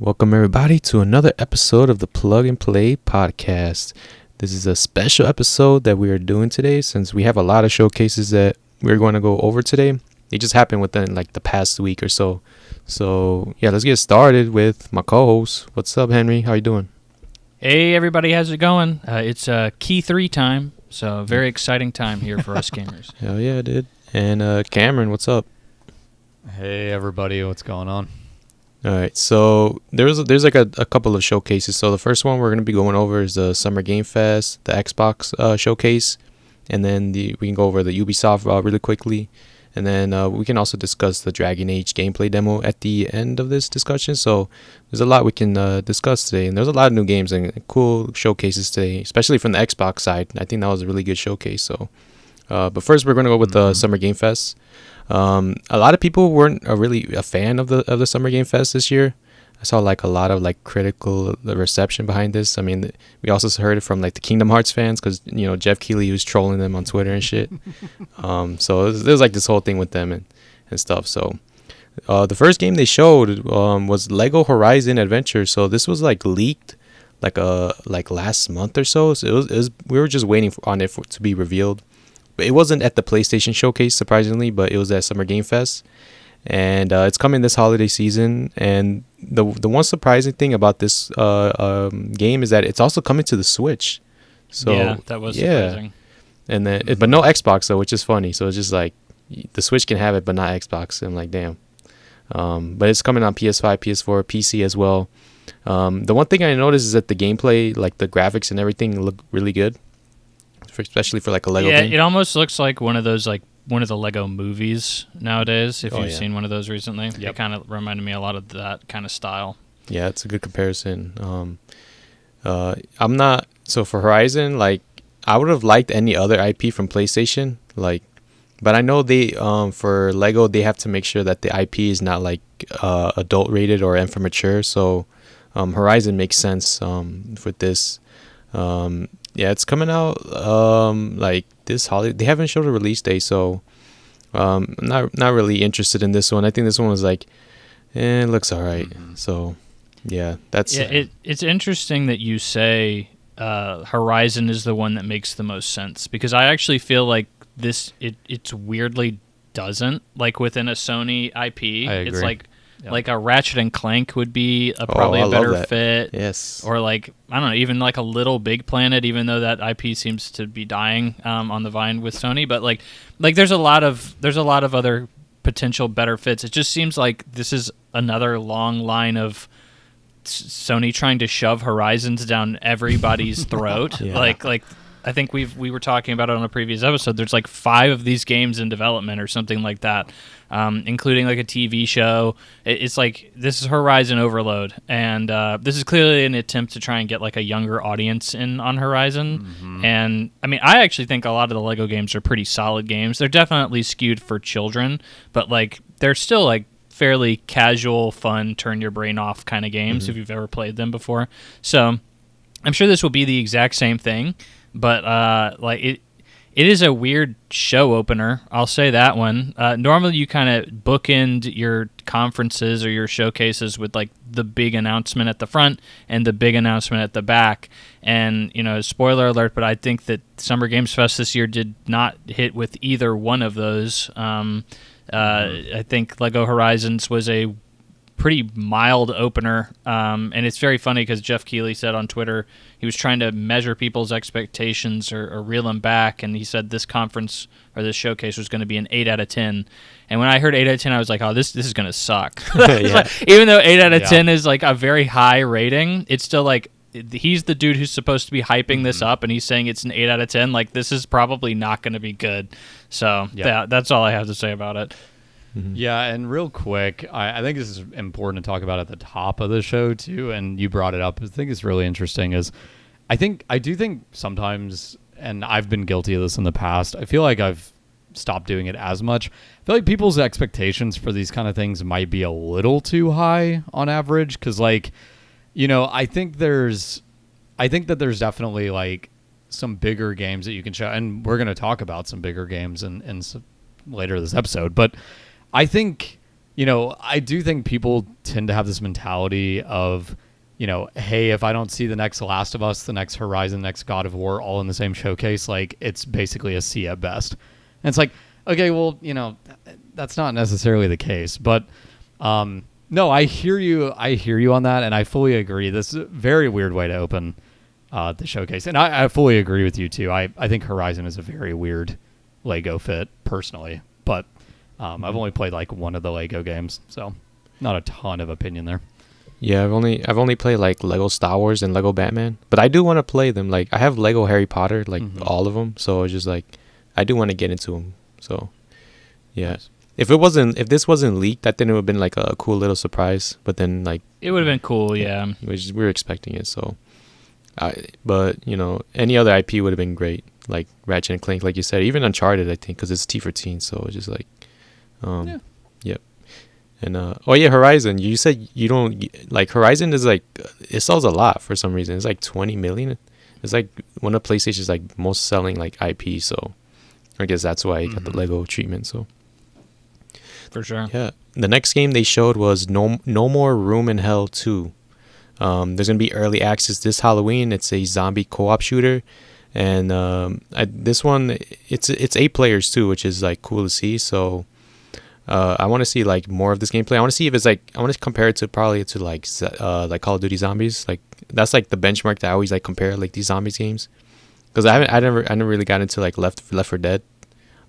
Welcome, everybody, to another episode of the Plug and Play podcast. This is a special episode that we are doing today since we have a lot of showcases that we're going to go over today. They just happened within like the past week or so. So, yeah, let's get started with my co-host. What's up, Henry? How you doing? Hey, everybody. How's it going? It's Key 3 time, so very exciting time here for us gamers. Hell yeah, dude. And Cameron, what's up? Hey, everybody. What's going on? All right, so there's like a couple of showcases. So the first one we're going to be going over is the Summer Game Fest, the Xbox showcase, and then we can go over the Ubisoft really quickly, and then we can also discuss the Dragon Age gameplay demo at the end of this discussion. So there's a lot we can discuss today, and there's a lot of new games and cool showcases today, especially from the Xbox side. I think that was a really good showcase. So, but first we're going to go with the Summer Game Fest. A lot of people weren't really a fan of the Summer Game Fest this year. I saw like a lot of like critical reception behind this. I mean, we also heard it from like the Kingdom Hearts fans because Jeff Keighley was trolling them on Twitter and shit. So there's like this whole thing with them and stuff. So the first game they showed was Lego Horizon Adventure. So this was like leaked like last month or so. So it was we were just waiting on it to be revealed. It wasn't at the PlayStation Showcase, surprisingly, but it was at Summer Game Fest. And it's coming this holiday season. And the one surprising thing about this game is that it's also coming to the Switch. So yeah, that was surprising. And then, but no Xbox, though, which is funny. So it's just like the Switch can have it, but not Xbox. I'm like, damn. But it's coming on PS5, PS4, PC as well. The one thing I noticed is that the gameplay, like the graphics and everything, look really good. Especially for like a Lego game. Yeah, it almost looks like one of the Lego movies nowadays. If you've seen one of those recently, It kind of reminded me a lot of that kind of style. Yeah, it's a good comparison. I'm not so for Horizon. Like, I would have liked any other IP from PlayStation. Like, but I know they for Lego they have to make sure that the IP is not like adult rated or for mature. So Horizon makes sense with this. Yeah, it's coming out like this holiday. They haven't showed a release date, so I'm not really interested in this one. I think this one was like, it looks all right. So yeah, that's it's interesting that you say Horizon is the one that makes the most sense, because I actually feel like it's weirdly doesn't, like within a Sony IP. I agree. It's like a Ratchet and Clank would be probably a better fit. Yes. Or like, I don't know, even like a Little Big Planet, even though that IP seems to be dying on the vine with Sony. But like there's a lot of other potential better fits. It just seems like this is another long line of Sony trying to shove Horizons down everybody's throat. Yeah. Like I think we were talking about it on a previous episode. There's like 5 of these games in development or something like that, including like a TV show. It's like this is Horizon overload, and this is clearly an attempt to try and get like a younger audience in on Horizon. Mm-hmm. And I mean, I actually think a lot of the Lego games are pretty solid games. They're definitely skewed for children, but like they're still like fairly casual, fun, turn your brain off kind of games if you've ever played them before. So I'm sure this will be the exact same thing. But like it is a weird show opener. I'll say that one. Normally, you kind of bookend your conferences or your showcases with like the big announcement at the front and the big announcement at the back. And spoiler alert, but I think that Summer Games Fest this year did not hit with either one of those. I think Lego Horizons was a pretty mild opener, and it's very funny because Jeff Keighley said on Twitter he was trying to measure people's expectations or reel them back, and he said this conference or this showcase was going to be an 8 out of 10. And when I heard 8 out of 10, I was like, oh, this is going to suck. Even though 8 out of 10 is like a very high rating, it's still like he's the dude who's supposed to be hyping this up, and he's saying it's an 8 out of 10. Like, this is probably not going to be good. So that's all I have to say about it. Mm-hmm. Yeah, and real quick, I think this is important to talk about at the top of the show too, and you brought it up. I think it's really interesting is I do think sometimes, and I've been guilty of this in the past, I feel like I've stopped doing it as much. I feel like people's expectations for these kind of things might be a little too high on average, because like, I think that there's definitely like some bigger games that you can show, and we're going to talk about some bigger games in later this episode, but I think, I do think people tend to have this mentality of, hey, if I don't see the next Last of Us, the next Horizon, next God of War all in the same showcase, like it's basically a C at best. And it's like, okay, well, that's not necessarily the case. But no, I hear you on that, and I fully agree. This is a very weird way to open the showcase. And I fully agree with you, too. I think Horizon is a very weird Lego fit, personally. But I've only played like one of the Lego games, so not a ton of opinion there. Yeah, I've only played like Lego Star Wars and Lego Batman, but I do want to play them. Like I have Lego Harry Potter, like all of them. So it's just like I do want to get into them. So yeah, Nice. if this wasn't leaked, I think it would have been like a cool little surprise. But then like It would have been cool, yeah. we were expecting it. So, but any other IP would have been great, like Ratchet and Clank, like you said, even Uncharted, I think, because it's T for teen. So it's just like, yep. And Horizon. You said you don't like Horizon is like it sells a lot for some reason. It's like 20 million. It's like one of PlayStation's like most selling like IP. So I guess that's why it got the Lego treatment. So For sure. yeah, the next game they showed was No More Room in Hell 2. There's gonna be early access this Halloween. It's a zombie co-op shooter, and this one it's 8 players too, which is like cool to see. So. I want to see like more of this gameplay. I want to see if it's like I want to compare it to probably to like Call of Duty Zombies. Like that's like the benchmark that I always like compare like these zombies games. Because I never really got into like Left 4 Dead.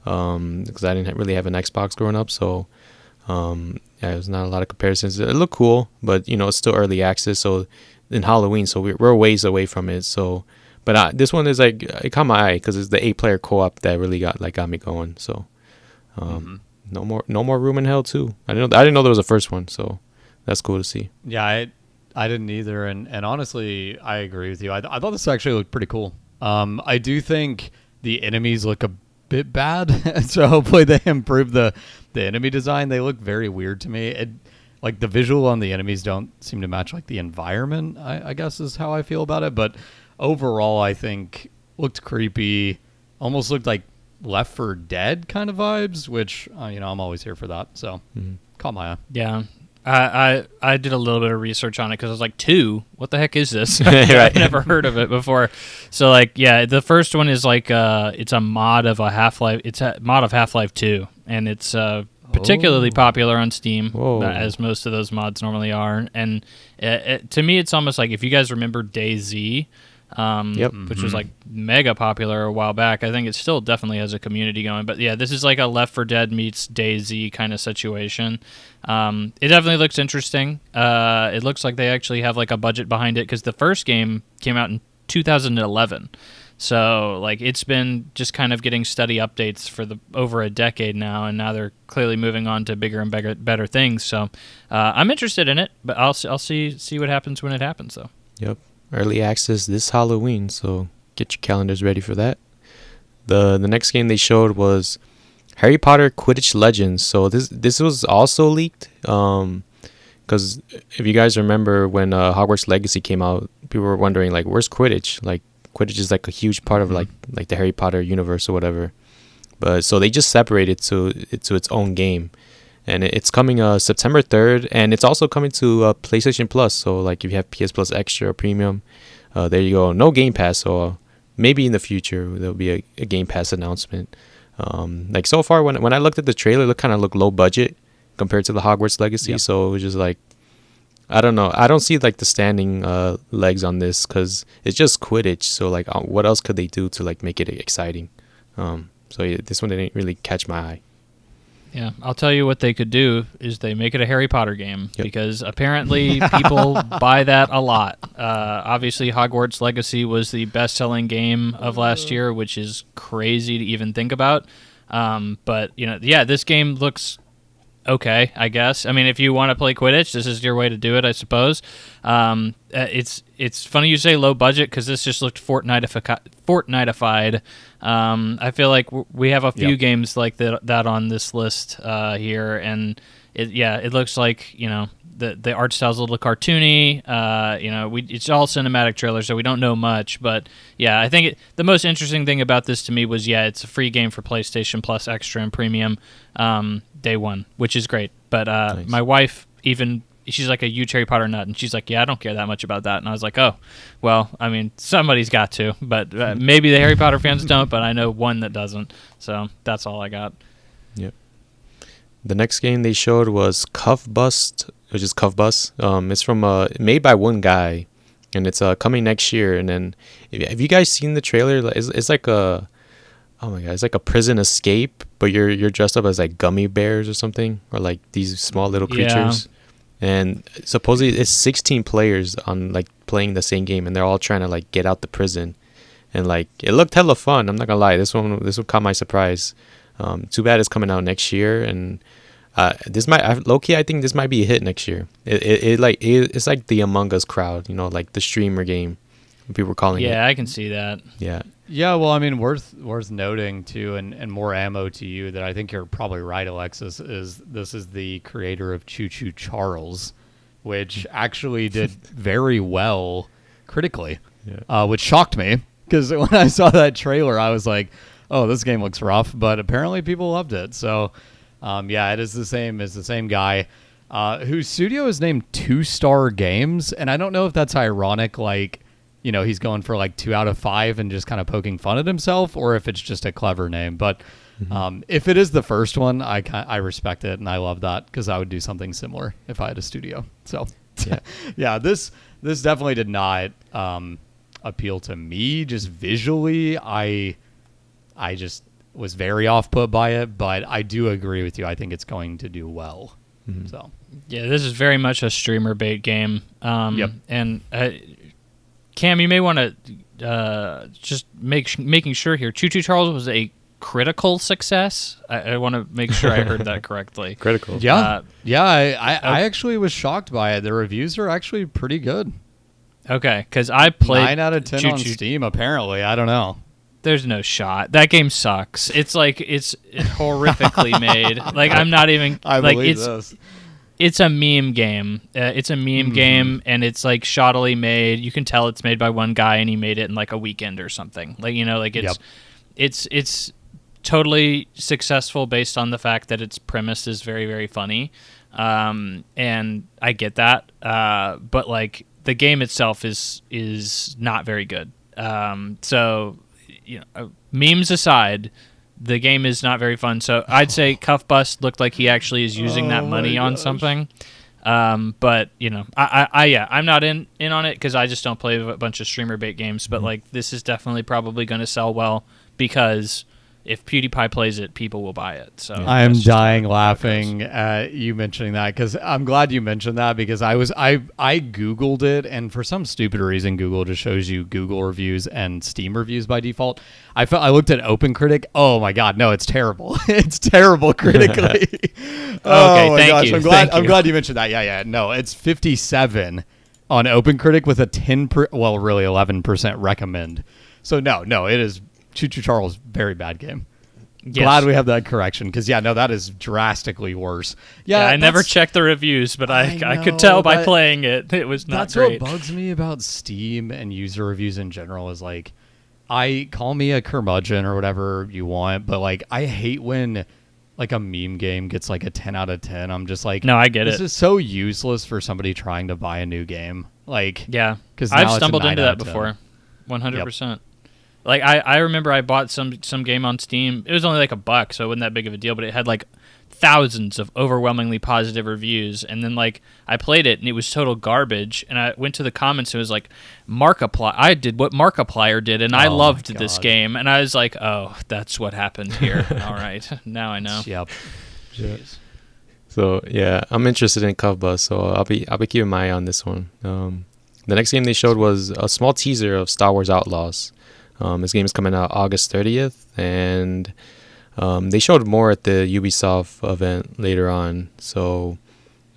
Because I didn't really have an Xbox growing up, so there's not a lot of comparisons. It looked cool, but it's still early access. So in Halloween, so we're ways away from it. So, but this one is like it caught my eye because it's the 8-player co-op that really got me going. So. No more Room in Hell 2. I didn't know there was a first one, so that's cool to see. Yeah, I didn't either, and honestly, I agree with you. I thought this actually looked pretty cool. I do think the enemies look a bit bad, so hopefully they improve the enemy design. They look very weird to me. Like the visual on the enemies don't seem to match like the environment, I guess is how I feel about it. But overall, I think looked creepy, almost looked like Left 4 Dead kind of vibes, which I'm always here for that. So caught my eye. Yeah. I did a little bit of research on it because I was like, 2? What the heck is this? Right. I've never heard of it before. So like, yeah, the first one is like it's a mod of a Half-Life. It's a mod of Half-Life 2, and it's particularly popular on Steam, as most of those mods normally are. And to me, it's almost like if you guys remember DayZ. Which was like mega popular a while back. I think it still definitely has a community going. But yeah, this is like a Left 4 Dead meets DayZ kind of situation. It definitely looks interesting. It looks like they actually have like a budget behind it because the first game came out in 2011. So like it's been just kind of getting steady updates for over a decade now, and now they're clearly moving on to bigger and better things. So I'm interested in it, but I'll see what happens when it happens though. Yep. Early access this Halloween, so get your calendars ready for that. The next game they showed was Harry Potter Quidditch Legends. So this was also leaked because if you guys remember when Hogwarts Legacy came out, people were wondering like where's Quidditch? Like Quidditch is like a huge part of like the Harry Potter universe or whatever. But so they just separated to its own game. And it's coming September 3rd, and it's also coming to PlayStation Plus. So, like, if you have PS Plus Extra or Premium, there you go. No Game Pass, so maybe in the future there'll be a Game Pass announcement. Like, so far, when I looked at the trailer, it kind of looked low budget compared to the Hogwarts Legacy. Yep. So, it was just like, I don't know. I don't see, like, the standing legs on this because it's just Quidditch. So, like, what else could they do to, like, make it exciting? So, yeah, this one didn't really catch my eye. Yeah, I'll tell you what they could do is they make it a Harry Potter game because apparently people buy that a lot. Obviously, Hogwarts Legacy was the best-selling game of last year, which is crazy to even think about. But this game looks okay, I guess. I mean, if you want to play Quidditch, this is your way to do it, I suppose. It's funny you say low budget because this just looked Fortnite-ified. I feel like we have a few games like that on this list here, and it looks like the art style's a little cartoony. It's all cinematic trailers, so we don't know much. But yeah, I think the most interesting thing about this to me was it's a free game for PlayStation Plus Extra and Premium. day one, which is great. But Nice. my wife, even she's like a huge Harry Potter nut, and she's like, yeah, I don't care that much about that. And I was like, oh, well, I mean, somebody's got to, but maybe the Harry Potter fans don't, but I know one that doesn't. So that's all I got. Yep. The next game they showed was Cuff Bust, which is Cuff Bust. It's from made by one guy, and it's coming next year. And then, have you guys seen the trailer? It's like a, oh my god, it's like a prison escape, but you're dressed up as like gummy bears or something, or like these small little creatures. Yeah. And supposedly it's 16 players on like playing the same game, and they're all trying to like get out the prison. And like it looked hella fun. I'm not gonna lie, this one caught my surprise. Too bad it's coming out next year, and this might low-key, I think this might be a hit next year. It's like the Among Us crowd, you know, like the streamer game people were calling it. Yeah, I can see that. Yeah. Yeah, well, I mean, worth noting too, and more ammo to you that I think you're probably right, Alexis. This is the creator of Choo Choo Charles, which actually did very well critically, which shocked me because when I saw that trailer, I was like, "Oh, this game looks rough," but apparently people loved it. So, yeah, it is the same guy whose studio is named 2-Star Games, and I don't know if that's ironic, like, you know, he's going for like 2 out of 5 and just kind of poking fun at himself, or if it's just a clever name. But if it is the first one, I respect it, and I love that because I would do something similar if I had a studio. So, yeah, this definitely did not appeal to me. Just visually, I just was very off put by it, but I do agree with you. I think it's going to do well. So, yeah, this is very much a streamer bait game. Yep. And Cam, you may want to just making sure here. Choo Choo Charles was a critical success. I want to make sure I heard that correctly. Critical. Yeah, I actually was shocked by it. The reviews are actually pretty good. Okay, because I played 9 out of 10 on Steam. Apparently, I don't know. There's no shot. That game sucks. It's like it's horrifically made. Like I'm not even. I like believe it's. this. It's a meme game. It's a meme game, and it's like shoddily made. You can tell it's made by one guy, and he made it in like a weekend or something. Like, you know, like it's totally successful based on the fact that its premise is very, very funny, and I get that. But like the game itself is not very good. So, you know, memes aside, the game is not very fun. So I'd say Cuff Bust looked like he actually is using that money on something. But you know, I'm not in on it because I just don't play a bunch of streamer bait games. But like, this is definitely probably going to sell well because if PewDiePie plays it, people will buy it. So I am dying laughing at you mentioning that because I'm glad you mentioned that because I Googled it, and for some stupid reason Google just shows you Google reviews and Steam reviews by default. I looked at OpenCritic. Oh my god, no, it's terrible. It's terrible critically. Thank you. I'm glad you mentioned that. Yeah. No, it's 57 on OpenCritic with a 11% recommend. So no, it is Choo Choo Charles, very bad game. Yes. Glad we have that correction because that is drastically worse. Yeah, I never checked the reviews, but I could tell by playing it. It was not great. That's what bugs me about Steam and user reviews in general is like, I call me a curmudgeon or whatever you want, but like I hate when like a meme game gets like a 10 out of 10. I'm just like, no, I get it. This is so useless for somebody trying to buy a new game. Like, yeah, because I've stumbled into that before, 100%. Yep. Like I remember I bought some game on Steam. It was only like $1, so it wasn't that big of a deal. But it had like thousands of overwhelmingly positive reviews, and then like I played it and it was total garbage. And I went to the comments and it was like Markiplier. I did what Markiplier did, and I loved this game. And I was like, oh, that's what happened here. All right, now I know. Yep. Jeez. So yeah, I'm interested in Cuff Bust, so I'll be keeping my eye on this one. The next game they showed was a small teaser of Star Wars Outlaws. This game is coming out August 30th, and they showed more at the Ubisoft event later on. So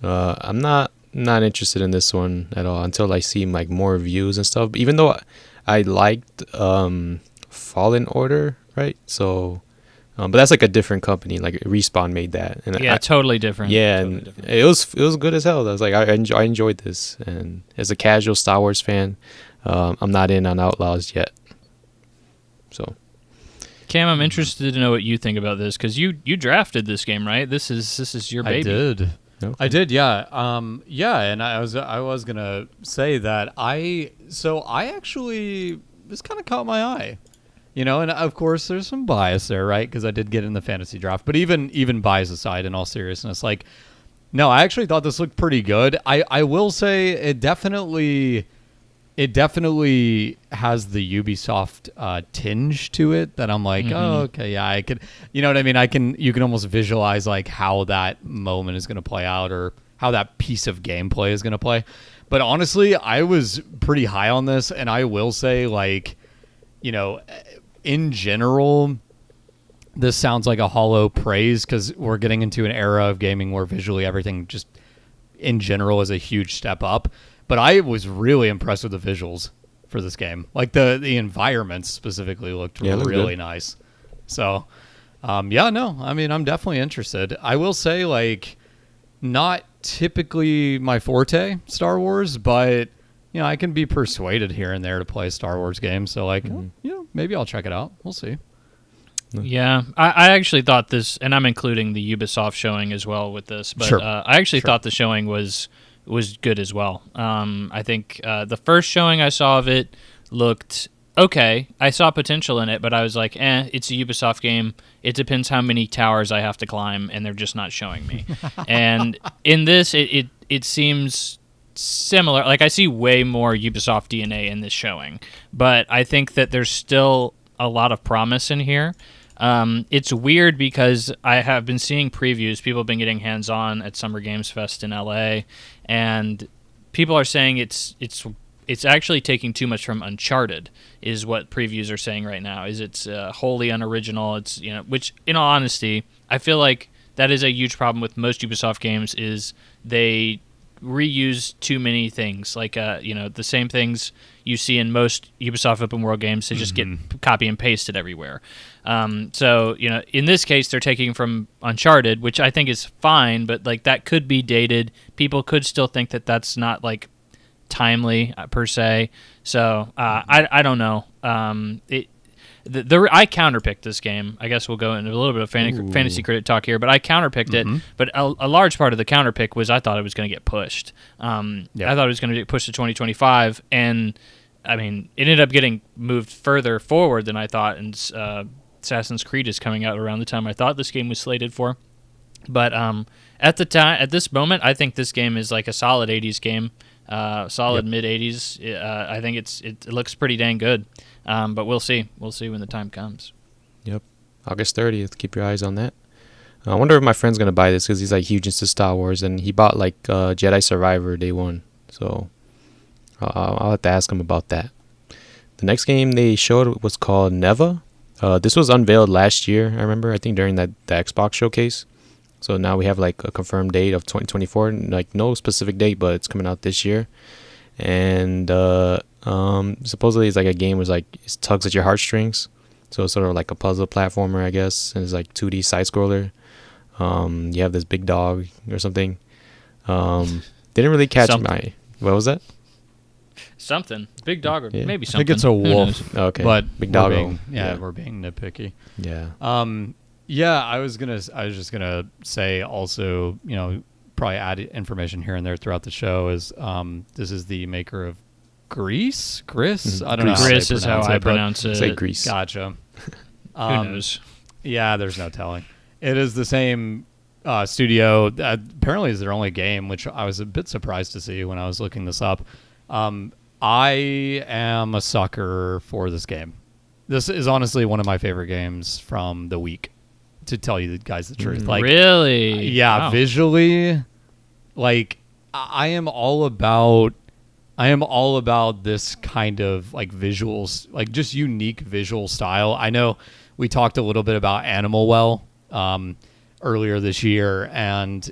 I'm not interested in this one at all until I see like more reviews and stuff. Even though I liked Fallen Order, right? So, but that's like a different company. Like Respawn made that, and totally different. Yeah, totally and different. it was good as hell. I was like, I enjoyed this, and as a casual Star Wars fan, I'm not in on Outlaws yet. So, Cam, I'm interested to know what you think about this because you drafted this game, right? This is your baby. I did. Okay. I did, yeah. And I was gonna say that I actually, this kind of caught my eye, and of course there's some bias there, right? Because I did get in the fantasy draft, but even bias aside, in all seriousness, like, no, I actually thought this looked pretty good. I will say it definitely has the Ubisoft tinge to it that I'm like, oh, okay, yeah, I could, you know what I mean? You can almost visualize like how that moment is going to play out or how that piece of gameplay is going to play. But honestly, I was pretty high on this, and I will say, like, in general, this sounds like a hollow praise because we're getting into an era of gaming where visually everything just in general is a huge step up. But I was really impressed with the visuals for this game. Like the environments specifically looked really nice. So, I'm definitely interested. I will say, like, not typically my forte, Star Wars, but I can be persuaded here and there to play a Star Wars game. So, like, maybe I'll check it out. We'll see. Yeah, I actually thought this, and I'm including the Ubisoft showing as well with this, but I actually thought the showing was good as well. I think the first showing I saw of it looked okay. I saw potential in it, but I was like, it's a Ubisoft game. It depends how many towers I have to climb, and they're just not showing me. And in this, it seems similar. Like, I see way more Ubisoft DNA in this showing, but I think that there's still a lot of promise in here. It's weird because I have been seeing previews. People have been getting hands-on at Summer Games Fest in LA, and people are saying it's actually taking too much from Uncharted, is what previews are saying right now. It's wholly unoriginal. It's which, in all honesty, I feel like that is a huge problem with most Ubisoft games. Is they reuse too many things, like the same things you see in most Ubisoft open world games. They just get copy and pasted everywhere. So in this case, they're taking from Uncharted, which I think is fine, but like that could be dated. People could still think that that's not like timely per se. So I don't know. I counterpicked this game. I guess we'll go into a little bit of fantasy critic talk here, but I counterpicked it. But a large part of the counterpick was I thought it was going to get pushed. I thought it was going to get pushed to 2025, and I mean, it ended up getting moved further forward than I thought. And Assassin's Creed is coming out around the time I thought this game was slated for. But at this moment, I think this game is like a solid 80s game, mid 80s. I think it looks pretty dang good. But we'll see. We'll see when the time comes. Yep. August 30th. Keep your eyes on that. I wonder if my friend's going to buy this because he's like huge into Star Wars, and he bought like Jedi Survivor day one. So I'll have to ask him about that. The next game they showed was called Neva. This was unveiled last year, I remember. I think during the Xbox showcase. So now we have like a confirmed date of 2024. Like no specific date, but it's coming out this year. And supposedly it's like a game where it tugs at your heartstrings. So it's sort of like a puzzle platformer, I guess. And it's like 2D side scroller. You have this big dog or something. Didn't really catch my. What was that? Something big dog or maybe something. I think it's a wolf. Okay, but big dog. We're being nitpicky. Yeah. I was just gonna say also, probably add information here and there throughout the show is this is the maker of Gris. I don't know. Gris is how I pronounce it. Say Gris. Gotcha. Who knows? Yeah, there's no telling. It is the same studio. Apparently, is their only game, which I was a bit surprised to see when I was looking this up. I am a sucker for this game. This is honestly one of my favorite games from the week, to tell you guys the truth. Like, really? Yeah, wow. Visually, like I am all about this kind of like visuals, like just unique visual style. I know we talked a little bit about Animal Well earlier this year, and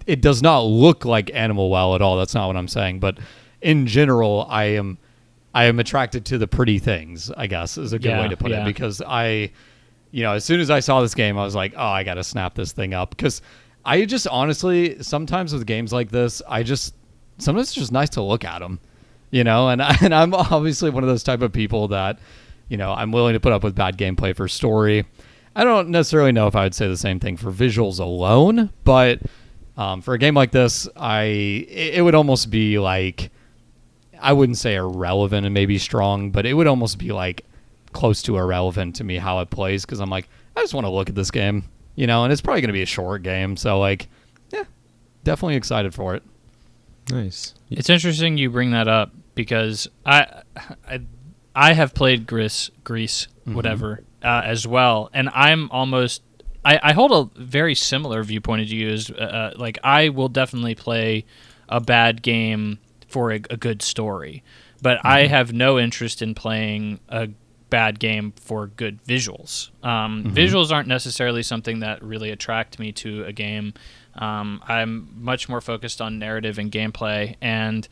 it does not look like Animal Well at all. That's not what I'm saying, but in general, I am attracted to the pretty things, I guess, is a good way to put it, because as soon as I saw this game, I was like, oh, I got to snap this thing up. Because I just honestly, sometimes with games like this, sometimes it's just nice to look at them, and I'm obviously one of those type of people that, I'm willing to put up with bad gameplay for story. I don't necessarily know if I would say the same thing for visuals alone, but for a game like this, it would almost be like, I wouldn't say irrelevant and maybe strong, but it would almost be like close to irrelevant to me how it plays, because I'm like, I just want to look at this game, and it's probably going to be a short game, so like, yeah, definitely excited for it. Nice. It's interesting you bring that up, because I have played Greece, whatever, as well, and I'm almost I hold a very similar viewpoint to you. As like, I will definitely play a bad game for a good story, but I have no interest in playing a bad game for good visuals. Visuals aren't necessarily something that really attract me to a game. I'm much more focused on narrative and gameplay, and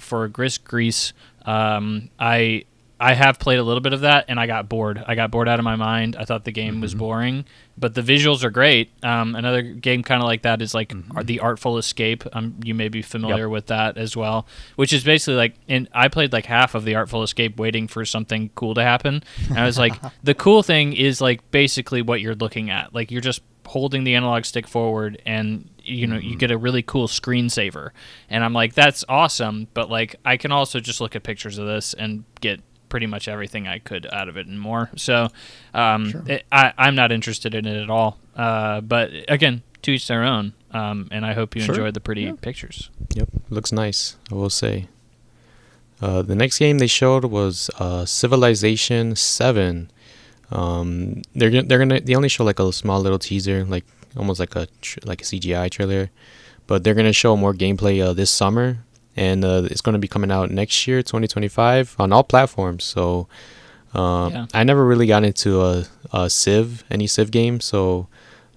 for Greece, I have played a little bit of that, and I got bored. I got bored out of my mind. I thought the game was boring, but the visuals are great. Another game kind of like that is like The Artful Escape. You may be familiar with that as well, which is basically like, I played like half of The Artful Escape waiting for something cool to happen. And I was like, the cool thing is like basically what you're looking at. Like, you're just holding the analog stick forward, and you get a really cool screensaver. And I'm like, that's awesome, but like, I can also just look at pictures of this and get pretty much everything I could out of it and more. So I'm not interested in it at all. But again, to each their own. And I hope you enjoyed the pretty pictures. Yep, looks nice, I will say. The next game they showed was Civilization 7. They only show like a small little teaser, like almost like a CGI trailer, but they're gonna show more gameplay this summer. And it's going to be coming out next year, 2025, on all platforms. So I never really got into any Civ game. So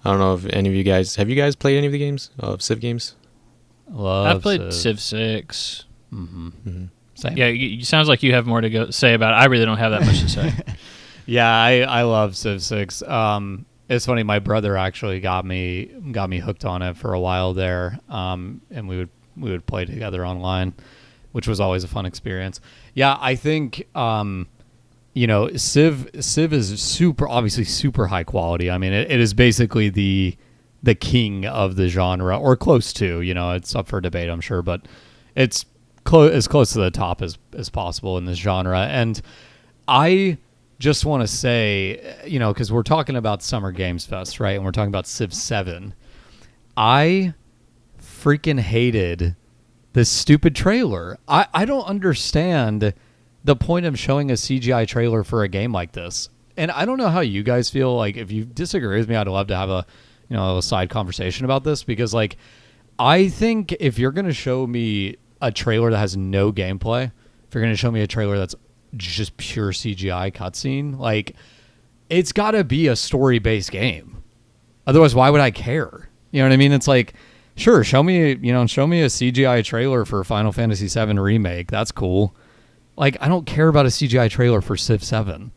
I don't know if any of you guys, have you guys played any of the games, Civ games? I've played Civ 6. Same. Yeah, you sounds like you have more to say about it. I really don't have that much to say. Yeah, I love Civ 6. It's funny, my brother actually got me hooked on it for a while there, and we would play together online, which was always a fun experience. Yeah, I think Civ is obviously super high quality. I mean, it is basically the king of the genre, or close to. It's up for debate, I'm sure, but it's as close to the top as possible in this genre. And I just want to say, because we're talking about Summer Games Fest, right? And we're talking about Civ 7. I freaking hated this stupid trailer. I don't understand the point of showing a CGI trailer for a game like this. And I don't know how you guys feel. Like, if you disagree with me, I'd love to have a side conversation about this, because like, I think if you're going to show me a trailer that has no gameplay, if you're going to show me a trailer that's just pure CGI cutscene, like, it's got to be a story-based game. Otherwise, why would I care? You know what I mean? It's like, sure, show me a CGI trailer for Final Fantasy VII Remake. That's cool. Like, I don't care about a CGI trailer for Civ 7.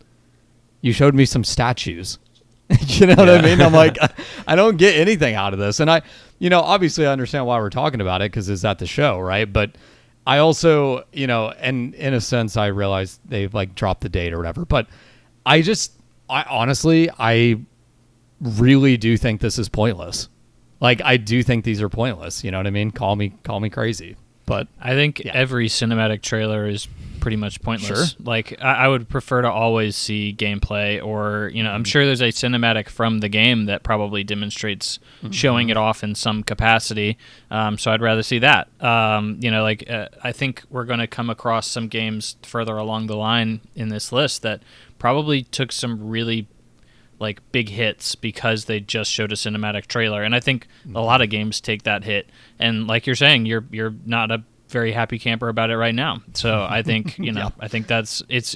You showed me some statues. You know what I mean? I'm like, I don't get anything out of this. And I obviously I understand why we're talking about it, because it's at the show, right? But I also, and in a sense, I realize they've like dropped the date or whatever. But I honestly really do think this is pointless. Like, I do think these are pointless. You know what I mean? Call me crazy, but I think every cinematic trailer is pretty much pointless. Sure. Like, I would prefer to always see gameplay, or I'm sure there's a cinematic from the game that probably demonstrates showing it off in some capacity. So I'd rather see that. I think we're going to come across some games further along the line in this list that probably took some really like big hits because they just showed a cinematic trailer, and I think a lot of games take that hit, and like you're saying, you're not a very happy camper about it right now. So I think I think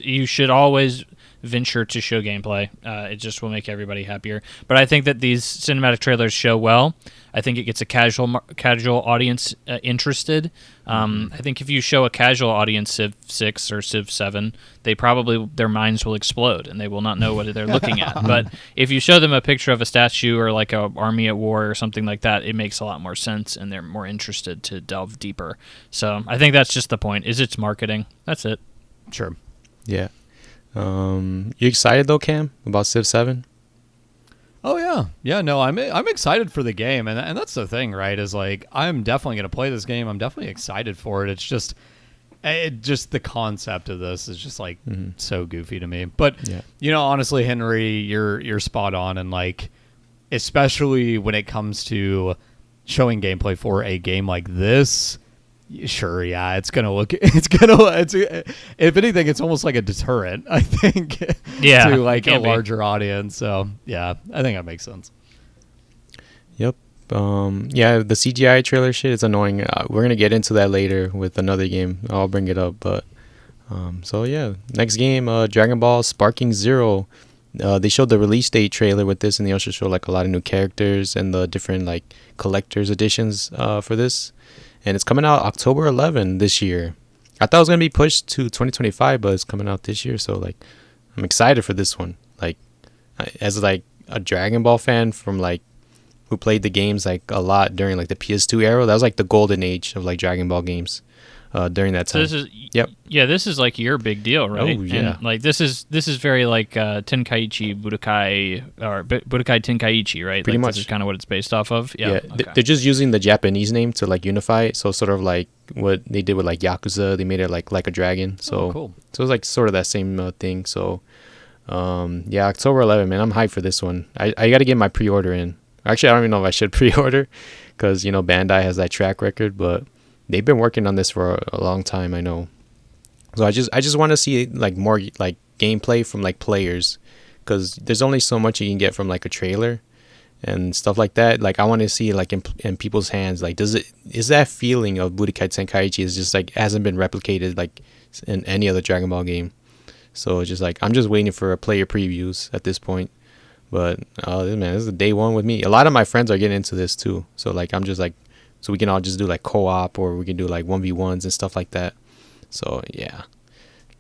you should always venture to show gameplay. It just will make everybody happier. But I think that these cinematic trailers show well. I think it gets a casual audience interested. I think if you show a casual audience Civ 6 or Civ 7, their minds will explode and they will not know what they're looking at. But if you show them a picture of a statue or like a army at war or something like that, it makes a lot more sense and they're more interested to delve deeper. So I think that's just the point. It's marketing. That's it. Sure. Yeah. You excited though, Cam, about Civ 7? Oh yeah. No, I'm excited for the game, and that's the thing, right? Is like I'm definitely gonna play this game. I'm definitely excited for it. It's just, the concept of this is just like so goofy to me. But honestly, Henry, you're spot on, and like especially when it comes to showing gameplay for a game like this. Sure, yeah, if anything, it's almost like a deterrent, I think, to like a larger audience. So yeah, I think that makes sense. Yep. The CGI trailer shit is annoying. We're gonna get into that later with another game. I'll bring it up, but so yeah, next game, Dragon Ball Sparking Zero. They showed the release date trailer with this, and they also showed like a lot of new characters and the different like collector's editions for this. And it's coming out October 11 this year. I thought it was going to be pushed to 2025, but it's coming out this year. So, like, I'm excited for this one. Like, as, like, a Dragon Ball fan from, like, who played the games, like, a lot during, like, the PS2 era. That was, like, the golden age of, like, Dragon Ball games during that time. So this is like your big deal, right? Oh, yeah. And, like, this is very, like, Tenkaichi Budokai, or Budokai Tenkaichi, right? Pretty like, much. This is kind of what it's based off of. Yeah. Okay. They're just using the Japanese name to, like, unify it. So, sort of like what they did with, like, Yakuza. They made it, like a dragon. So, cool. So, it's, like, sort of that same thing. So, October 11, man. I'm hyped for this one. I got to get my pre-order in. Actually, I don't even know if I should pre-order because, Bandai has that track record, but they've been working on this for a long time, I know. So I just want to see like more like gameplay from like players, because there's only so much you can get from like a trailer and stuff like that. Like I want to see like in people's hands, like is that feeling of Budokai Tenkaichi is just like hasn't been replicated like in any other Dragon Ball game. So it's just like I'm just waiting for player previews at this point. But man, this is a day one with me. A lot of my friends are getting into this too. So like I'm just like, so we can all just do like co-op, or we can do like 1v1s and stuff like that. So yeah,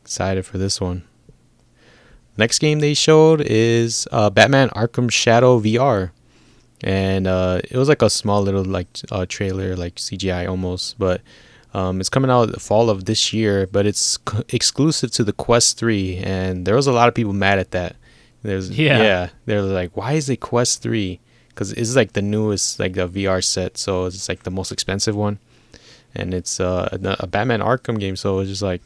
excited for this one. Next game they showed is Batman Arkham Shadow VR, and it was like a small little like trailer, like CGI almost, but it's coming out the fall of this year, but it's exclusive to the Quest 3, and there was a lot of people mad at that. They're like, why is it Quest 3? Because it's like the newest like the VR set, so it's like the most expensive one. And it's a Batman Arkham game, so it's just like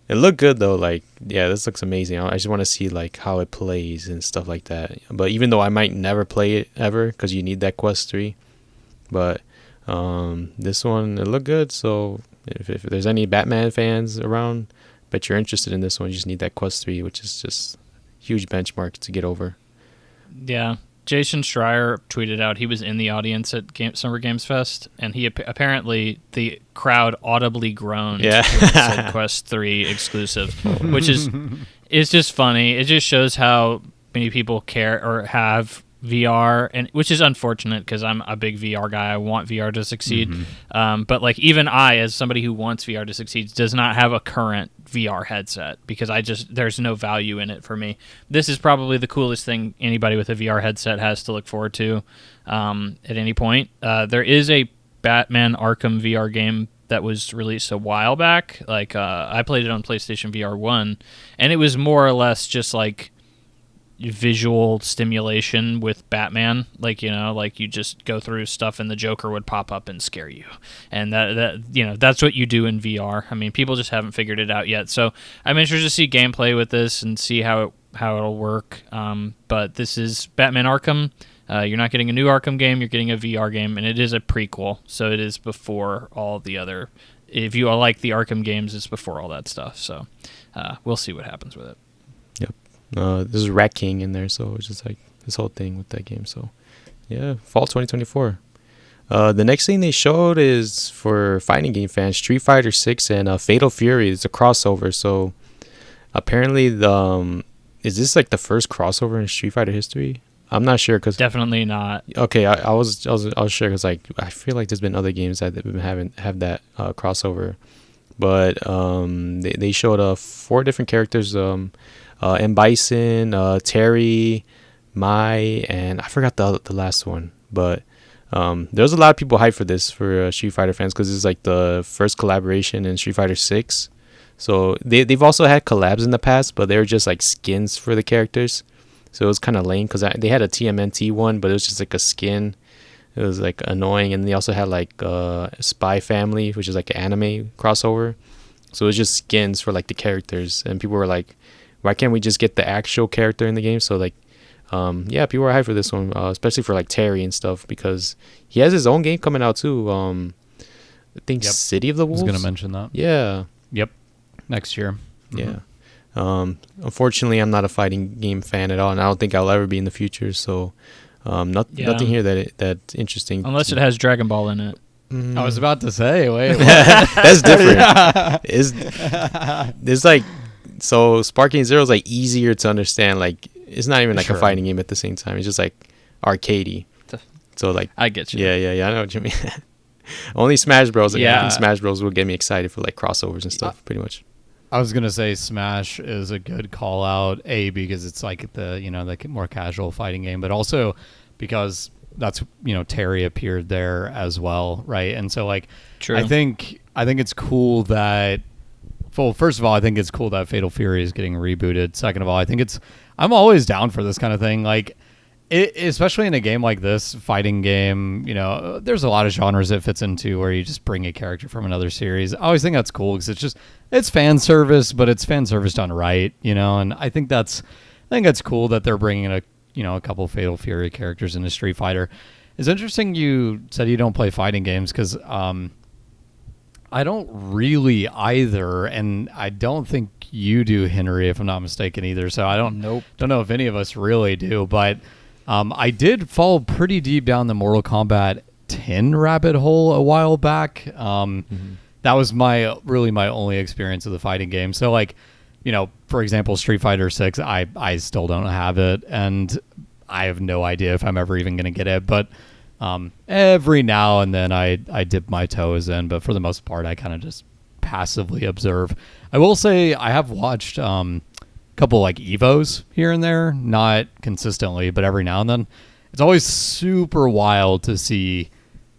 it looked good though. Like this looks amazing. I just want to see like how it plays and stuff like that. But even though I might never play it ever, because you need that Quest 3, but this one it looked good. So if there's any Batman fans around, bet you're interested in this one. You just need that Quest 3, which is just huge benchmark to get over. Yeah. Jason Schreier tweeted out he was in the audience at Summer Games Fest, and he apparently the crowd audibly groaned when it said Quest 3 exclusive, which is just funny. It just shows how many people care or have VR, and which is unfortunate because I'm a big VR guy. I want VR to succeed, but like even I, as somebody who wants VR to succeed, does not have a current VR headset because there's no value in it for me. This is probably the coolest thing anybody with a VR headset has to look forward to at any point. There is a Batman Arkham VR game that was released a while back. Like I played it on PlayStation VR 1, and it was more or less just like visual stimulation with Batman, like like you just go through stuff and the Joker would pop up and scare you, and that's what you do in VR. I mean, people just haven't figured it out yet, so I'm interested to see gameplay with this and see how it'll work. But this is Batman Arkham. You're not getting a new Arkham game, you're getting a VR game, and it is a prequel, so it is before all the other. If you like the Arkham games, it's before all that stuff. So we'll see what happens with it. There's Rat King in there, so it's just like this whole thing with that game. So yeah, fall 2024. The next thing they showed is for fighting game fans, Street Fighter 6 and Fatal Fury. It's a crossover. So apparently is this like the first crossover in Street Fighter history? I'm not sure, because definitely not. Okay, I was sure, because like I feel like there's been other games that have that crossover, but they showed 4 different characters. M. Bison, Terry, Mai, and I forgot the last one. But there's a lot of people hyped for this, for Street Fighter fans, because this is like the first collaboration in Street Fighter 6. So they've also had collabs in the past, but they were just like skins for the characters. So it was kind of lame because they had a TMNT one, but it was just like a skin. It was like annoying, and they also had like Spy Family, which is like an anime crossover. So it was just skins for like the characters, and people were like, "Why can't we just get the actual character in the game?" So like, yeah, people were hyped for this one, especially for like Terry and stuff, because he has his own game coming out too. I think City of the Wolves. I was gonna mention that. Yeah. Yep. Next year. Yeah. Unfortunately, I'm not a fighting game fan at all, and I don't think I'll ever be in the future. So, nothing here that's interesting. Unless it has Dragon Ball in it. I was about to say, wait, that's different. It's like, so Sparking Zero is like easier to understand. Like, it's not even like a fighting game at the same time. It's just like arcadey. So like, I get you. Yeah. I know what you mean. Only Smash Bros. Like, I think Smash Bros. Will get me excited for like crossovers and stuff. Pretty much. I was gonna say Smash is a good call out, because it's like the more casual fighting game, but also because that's Terry appeared there as well, right? And so like, True. I think it's cool that. Well, first of all, I think it's cool that Fatal Fury is getting rebooted. Second of all, I'm always down for this kind of thing, like. Especially in a game like this, fighting game, there's a lot of genres it fits into where you just bring a character from another series. I always think that's cool because it's fan service, but it's fan service done right, and I think that's cool that they're bringing a couple Fatal Fury characters into Street Fighter. It's interesting you said you don't play fighting games because I don't really either, and I don't think you do, Henry, if I'm not mistaken either. So I don't know if any of us really do, but. I did fall pretty deep down the Mortal Kombat 10 rabbit hole a while back. That was my only experience of the fighting game. So like, for example, Street Fighter 6, I still don't have it, and I have no idea if I'm ever even going to get it. But every now and then I dip my toes in, but for the most part, I kind of just passively observe. I will say I have watched couple like Evos here and there, not consistently, but every now and then. It's always super wild to see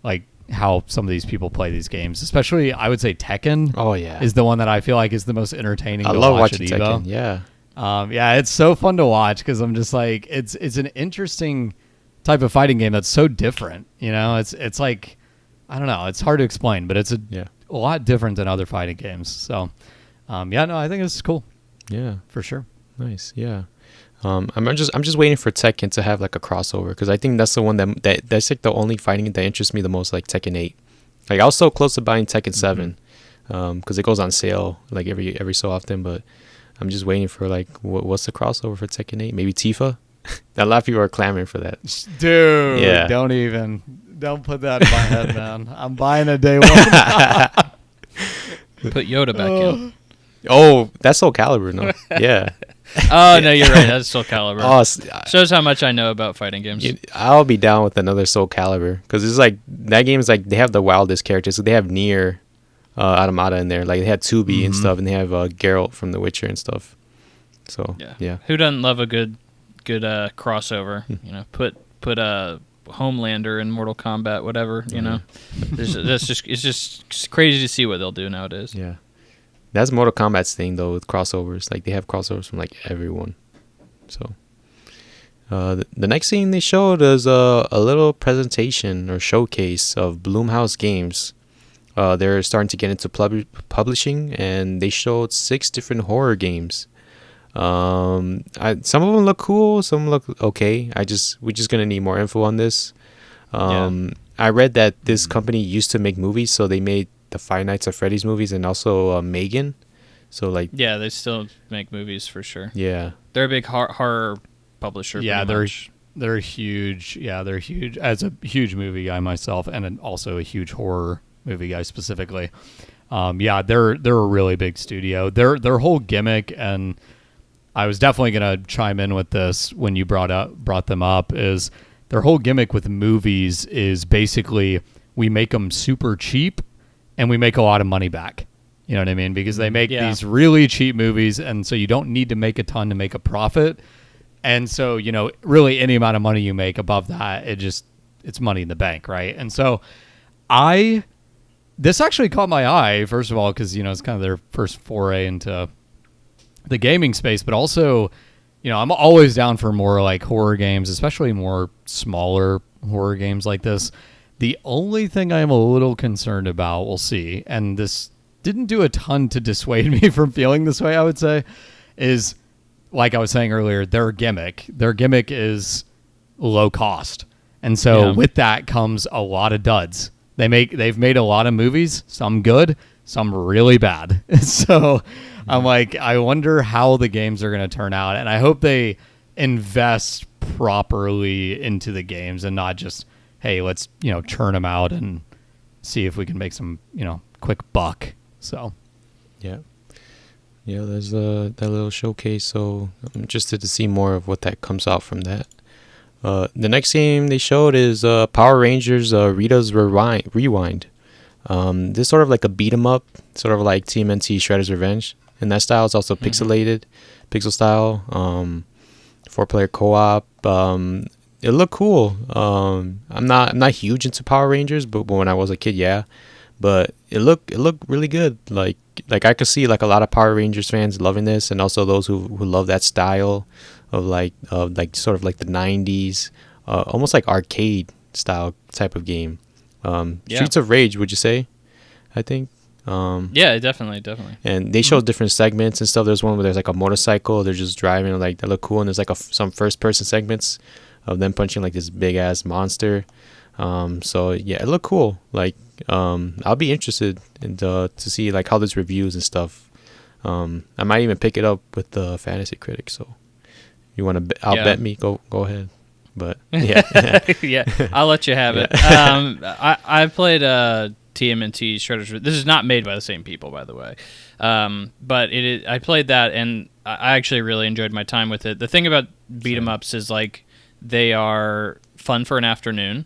like how some of these people play these games, especially I would say Tekken. Oh yeah, is the one that I feel like is the most entertaining. I to love watch watching at Evo. Tekken. Yeah, yeah, it's so fun to watch because I'm just like it's an interesting type of fighting game that's so different. It's like I don't know, it's hard to explain, but it's a lot different than other fighting games. So I think it's cool. Yeah, for sure. Nice. Yeah. I'm just waiting for Tekken to have like a crossover because I think that's the one that's like the only fighting that interests me the most, like Tekken 8. Like I was so close to buying Tekken 7 because it goes on sale like every so often, but I'm just waiting for like what's the crossover for Tekken 8? Maybe Tifa. A lot of people are clamoring for that. Dude, don't put that in my head, man. I'm buying a day one. Put Yoda back in. Oh, that's Soul Calibur, no? Yeah. Oh, no, you're right. That's Soul Calibur. Oh, shows how much I know about fighting games. I'll be down with another Soul Calibur because it's like that game is like they have the wildest characters. So they have Nier Automata in there. Like they had Tubi and stuff, and they have Geralt from The Witcher and stuff. So yeah. Who doesn't love a good crossover? Put Homelander in Mortal Kombat, whatever. It's just crazy to see what they'll do nowadays. Yeah. That's Mortal Kombat's thing, though, with crossovers. Like, they have crossovers from, like, everyone. So, the next thing they showed is a little presentation or showcase of Blumhouse Games. They're starting to get into publishing, and they showed 6 different horror games. Some of them look cool, some look okay. We're just going to need more info on this. I read that this company used to make movies, so they made the Five Nights at Freddy's movies and also Megan. So like they still make movies for sure. Yeah, they're a big horror publisher. Yeah, they're huge. Yeah, they're huge. As a huge movie guy myself, and also a huge horror movie guy specifically. They're a really big studio. Their whole gimmick, and I was definitely gonna chime in with this when you brought them up, is their whole gimmick with movies is basically we make them super cheap and we make a lot of money back. You know what I mean? Because they make these really cheap movies, and so you don't need to make a ton to make a profit. And so, really any amount of money you make above that, it's money in the bank, right? And so I this actually caught my eye, first of all, because, it's kind of their first foray into the gaming space, but also, I'm always down for more like horror games, especially more smaller horror games like this. The only thing I am a little concerned about, we'll see, and this didn't do a ton to dissuade me from feeling this way, I would say, is, like I was saying earlier, their gimmick. Their gimmick is low cost. And so with that comes a lot of duds. They've made a lot of movies, some good, some really bad. So I'm like, I wonder how the games are going to turn out. And I hope they invest properly into the games and not just, hey, let's, churn them out and see if we can make some, quick buck. So, yeah, there's that little showcase. So I'm interested to see more of what that comes out from that. The next game they showed is Power Rangers Rita's Rewind. This is sort of like a beat 'em up, sort of like TMNT Shredder's Revenge. And that style is also pixelated, pixel style, 4-player co-op. It looked cool. I'm not huge into Power Rangers, but when I was a kid, yeah. But it looked really good. Like I could see like a lot of Power Rangers fans loving this, and also those who love that style of like sort of like the 90s, almost like arcade style type of game. Streets of Rage, would you say? I think. Yeah, definitely. And they show different segments and stuff. There's one where there's like a motorcycle. They're just driving, like that look cool. And there's like some first person segments of them punching like this big ass monster. So yeah, it looked cool. Like I'll be interested in to see like how this reviews and stuff. I might even pick it up with the Fantasy Critic. So you want to bet me? Go ahead. But yeah, yeah, I'll let you have it. I played TMNT Shredder's. This is not made by the same people, by the way. But it is, I played that, and I actually really enjoyed my time with it. The thing about beat 'em ups is like they are fun for an afternoon,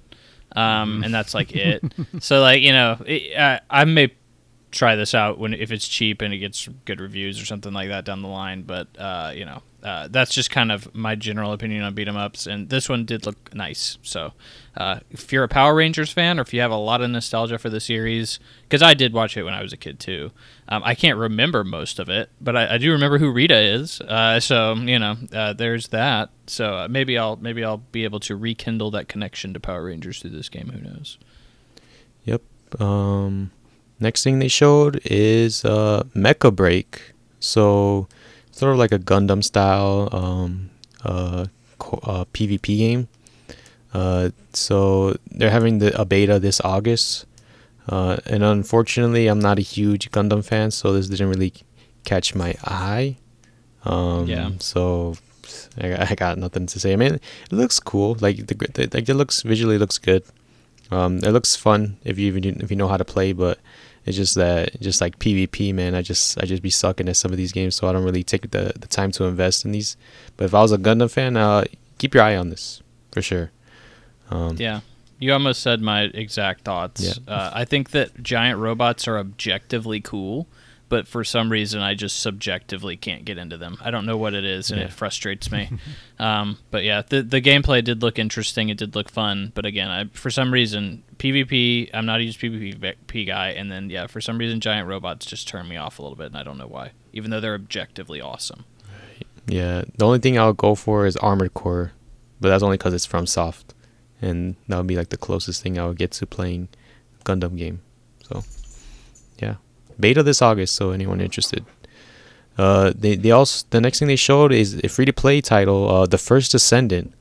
and that's like it. So like I may try this out if it's cheap and it gets good reviews or something like that down the line. But that's just kind of my general opinion on beat 'em ups, and this one did look nice. So if you're a Power Rangers fan, or if you have a lot of nostalgia for the series, because I did watch it when I was a kid too. I can't remember most of it, but I do remember who Rita is. So there's that. So maybe I'll be able to rekindle that connection to Power Rangers through this game. Who knows? Yep. Next thing they showed is Mecha Break. So sort of like a Gundam style PvP game. So they're having a beta this August. And unfortunately, I'm not a huge Gundam fan, so this didn't really catch my eye. So I got nothing to say. I mean, it looks cool. Like it visually looks good. It looks fun if you know how to play, but it's just like PvP, man. I just be sucking at some of these games, so I don't really take the time to invest in these. But if I was a Gundam fan, keep your eye on this for sure. Yeah, you almost said my exact thoughts. Yeah. I think that giant robots are objectively cool, but for some reason I just subjectively can't get into them. I don't know what it is, and it frustrates me. But yeah, the gameplay did look interesting. It did look fun. But again, for some reason, PvP, I'm not a huge PvP guy. And then, for some reason, giant robots just turn me off a little bit, and I don't know why, even though they're objectively awesome. Yeah, the only thing I'll go for is Armored Core, but that's only because it's from Soft. And that would be like the closest thing I would get to playing Gundam game. So, yeah. Beta this August, so anyone interested. The next thing they showed is a free-to-play title, The First Descendant,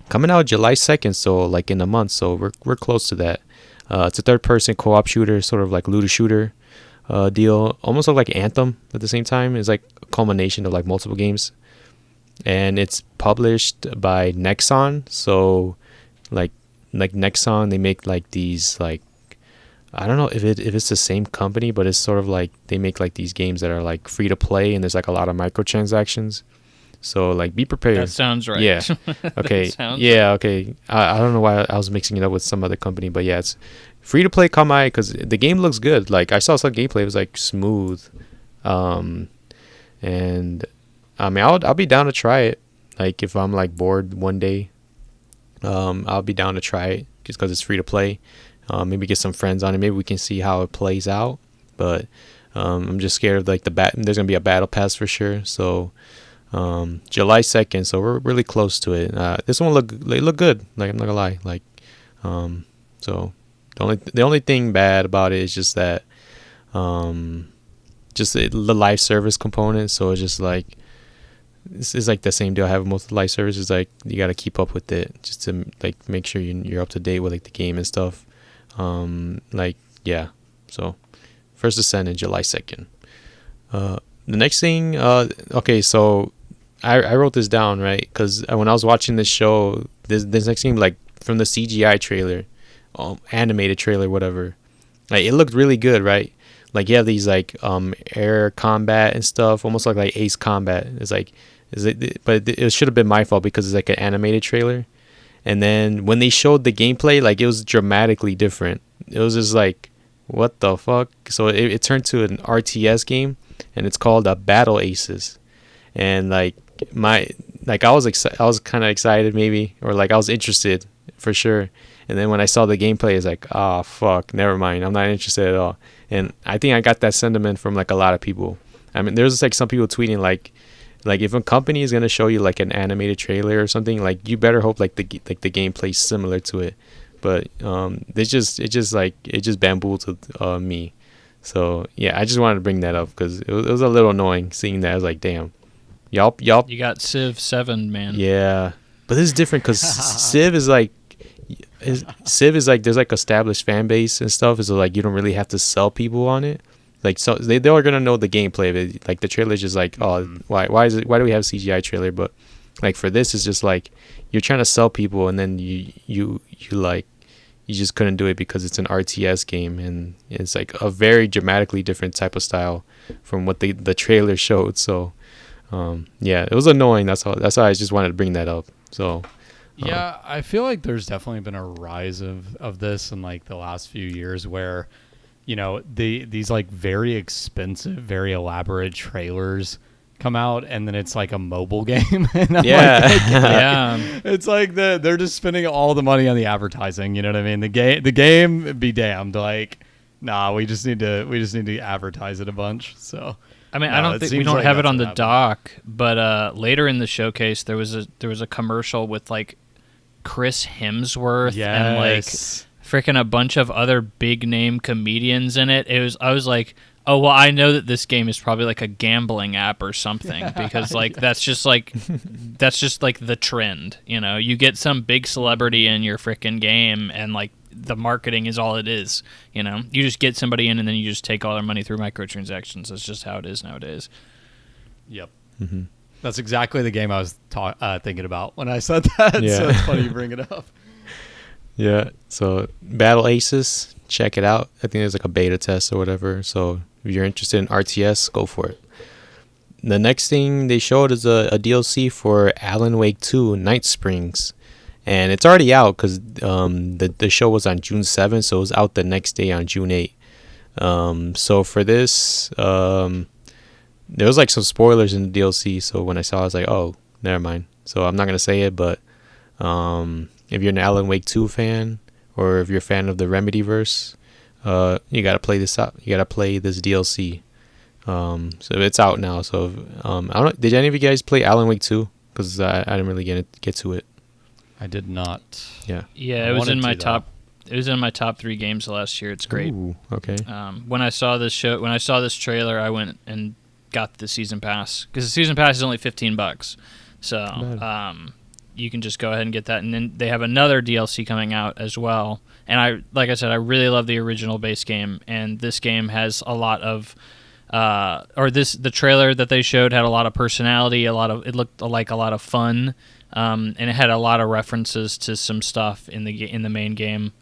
coming out July 2nd, so like in a month, so we're close to that. It's a third-person co-op shooter, sort of like looter shooter deal, almost like Anthem at the same time. It's like a culmination of like multiple games, and it's published by Nexon. So like Nexon, they make like these like, I don't know if it's the same company, but it's sort of like they make like these games that are like free to play, and there's like a lot of microtransactions. So like be prepared. That sounds right. Yeah. Okay. Right. Okay. I don't know why I was mixing it up with some other company, but yeah, it's free to play. Come on, because the game looks good. Like I saw some gameplay, it was like smooth, and I mean I'll be down to try it. Like if I'm like bored one day, I'll be down to try it just because it's free to play. maybe get some friends on it. Maybe we can see how it plays out. But I'm just scared of like there's gonna be a battle pass for sure. So July 2nd. So we're really close to it. This one look good. Like I'm not gonna lie. Like so the only thing bad about it is just that just the live service component. So it's just like this is like the same deal I have with most of the live services. Like you got to keep up with it just to like make sure you're up to date with like the game and stuff. Like yeah. So First Ascent in July 2nd. The next thing, okay, so I wrote this down, right? Because when I was watching this show, this next thing, like from the CGI trailer, animated trailer, whatever, like it looked really good, right? Like you have these like air combat and stuff, almost like Ace Combat. It's like, but it should have been my fault because it's like an animated trailer. And then when they showed the gameplay, like it was dramatically different. It was just like, what the fuck? So it turned to an RTS game, and it's called Battle Aces. And like I was kind of excited maybe, or like I was interested for sure. And then when I saw the gameplay, it's like, oh fuck, never mind. I'm not interested at all. And I think I got that sentiment from like a lot of people. I mean, there's like some people tweeting like if a company is gonna show you like an animated trailer or something, like you better hope like the gameplay's similar to it. But it just bamboozled me. So yeah, I just wanted to bring that up because it was a little annoying seeing that. I was like, damn, y'all. You got Civ 7, man. Yeah, but this is different because Civ is like there's like established fan base and stuff. So like you don't really have to sell people on it. Like so they are gonna know the gameplay of it. Like the trailer's just like, oh, why do we have a CGI trailer? But like for this, it's just like you're trying to sell people, and then you just couldn't do it because it's an RTS game, and it's like a very dramatically different type of style from what the trailer showed. So yeah, it was annoying. That's why I just wanted to bring that up. So yeah, I feel like there's definitely been a rise of this in like the last few years where, you know, these like very expensive, very elaborate trailers come out, and then it's like a mobile game. And I'm yeah. It's like they're just spending all the money on the advertising. You know what I mean? The game be damned. Like, nah, we just need to advertise it a bunch. So I mean, I don't think we don't have it on the dock, but later in the showcase there was a commercial with like Chris Hemsworth and like freaking a bunch of other big name comedians in it. I was like, oh well, I know that this game is probably like a gambling app or something because like that's just like the trend. You know, you get some big celebrity in your freaking game, and like the marketing is all it is. You know, you just get somebody in, and then you just take all their money through microtransactions. That's just how it is nowadays. Yep. Mm-hmm. That's exactly the game I was thinking about when I said that. Yeah. So it's funny you bring it up. Yeah. So Battle Aces, check it out. I think there's like a beta test or whatever. So if you're interested in RTS, go for it. The next thing they showed is a DLC for Alan Wake 2 Night Springs. And it's already out because the show was on June 7th, so it was out the next day on June 8th. So for this, there was like some spoilers in the DLC. So when I saw it, I was like, oh, never mind. So I'm not going to say it, but if you're an Alan Wake 2 fan, or if you're a fan of the Remedyverse, you got to play this out. You got to play this DLC. So it's out now. So I don't know. Did any of you guys play Alan Wake 2? Because I didn't really get to it. I did not. Yeah. Yeah, it was in my top. It was in my top 3 games last year. It's great. Ooh, okay. When I saw this trailer, I went and got the season pass because the season pass is only $15. So you can just go ahead and get that, and then they have another DLC coming out as well. And like I said, I really love the original base game, and this game has a lot of. The trailer that they showed had a lot of personality. It looked like a lot of fun. And it had a lot of references to some stuff in the main game.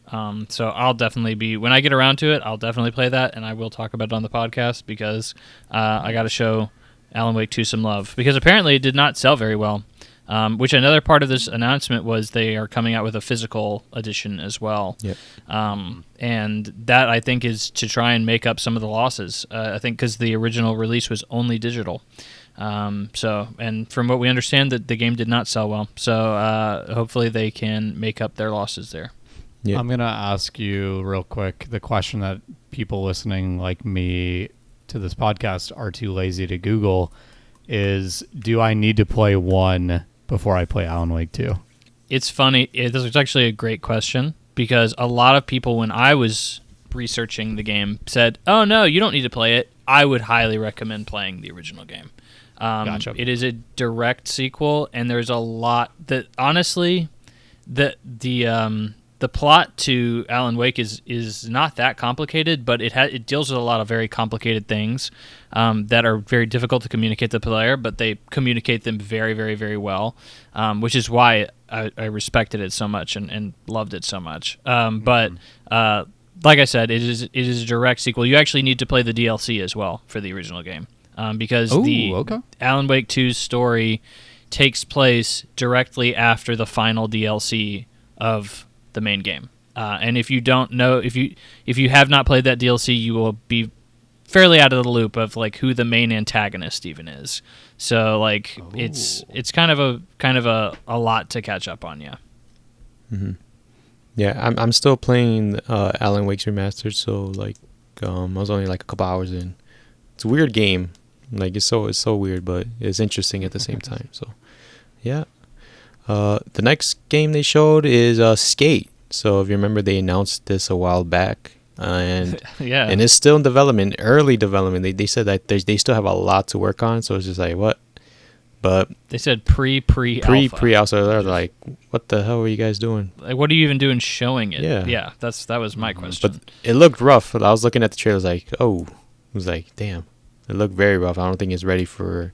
So I'll definitely when I get around to it, I'll definitely play that, and I will talk about it on the podcast because I got to show Alan Wake 2 some love because apparently it did not sell very well. Which another part of this announcement was they are coming out with a physical edition as well. Yep. And that I think is to try and make up some of the losses. I think because the original release was only digital. And from what we understand, that the game did not sell well. So hopefully they can make up their losses there. Yeah. I'm gonna ask you real quick the question that people listening like me to this podcast are too lazy to Google is, do I need to play 1 before I play Alan Wake 2? It's funny. This is actually a great question because a lot of people, when I was researching the game, said, "Oh no, you don't need to play it." I would highly recommend playing the original game. Gotcha. It is a direct sequel, and there's a lot that honestly, the plot to Alan Wake is not that complicated, but it deals with a lot of very complicated things that are very difficult to communicate to the player, but they communicate them very, very, very well, which is why I respected it so much and loved it so much. But like I said, it is a direct sequel. You actually need to play the DLC as well for the original game because okay. Alan Wake 2's story takes place directly after the final DLC of the main game. And if you don't know, if you have not played that DLC, you will be fairly out of the loop of like who the main antagonist even is. So like it's kind of a lot to catch up on. Yeah. Mm-hmm. Yeah, I'm still playing Alan Wake's Remastered, so like I was only like a couple hours in. It's a weird game, like it's so weird, but it's interesting at the same time. So yeah. The next game they showed is Skate. So if you remember, they announced this a while back, and yeah, and it's still in development, early development. They said that they still have a lot to work on. So it's just like what, but they said pre-alpha. So they're like, what the hell are you guys doing? Like, what are you even doing showing it? Yeah, that was my question. But it looked rough. I was looking at the trailer, like, oh, I was like, damn, it looked very rough. I don't think it's ready for.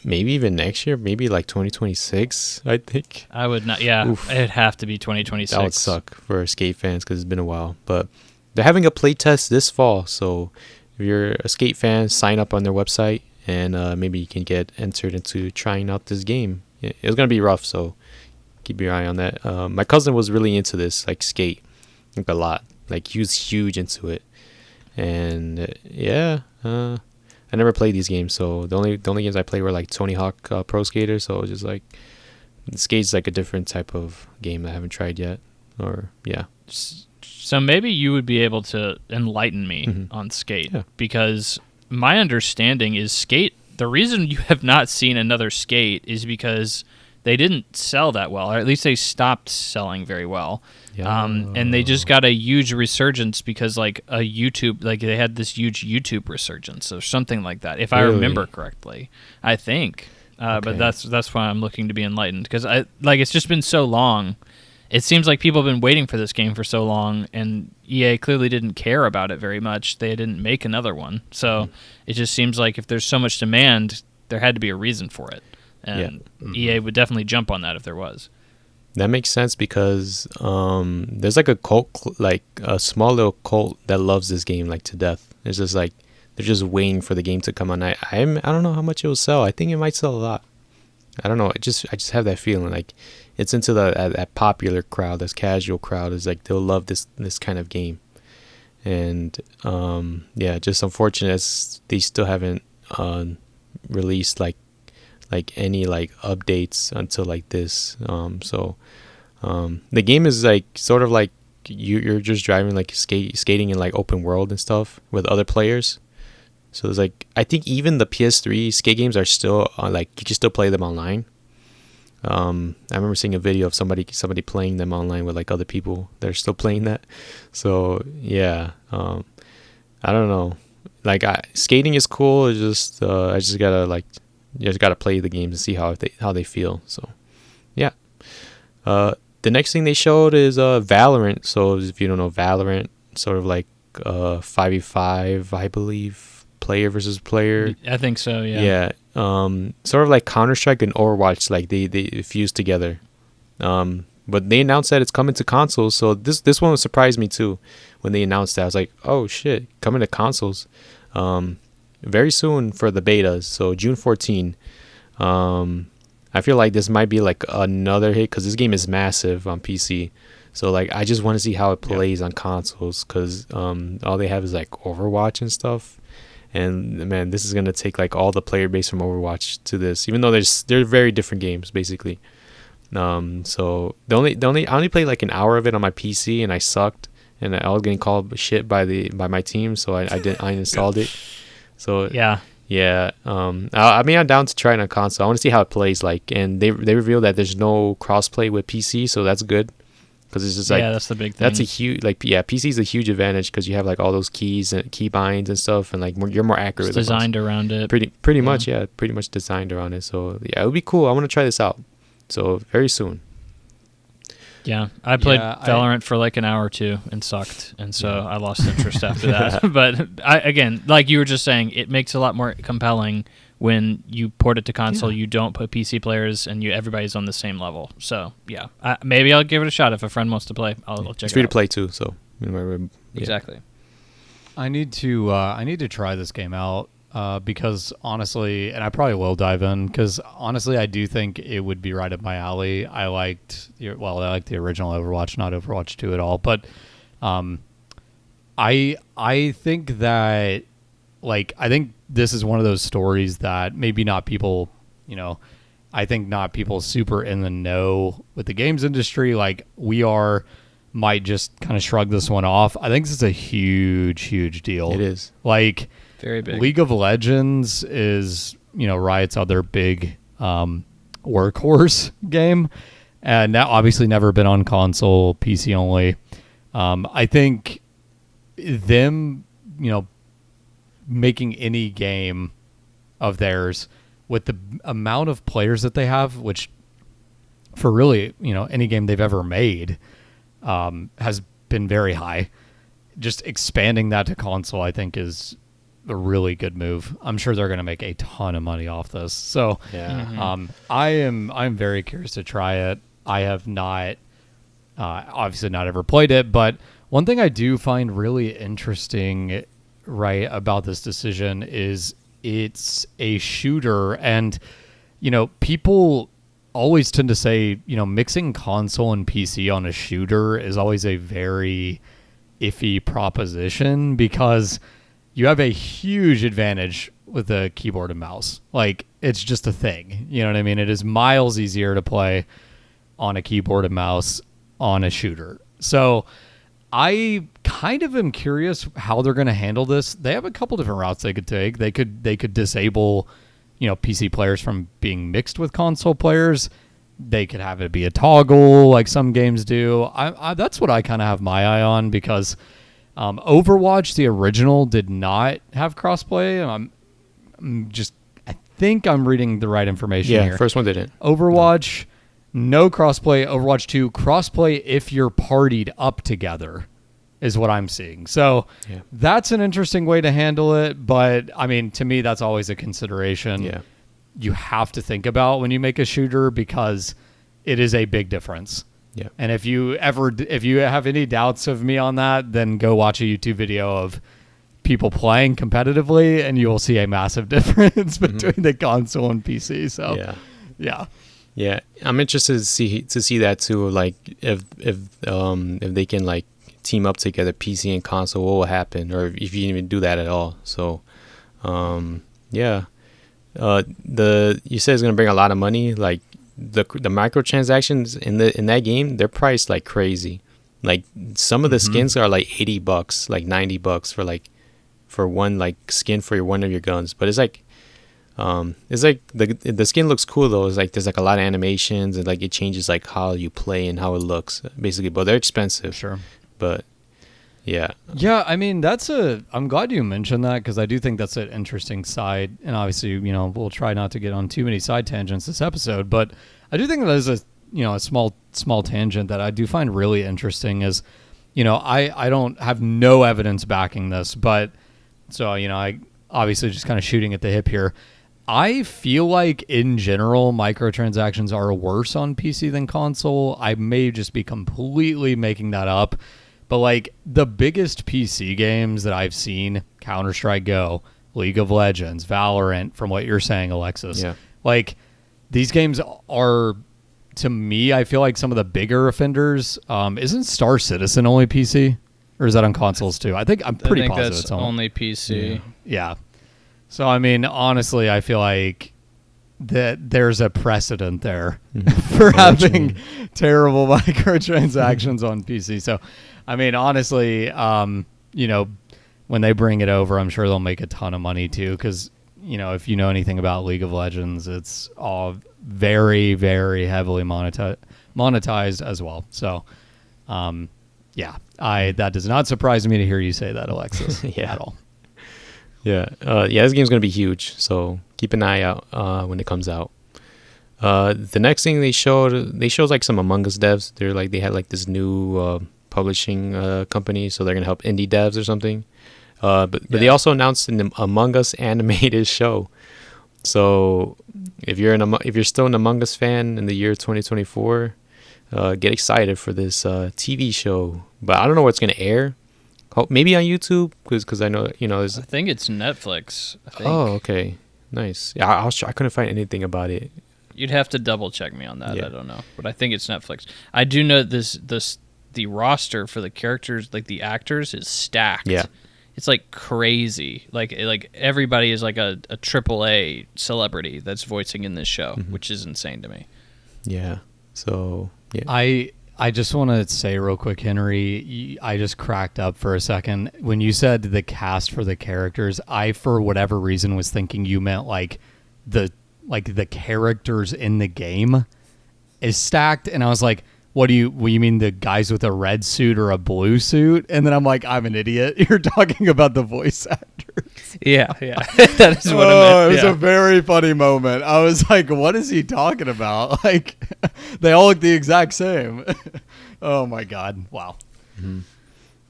Maybe even next year, maybe like 2026, I think. I would not, yeah, Oof. It'd have to be 2026. That would suck for Skate fans because it's been a while. But they're having a playtest this fall, so if you're a Skate fan, sign up on their website, and maybe you can get entered into trying out this game. It was going to be rough, so keep your eye on that. My cousin was really into this, like Skate, like a lot. Like he was huge into it. And yeah, I never played these games, so the only games I played were like Tony Hawk Pro Skater. So it was just like Skate's like a different type of game I haven't tried yet. Or yeah. So maybe you would be able to enlighten me on Skate, because my understanding is Skate. The reason you have not seen another Skate is because they didn't sell that well, or at least they stopped selling very well. Yeah. And they just got a huge resurgence because like they had this huge YouTube resurgence or something like that, if I remember correctly, I think. Okay. But that's why I'm looking to be enlightened, because it's just been so long. It seems like people have been waiting for this game for so long, and EA clearly didn't care about it very much. They didn't make another one. So it just seems like if there's so much demand, there had to be a reason for it. And EA would definitely jump on that if there was. That makes sense because there's like a cult, like a small little cult that loves this game like to death. It's just like they're just waiting for the game to come on. I don't know how much it will sell. I think it might sell a lot. I don't know. I just have that feeling like it's into that popular crowd, this casual crowd. Is like they'll love this kind of game. And just unfortunate they still haven't released like any like updates until like this. The game is like sort of like you're just driving like skating in like open world and stuff with other players. So it's like I think even the PS3 skate games are still like you can still play them online. I remember seeing a video of somebody playing them online with like other people that are still playing that. So yeah, I don't know. Like skating is cool. It's just I just gotta play the games and see how they feel. So yeah. The next thing they showed is Valorant. So if you don't know Valorant, sort of like 5v5, I believe, player versus player. I think so, yeah. Yeah. Sort of like Counter-Strike and Overwatch, like they fused together. But they announced that it's coming to consoles, so this one surprised me too when they announced that. I was like, oh shit, coming to consoles. Very soon for the betas, so June 14. I feel like this might be like another hit because this game is massive on PC. So like I just want to see how it plays on consoles because all they have is like Overwatch and stuff. And man, this is gonna take like all the player base from Overwatch to this, even though they're very different games basically. So I only played like an hour of it on my PC, and I sucked, and I was getting called shit by my team, so I uninstalled it. So Yeah. yeah. I mean, I'm down to try it on console. I want to see how it plays like, and they revealed that there's no crossplay with PC, so that's good. Because it's just like, yeah, that's the big thing. that's a huge, like, yeah, PC is a huge advantage because you have like all those keys and key binds and stuff, and like you're more accurate. It's designed around it. Pretty much, yeah, pretty much designed around it. So yeah, it would be cool. I want to try this out. So very soon. Yeah, I played Valorant for like an hour or two and sucked, and so I lost interest after that. But again, like you were just saying, it makes it a lot more compelling when you port it to console. You don't put PC players, and everybody's on the same level. So yeah, maybe I'll give it a shot if a friend wants to play. I'll check it out. It's free to play too, so yeah. Exactly. I need to try this game out because honestly, and I probably will dive in because honestly, I do think it would be right up my alley. I liked the original Overwatch, not Overwatch 2 at all, but I think that I think this is one of those stories that maybe not people, I think not people super in the know with the games industry like we are might just kind of shrug this one off. I think this is a huge deal. It is. Like very big. League of Legends is, Riot's other big workhorse game, and that obviously never been on console, PC only. I think them, making any game of theirs with the amount of players that they have, which for really, any game they've ever made has been very high. Just expanding that to console, I think, is a really good move. I'm sure they're going to make a ton of money off this. So, yeah. I'm very curious to try it. I have not, obviously, not ever played it, but one thing I do find really interesting, right, about this decision is it's a shooter, and people always tend to say, mixing console and PC on a shooter is always a very iffy proposition because you have a huge advantage with a keyboard and mouse. Like, it's just a thing. You know what I mean? It is miles easier to play on a keyboard and mouse on a shooter. So I kind of am curious how they're going to handle this. They have a couple different routes they could take. They could disable, PC players from being mixed with console players. They could have it be a toggle like some games do. That's what I kind of have my eye on because Overwatch, the original, did not have crossplay. I think I'm reading the right information here. Yeah, first one didn't. Overwatch, no crossplay. Overwatch 2, crossplay if you're partied up together is what I'm seeing. So that's an interesting way to handle it. But, I mean, to me, that's always a consideration. Yeah. You have to think about when you make a shooter because it is a big difference. Yeah. And if you have any doubts of me on that, then go watch a YouTube video of people playing competitively and you will see a massive difference between the console and PC. So yeah. I'm interested to see that too. Like if they can like team up together, PC and console, what will happen, or if you can even do that at all. So, yeah. You said it's gonna bring a lot of money. Like the microtransactions in that game, they're priced like crazy. Like some of the skins are like $80, like $90 for one like skin for one of your guns. But it's like the skin looks cool though. It's like there's like a lot of animations and like it changes like how you play and how it looks basically. But they're expensive. Sure. But yeah. I mean, I'm glad you mentioned that because I do think that's an interesting side. And obviously, we'll try not to get on too many side tangents this episode, but I do think that is a small tangent that I do find really interesting is, I don't have no evidence backing this, but so, I obviously just kind of shooting at the hip here. I feel like in general, microtransactions are worse on PC than console. I may just be completely making that up. But like the biggest PC games that I've seen, Counter-Strike Go, League of Legends, Valorant, from what you're saying, Alexis, like these games are, to me, I feel like some of the bigger offenders. Isn't Star Citizen only PC? Or is that on consoles too? I'm pretty positive that's it's only PC. Yeah. So, I mean, honestly, I feel like that there's a precedent there for having terrible microtransactions on PC. So, I mean, honestly, when they bring it over, I'm sure they'll make a ton of money too. Because if you know anything about League of Legends, it's all very, very heavily monetized as well. So, that does not surprise me to hear you say that, Alexis, at all. Yeah, this game's gonna be huge. So keep an eye out when it comes out. The next thing they showed like some Among Us devs. They had like this new publishing company, so they're gonna help indie devs or something. But they also announced an Among Us animated show. So if you're still an Among Us fan in the year 2024, get excited for this TV show. But I don't know where it's gonna air. Maybe on YouTube, because I know I think it's Netflix. I think. Oh, okay, nice. Yeah, I couldn't find anything about it. You'd have to double check me on that. Yeah. I don't know, but I think it's Netflix. I do know the roster for the characters, like the actors, is stacked. Yeah, it's like crazy. Like everybody is like a AAA celebrity that's voicing in this show, which is insane to me. Yeah. So yeah. I just want to say real quick, Henry, I just cracked up for a second. When you said the cast for the characters, I, for whatever reason, was thinking you meant like the characters in the game is stacked. And I was like, what do you mean the guys with a red suit or a blue suit? And then I'm like, I'm an idiot. You're talking about the voice actors. Yeah. That is what I meant. It was a very funny moment. I was like, what is he talking about? Like, they all look the exact same. Oh my God. Wow. Mm-hmm.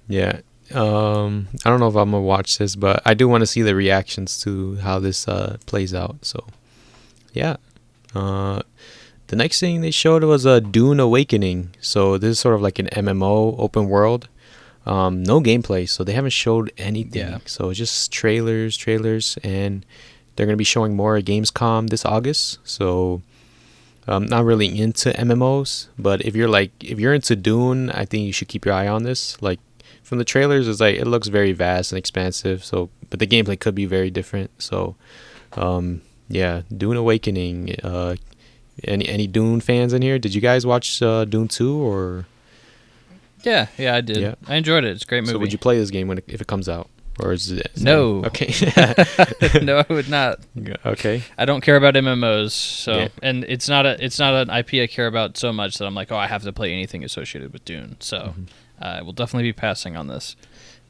Yeah. I don't know if I'm going to watch this, but I do want to see the reactions to how this plays out. So, yeah. The next thing they showed was Dune Awakening. So this is sort of like an MMO open world. No gameplay, so they haven't showed anything. Yeah. So it's just trailers, and they're going to be showing more at Gamescom this August. So I'm not really into MMOs, but if you're into Dune, I think you should keep your eye on this. Like from the trailers, it looks very vast and expansive. So, but the gameplay could be very different. So, Dune Awakening. Any Dune fans in here? Did you guys watch Dune 2 or? Yeah, I did. Yeah. I enjoyed it. It's a great movie. So would you play this game if it comes out, or is it? No. Okay. No, I would not. Okay. I don't care about MMOs, so and it's not an IP I care about so much that I'm like, I have to play anything associated with Dune. So I will definitely be passing on this.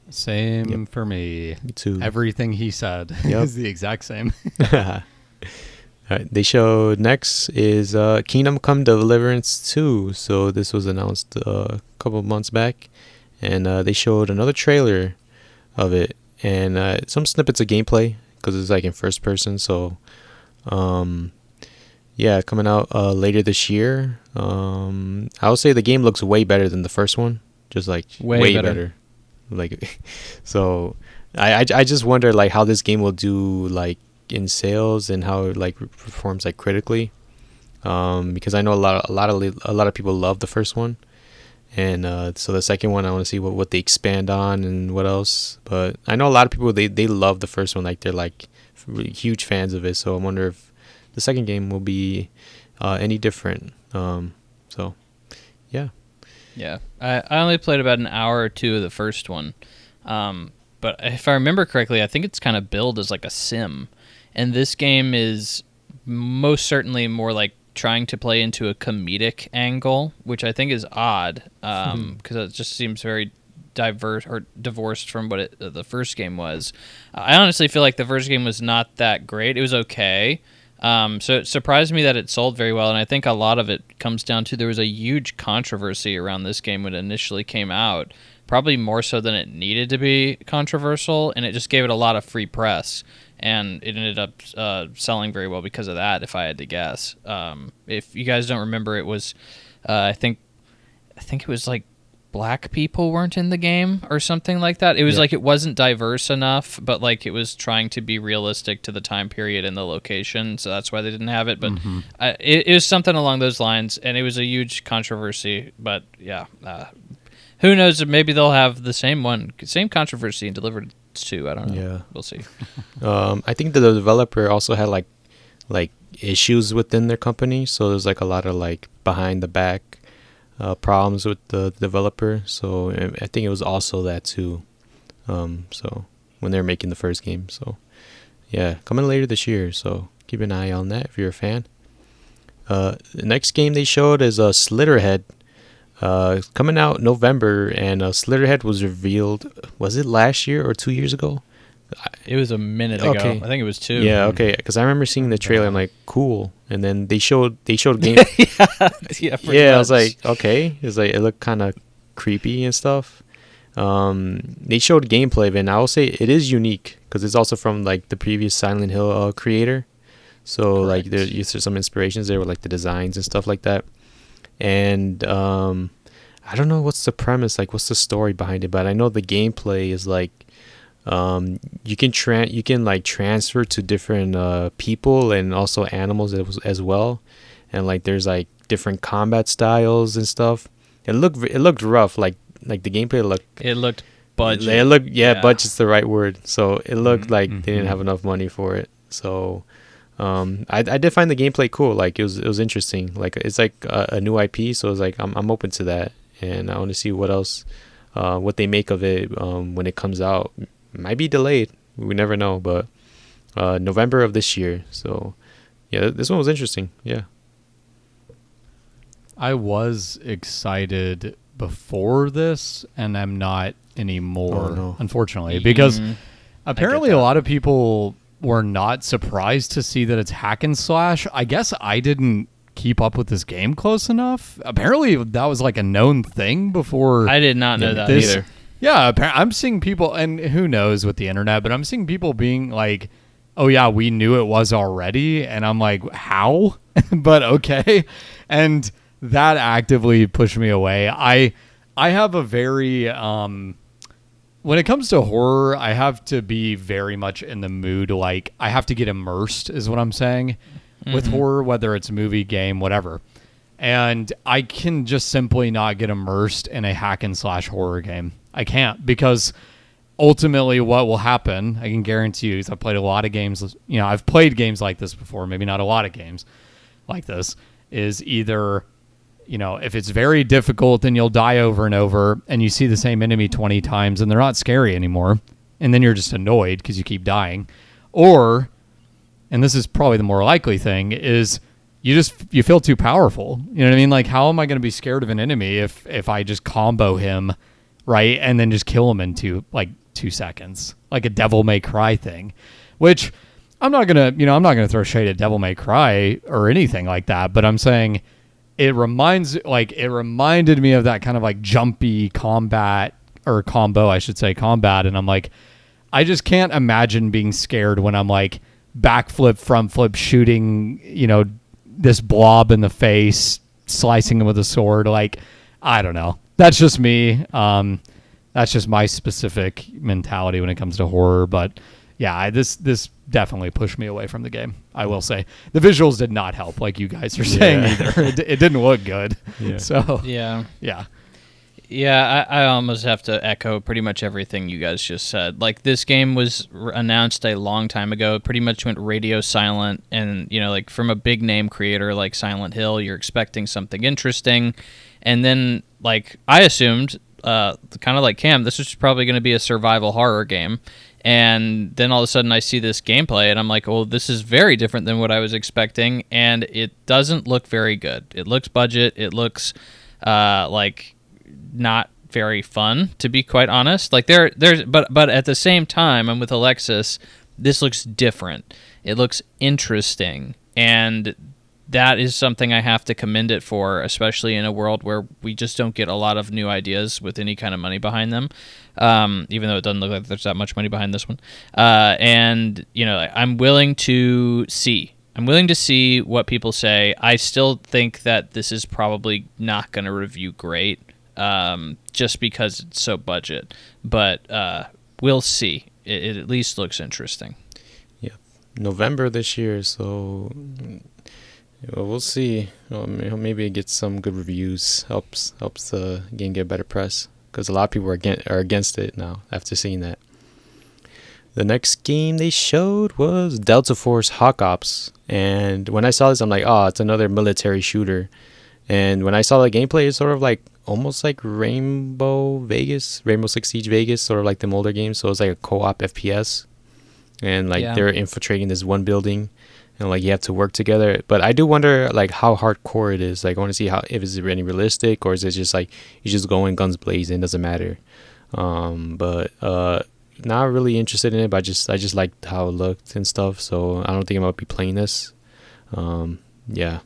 Same for me. Me too. Everything he said is the exact same. They showed next is Kingdom Come Deliverance 2. So this was announced a couple of months back, and they showed another trailer of it and some snippets of gameplay because it's like in first person. So, coming out later this year. I would say the game looks way better than the first one, just like way better. Like, so I just wonder like how this game will do like in sales and how it like performs like critically, because I know a lot of people love the first one, and so the second one I want to see what they expand on and what else. But I know a lot of people they love the first one, like they're like huge fans of it. So I wonder if the second game will be any different. I only played about an hour or two of the first one, but if I remember correctly, I think it's kind of billed as like a sim. And this game is most certainly more like trying to play into a comedic angle, which I think is odd, because it just seems very diverse or divorced from what the first game was. I honestly feel like the first game was not that great. It was okay. So it surprised me that it sold very well, and I think a lot of it comes down to there was a huge controversy around this game when it initially came out, probably more so than it needed to be controversial, and it just gave it a lot of free press. And it ended up selling very well because of that, if I had to guess. If you guys don't remember, it was, I think it was like black people weren't in the game or something like that. It was like it wasn't diverse enough, but like it was trying to be realistic to the time period and the location, so that's why they didn't have it. But it was something along those lines, and it was a huge controversy. But who knows? Maybe they'll have the same controversy and delivered. Too. I don't know. Yeah, we'll see. I think the developer also had like like issues within their company. So there's like a lot of like behind the back problems with the developer. So I think it was also that too. So when they're making the first game. So yeah, coming later this year. So keep an eye on that if you're a fan. The next game they showed is Slitterhead. Coming out November, and Slitterhead was revealed. Was it last year or 2 years ago? It was a minute ago. Okay. I think it was 2. Yeah, okay. Because I remember seeing the trailer. I'm like, cool. And then they showed game. Yeah, I was like, okay. It's like it looked kind of creepy and stuff. They showed gameplay of it, and I will say it is unique because it's also from like the previous Silent Hill creator. So like there's some inspirations there with like the designs and stuff like that. And I don't know what's the premise, like what's the story behind it, but I know the gameplay is like you can like transfer to different people and also animals as well, and like there's like different combat styles and stuff. It looked rough, like the gameplay looked budget. Budget's the right word. So it looked like they didn't have enough money for it. So I did find the gameplay cool. Like it was interesting. Like it's like a new IP, so it's like I'm open to that, and I want to see what else, what they make of it when it comes out. Might be delayed. We never know, but November of this year. So yeah, this one was interesting. Yeah. I was excited before this, and I'm not anymore, unfortunately, because apparently a lot of people were not surprised to see that it's hack and slash. I guess I didn't keep up with this game close enough. Apparently that was like a known thing before. I did not know that either. Yeah, I'm seeing people, and who knows with the internet, but I'm seeing people being like, oh yeah, we knew it was already, and I'm like, how? But okay. And that actively pushed me away. I have a very when it comes to horror, I have to be very much in the mood. Like, I have to get immersed, is what I'm saying, with horror, whether it's movie, game, whatever. And I can just simply not get immersed in a hack and slash horror game. I can't, because ultimately what will happen, I can guarantee you, because I've played a lot of games, I've played games like this before, maybe not a lot of games like this, is either, if it's very difficult, then you'll die over and over, and you see the same enemy 20 times, and they're not scary anymore, and then you're just annoyed because you keep dying. Or, and this is probably the more likely thing, is you feel too powerful. You know what I mean? Like, how am I going to be scared of an enemy if I just combo him, right, and then just kill him in 2 seconds, like a Devil May Cry thing, which I'm not gonna throw shade at Devil May Cry or anything like that, but I'm saying it reminded me of that kind of like jumpy combat, or combo, I should say, combat, and I'm like, I just can't imagine being scared when I'm like backflip, front flip, shooting, this blob in the face, slicing him with a sword. Like, I don't know. That's just me. That's just my specific mentality when it comes to horror. But yeah, this definitely pushed me away from the game. I will say the visuals did not help, like you guys are saying either. It didn't look good. Yeah. So yeah. I almost have to echo pretty much everything you guys just said. Like, this game was announced a long time ago. It pretty much went radio silent, and like from a big name creator like Silent Hill, you're expecting something interesting, and then like I assumed, kind of like Cam, this was probably going to be a survival horror game. And then all of a sudden I see this gameplay and I'm like, well, this is very different than what I was expecting, and it doesn't look very good. It looks budget. It looks like not very fun, to be quite honest. Like but at the same time, I'm with Alexis, this looks different. It looks interesting, and that is something I have to commend it for, especially in a world where we just don't get a lot of new ideas with any kind of money behind them, even though it doesn't look like there's that much money behind this one. And, I'm willing to see. I'm willing to see what people say. I still think that this is probably not going to review great, just because it's so budget. But we'll see. It at least looks interesting. Yeah. November this year, so... Well, we'll see. Maybe it gets some good reviews. Helps the game get better press, because a lot of people are against it now after seeing that. The next game they showed was Delta Force Hawk Ops. And when I saw this, I'm like, oh, it's another military shooter. And when I saw the gameplay, it's sort of like almost like Rainbow Six Siege Vegas, sort of like the older games. So it's like a co-op FPS. And like they're infiltrating this one building. And like you have to work together. But I do wonder like how hardcore it is. Like I want to see if it's really realistic, or is it just like you just go in guns blazing, doesn't matter. But not really interested in it, but I just liked how it looked and stuff, so I don't think I'm gonna be playing this. Yeah,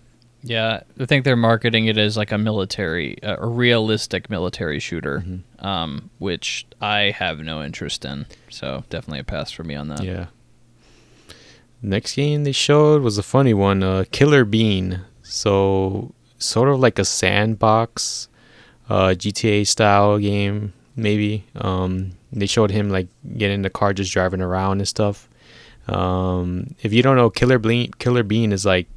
I think they're marketing it as like a realistic military shooter, which I have no interest in, so definitely a pass for me on that. Yeah. Next game they showed was a funny one, Killer Bean. So sort of like a sandbox GTA style game, maybe. They showed him like getting in the car, just driving around and stuff. If you don't know, Killer Bean is like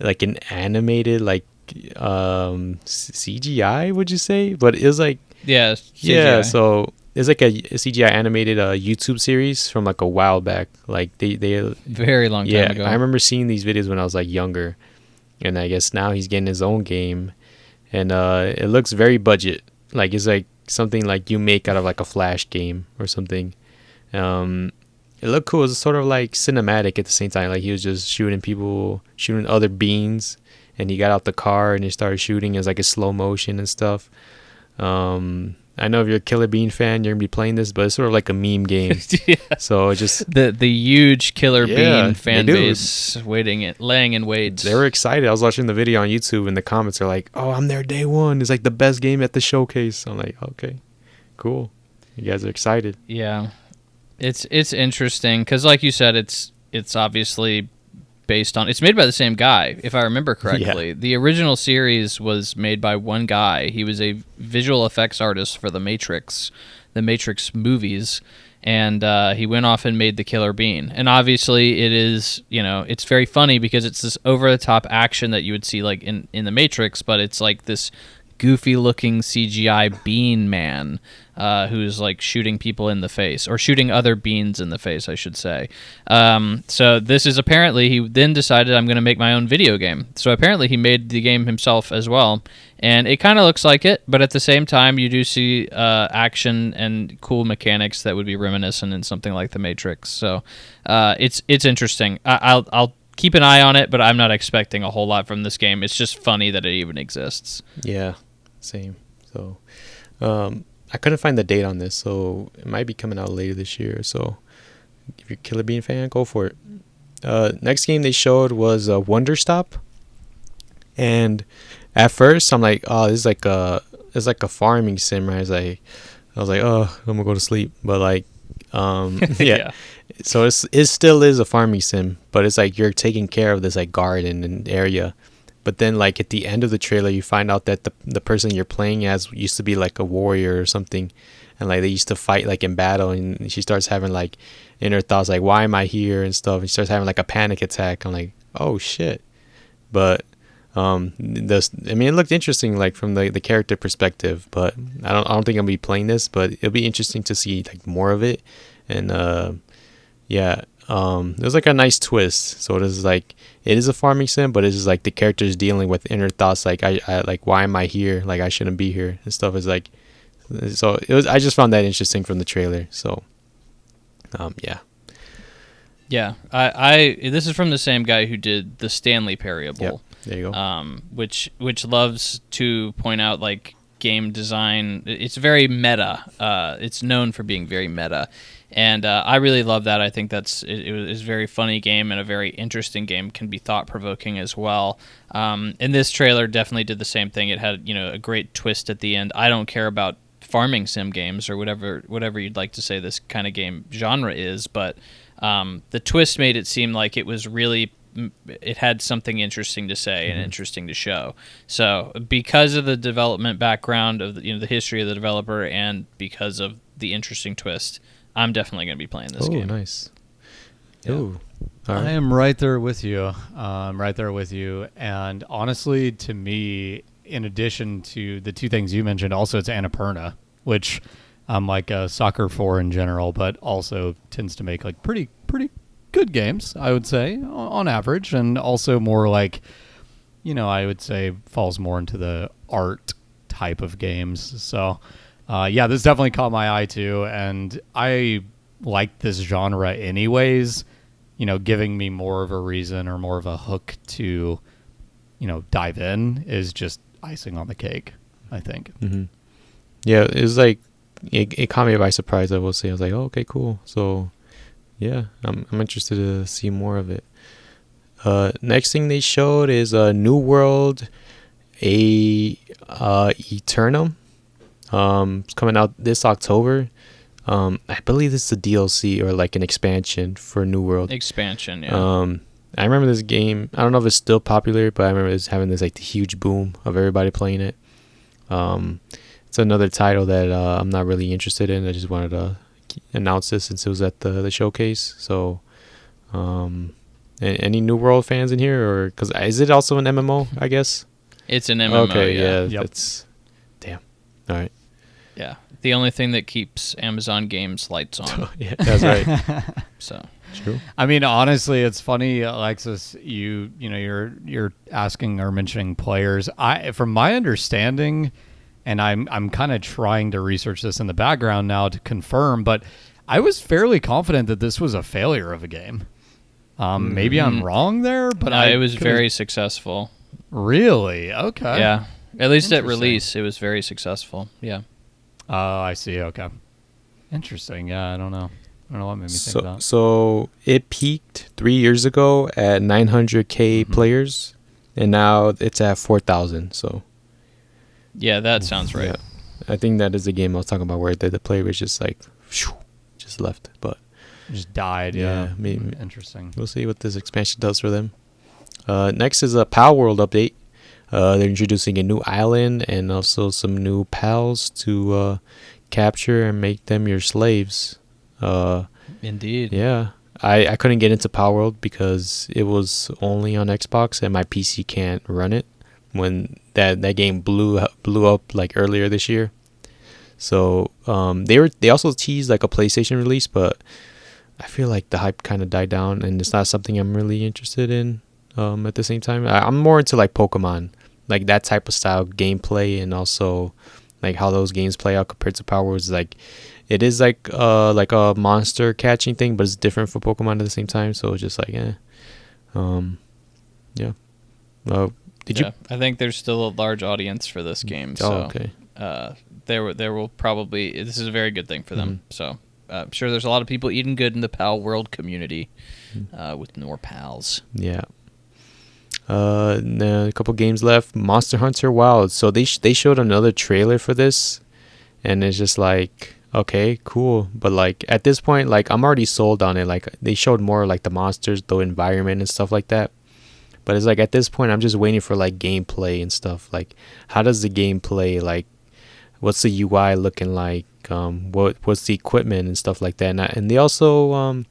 an animated like CGI, would you say? But it was like CGI. Yeah. So it's like a CGI animated YouTube series from like a while back. Like they very long time ago. I remember seeing these videos when I was like younger, and I guess now he's getting his own game, and it looks very budget. Like it's like something like you make out of like a Flash game or something. It looked cool. It was sort of like cinematic at the same time. Like he was just shooting other beans, and he got out the car and he started shooting. It was like a slow motion and stuff. I know if you're a Killer Bean fan, you're gonna be playing this, but it's sort of like a meme game. Yeah. So just the huge Killer Bean fan base laying in wait. They were excited. I was watching the video on YouTube, and the comments are like, "Oh, I'm there day one. It's like the best game at the showcase." I'm like, "Okay, cool. You guys are excited." Yeah, it's interesting because, like you said, it's obviously it's made by the same guy, if I remember correctly. Yeah. The original series was made by one guy. He was a visual effects artist for the Matrix movies, and he went off and made the Killer Bean. And obviously it is, it's very funny because it's this over-the-top action that you would see like in the Matrix, but it's like this goofy-looking CGI bean man who's like shooting people in the face, or shooting other beans in the face, I should say. So this is apparently, he then decided, I'm going to make my own video game. So apparently he made the game himself as well, and it kind of looks like it, but at the same time you do see action and cool mechanics that would be reminiscent in something like The Matrix. So it's interesting. I'll keep an eye on it, but I'm not expecting a whole lot from this game. It's just funny that it even exists. Yeah, same. So I couldn't find the date on this, so it might be coming out later this year. So if you're a Killer Bean fan, go for it. Next game they showed was Wonder Stop, and at first I'm like, oh, this is like a farming sim, right? I was like, oh, I'm gonna go to sleep, but like, yeah. So it still is a farming sim, but it's like you're taking care of this like garden and area. But then, like, at the end of the trailer, you find out that the person you're playing as used to be, like, a warrior or something. And, like, they used to fight, like, in battle. And she starts having, like, inner thoughts, like, why am I here and stuff. And she starts having, like, a panic attack. I'm like, oh, shit. But, it looked interesting, like, from the character perspective. But I don't think I'm going to be playing this. But it'll be interesting to see, like, more of it. And, yeah. There's like a nice twist. So it is like, it is a farming sim, but it's just like the characters dealing with inner thoughts, like I like, why am I here? Like I shouldn't be here and stuff. Is like, so it was. I just found that interesting from the trailer. So, yeah. I this is from the same guy who did the Stanley Parable. Yep. There you go. Which loves to point out like game design. It's very meta. It's known for being very meta. And I really love that. I think it was a very funny game and a very interesting game. Can be thought-provoking as well. And this trailer definitely did the same thing. It had a great twist at the end. I don't care about farming sim games or whatever you'd like to say this kind of game genre is, but the twist made it seem like it was really, it had something interesting to say and interesting to show. So because of the development background of the history of the developer and because of the interesting twist, I'm definitely going to be playing this game. Oh, nice. Yeah. Ooh. Right. I am right there with you. And honestly, to me, in addition to the two things you mentioned, also it's Annapurna, which like Soccer 4 in general, but also tends to make like pretty good games, I would say, on average, and also more like, I would say falls more into the art type of games. So, this definitely caught my eye too, and I like this genre anyways. Giving me more of a reason or more of a hook to, dive in is just icing on the cake, I think. Mm-hmm. Yeah, it was like it caught me by surprise. I will say, I was like, oh, okay, cool. So, yeah, I'm interested to see more of it. Next thing they showed is a New World, Eternum. It's coming out this October. I believe this is a DLC or like an expansion for New World. Expansion, yeah. I remember this game. I don't know if it's still popular, but I remember this having this like the huge boom of everybody playing it. It's another title that I'm not really interested in. I just wanted to announce this since it was at the showcase. So, any New World fans in here, or because is it also an MMO? I guess It's an MMO. Okay, yeah, Yep. that's damn. All right. Yeah. The only thing that keeps Amazon games lights on. Yeah, that's right. So True. I mean, honestly, it's funny, Alexis. You're asking or mentioning players. From my understanding, and I'm kind of trying to research this in the background now to confirm, but I was fairly confident that this was a failure of a game. Maybe I'm wrong there, but no, it was very successful. Really? Okay. Yeah. At least at Interesting. release, it was very successful. Yeah. Oh, I see. Okay. Interesting. Yeah, I don't know what made me think that. So it peaked 3 years ago at 900K players, and now it's at 4,000. So Yeah, that sounds right. yeah, I think that is the game I was talking about where the player was just like, just left. But Just died. Yeah, Yeah. maybe. Interesting. we'll see what this expansion does for them. Next is a Pal World update. They're introducing a new island and also some new pals to capture and make them your slaves. Indeed. Yeah, I couldn't get into Pal World because it was only on Xbox and my PC can't run it when that game blew up like earlier this year. So they also teased like a PlayStation release, but I feel like the hype kind of died down and it's not something I'm really interested in. At the same time, I'm more into like Pokemon, like that type of style gameplay, and also like how those games play out compared to Power Wars. Like it is like a monster catching thing, but it's different for Pokemon at the same time. So it's just like yeah. Did you? I think there's still a large audience for this game. So okay. there will probably, this is a very good thing for them. So I'm sure there's a lot of people eating good in the Pal World community with more pals. Yeah. A couple games left. Monster Hunter Wild. So they showed another trailer for this, and it's just like, okay, cool. But like at this point, like I'm already sold on it. Like they showed more like the monsters, the environment and stuff like that. But it's like at this point, I'm just waiting for like gameplay and stuff. Like how does the gameplay, like what's the UI looking like? What's the equipment and stuff like that. And they also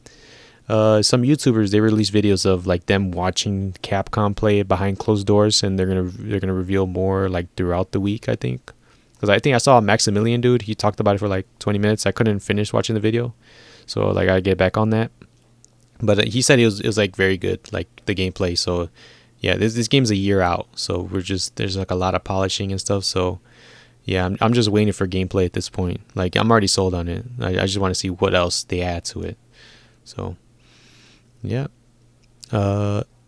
some YouTubers, they release videos of like them watching Capcom play it behind closed doors, and they're gonna reveal more like throughout the week, I think. Because I think I saw a Maximilian dude. He talked about it for like 20 minutes. I couldn't finish watching the video, so like I get back on that. But he said it was like very good, like the gameplay. So yeah, this game's a year out, so there's like a lot of polishing and stuff. So yeah, I'm just waiting for gameplay at this point. Like I'm already sold on it. I just want to see what else they add to it. So. Yeah.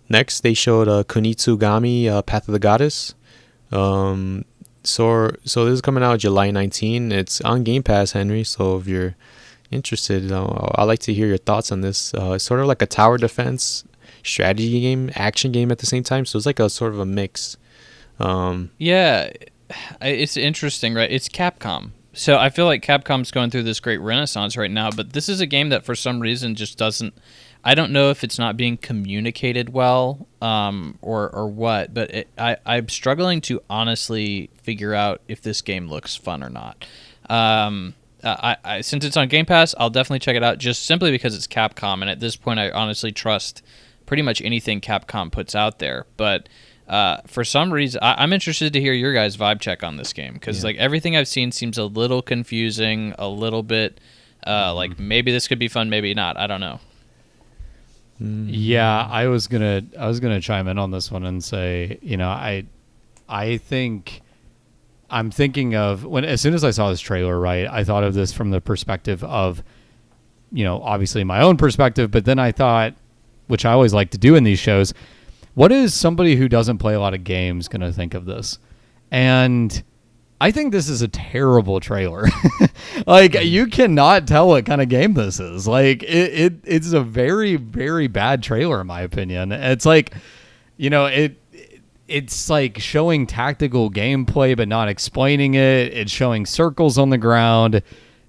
Next, they showed Kunitsugami, Path of the Goddess. So this is coming out July 19. It's on Game Pass, Henry. So if you're interested, I'd like to hear your thoughts on this. It's sort of like a tower defense strategy game, action game at the same time. So it's like a sort of a mix. Yeah, it's interesting, right? It's Capcom. So I feel like Capcom's going through this great renaissance right now, but this is a game that for some reason just doesn't. I don't know if it's not being communicated well, or what, but I'm struggling to honestly figure out if this game looks fun or not. Since it's on Game Pass, I'll definitely check it out just simply because it's Capcom, and at this point, I honestly trust pretty much anything Capcom puts out there. But For some reason, I'm interested to hear your guys' vibe check on this game, because like everything I've seen seems a little confusing, a little bit like maybe this could be fun, maybe not. I don't know. Yeah, I was gonna chime in on this one and say, I think I'm thinking of as soon as I saw this trailer, right, I thought of this from the perspective of, obviously my own perspective, but then I thought, which I always like to do in these shows, what is somebody who doesn't play a lot of games going to think of this? And I think this is a terrible trailer. Like, you cannot tell what kind of game this is. Like, it's a very, very bad trailer, in my opinion. It's like, it's like showing tactical gameplay but not explaining it. It's showing circles on the ground.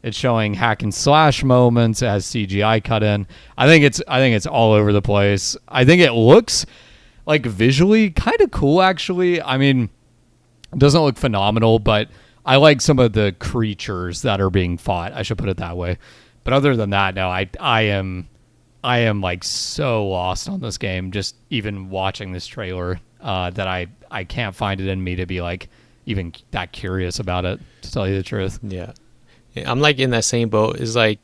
It's showing hack and slash moments as CGI cut in. I think it's all over the place. I think it looks like visually kind of cool, actually. I mean, it doesn't look phenomenal, but I like some of the creatures that are being fought. I should put it that way. But other than that, no, I am like so lost on this game, just even watching this trailer, that I can't find it in me to be like even that curious about it, to tell you the truth. Yeah, I'm like in that same boat. It's like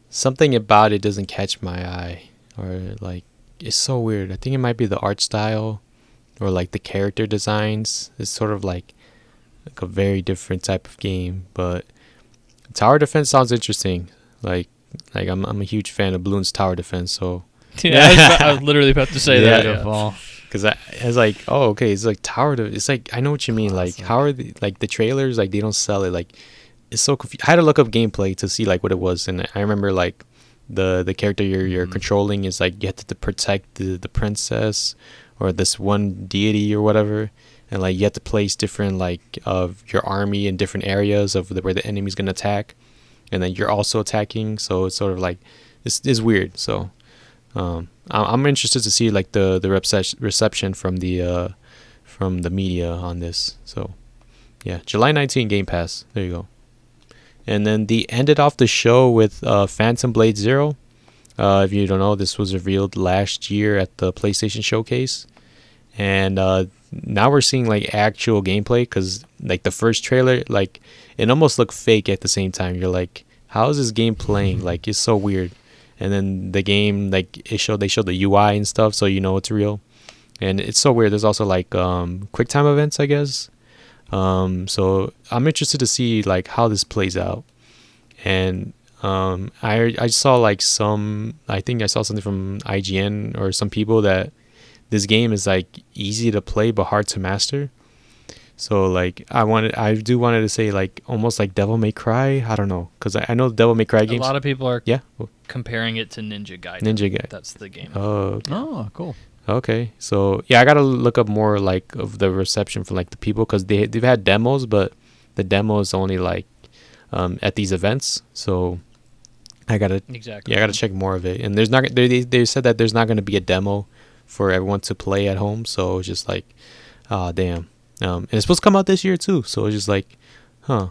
something about it doesn't catch my eye, or like it's so weird. I think it might be the art style, or like the character designs. It's sort of like a very different type of game. But tower defense sounds interesting. Like I'm a huge fan of Bloons Tower Defense. So yeah, I was literally about to say that. Yeah. Because I was like, oh, okay, it's like it's like, I know what you mean. Like, how are like the trailers, like they don't sell it. Like, it's so confusing. I had to look up gameplay to see like what it was, and I remember like the character you're controlling is like you have to protect the princess or this one deity or whatever, and like you have to place different like of your army in different areas of where the enemy's gonna attack, and then you're also attacking. So it's sort of like it's weird. So I'm interested to see like the reception from the media on this. So yeah, July 19 Game Pass. There you go. And then they ended off the show with Phantom Blade Zero. If you don't know, this was revealed last year at the PlayStation Showcase, and now we're seeing like actual gameplay, because like the first trailer, like it almost looked fake at the same time. You're like, how is this game playing? Like, it's so weird. And then the game, like they showed the UI and stuff, so you know it's real. And it's so weird. There's also like quick time events, I guess. So I'm interested to see like how this plays out. And I saw like I think I saw something from IGN or some people that this game is like easy to play but hard to master. So like I do wanted to say like almost like Devil May Cry. I don't know, because I know Devil May Cry games. A lot of people are comparing it to Ninja Gaiden. That's the game. Oh, okay. Oh, cool. Okay, so yeah, I gotta look up more like of the reception from like the people, because they've had demos, but the demo is only like at these events. So I gotta check more of it. And there's not they said that there's not gonna be a demo for everyone to play at home. So it's just like, damn. And it's supposed to come out this year too. So it's just like, huh.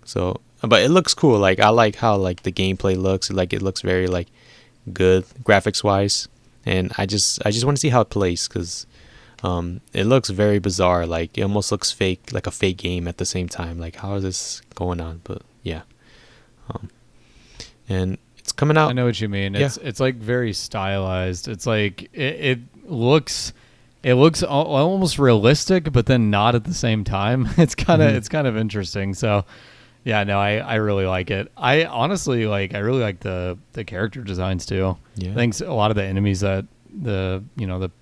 So, but it looks cool. Like I like how like the gameplay looks. Like it looks very like good graphics wise. And I just want to see how it plays, because it looks very bizarre. Like it almost looks fake, like a fake game at the same time. Like, how is this going on? But yeah, and it's coming out. I know what you mean. It's like very stylized. It's like it looks almost realistic, but then not at the same time. It's kind of interesting. So yeah, no, I really like it. I honestly I really like the character designs too. Yeah. I think a lot of the enemies that the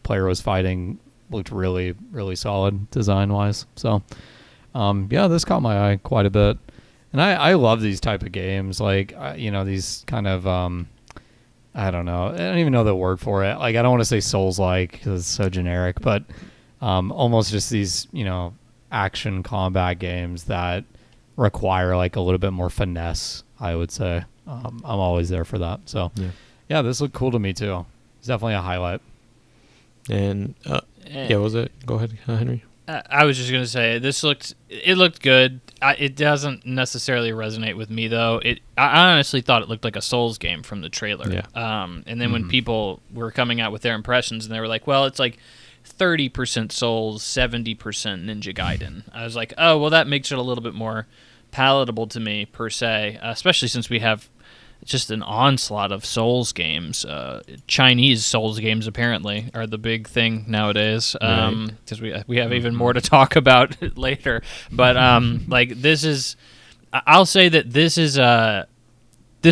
player was fighting looked really, really solid design wise. So yeah, this caught my eye quite a bit. And I love these type of games, like these kind of I don't know, I don't even know the word for it. Like, I don't want to say Souls-like because it's so generic, but almost just these action combat games that require like a little bit more finesse, I would say. I'm always there for that. So yeah, this looked cool to me too. It's definitely a highlight. And yeah, was it? Go ahead, Henry. I was just gonna say it looked good. It doesn't necessarily resonate with me though. I honestly thought it looked like a Souls game from the trailer. Yeah. And then when people were coming out with their impressions and they were like, well, it's like 30% Souls, 70% Ninja Gaiden. I was like, oh, well, that makes it a little bit more palatable to me, per se, especially since we have just an onslaught of Souls games. Chinese Souls games, apparently, are the big thing nowadays, because we have even more to talk about later. But, like, this is... I'll say that this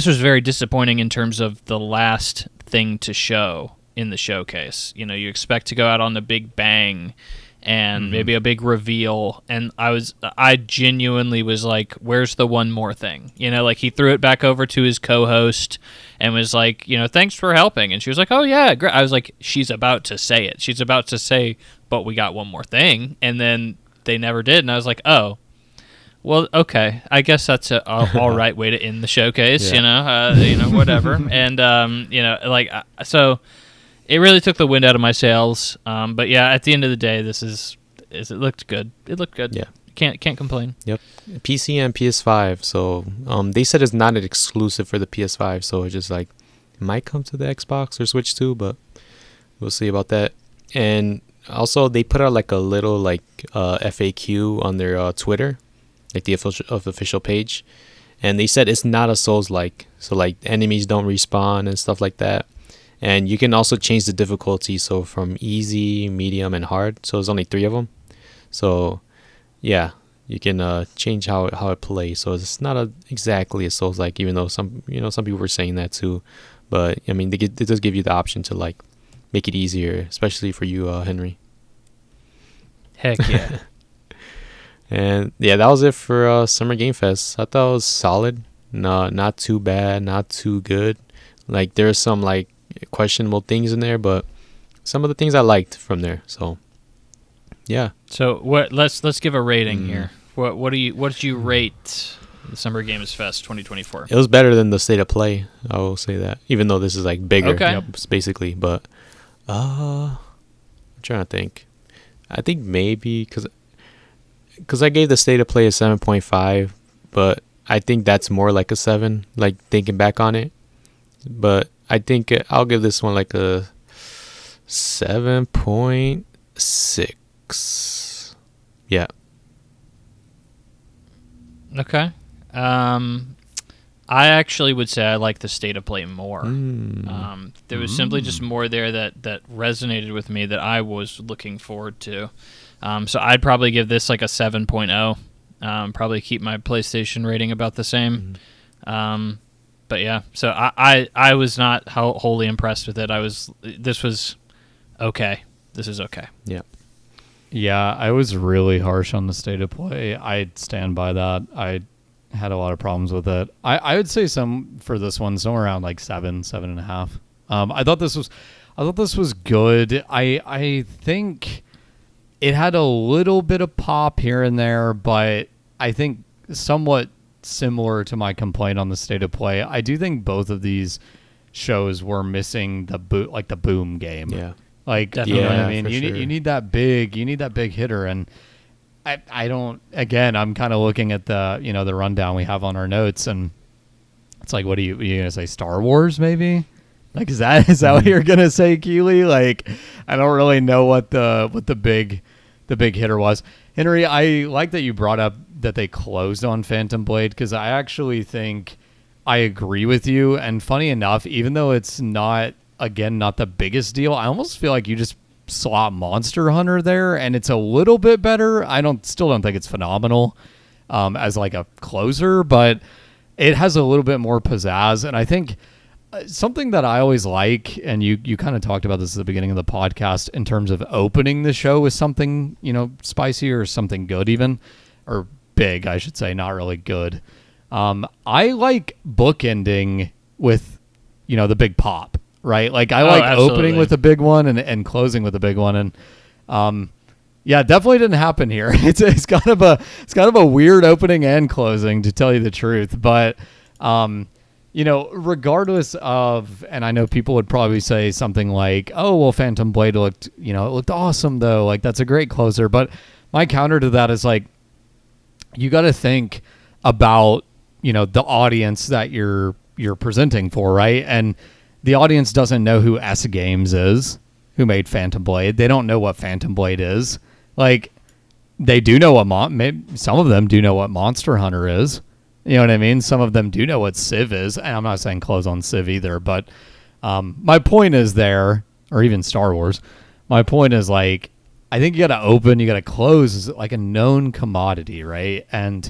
was very disappointing in terms of the last thing to show in the showcase. You know, you expect to go out on the big bang and maybe a big reveal, and I genuinely was like, where's the one more thing? You know, like, he threw it back over to his co-host and was like, you know, thanks for helping, and she was like, oh yeah, great. I was like, she's about to say it. She's about to say, but we got one more thing, and then they never did, and I was like, oh, well, okay, I guess that's a all right way to end the showcase, you know, whatever. And, you know, like, so it really took the wind out of my sails. But yeah, at the end of the day, it looked good. It looked good. Yeah. Can't complain. Yep. PC and PS5. So, they said it's not an exclusive for the PS5. So it's just like, it might come to the Xbox or Switch too, but we'll see about that. And also they put out like a little like, FAQ on their, Twitter, like the official page, and they said it's not a Souls-like, so like enemies don't respawn and stuff like that, and you can also change the difficulty, so from easy, medium, and hard. So there's only 3 of them, so yeah, you can change how it plays. So it's not exactly a Souls-like, even though some people were saying that too, but I mean it does give you the option to like make it easier, especially for you, Henry. Heck yeah. And yeah, that was it for Summer Game Fest. I thought it was solid. No, not too bad, not too good. Like, there's some like questionable things in there, but some of the things I liked from there. So yeah. So what? Let's give a rating here. What did you rate the Summer Games Fest 2024? It was better than the State of Play. I will say that, even though this is like bigger, basically. But I'm trying to think. I think maybe because I gave the State of Play a 7.5, but I think that's more like a 7, like thinking back on it. But I think I'll give this one like a 7.6. Yeah. Okay. I actually would say I like the State of Play more. There was simply just more there that resonated with me that I was looking forward to. So I'd probably give this like a 7.0. Probably keep my PlayStation rating about the same. But yeah, so I was not wholly impressed with it. This was okay. This is okay. Yeah. Yeah, I was really harsh on the State of Play. I'd stand by that. I had a lot of problems with it. I would say for this one, somewhere around like 7.5. I thought this was good. I think it had a little bit of pop here and there, but I think somewhat similar to my complaint on the State of Play. I do think both of these shows were missing the boom game. Yeah. Like, definitely. you know what I mean? You need that big hitter, and I don't. Again, I'm kind of looking at the rundown we have on our notes, and it's like, what are you gonna say? Star Wars, maybe? Like, is that what you're gonna say, Keely? Like, I don't really know what the big hitter was. Henry, I like that you brought up that they closed on Phantom Blade, because I actually think I agree with you. And funny enough, even though it's not the biggest deal, I almost feel like you just slot Monster Hunter there, and it's a little bit better. Still don't think it's phenomenal as like a closer, but it has a little bit more pizzazz. And I think something that I always like, and you kind of talked about this at the beginning of the podcast, in terms of opening the show with something, spicy or something good, even, or big, I should say, not really good. I like bookending with, the big pop, right? Like, I like absolutely. opening with a big one and closing with a big one. And, yeah, definitely didn't happen here. It's kind of a weird opening and closing, to tell you the truth. But, regardless of, and I know people would probably say something like, oh, well, Phantom Blade looked awesome though. Like, that's a great closer. But my counter to that is, like, you got to think about, the audience that you're presenting for, right? And the audience doesn't know who S Games is. who made Phantom Blade. They don't know what Phantom Blade is. Like, they do know what some of them do know what Monster Hunter is. You know what I mean? Some of them do know what Civ is, and I'm not saying close on Civ either. But my point is there, or even Star Wars. My point is, like, I think you got to open, you got to close is like a known commodity, right? And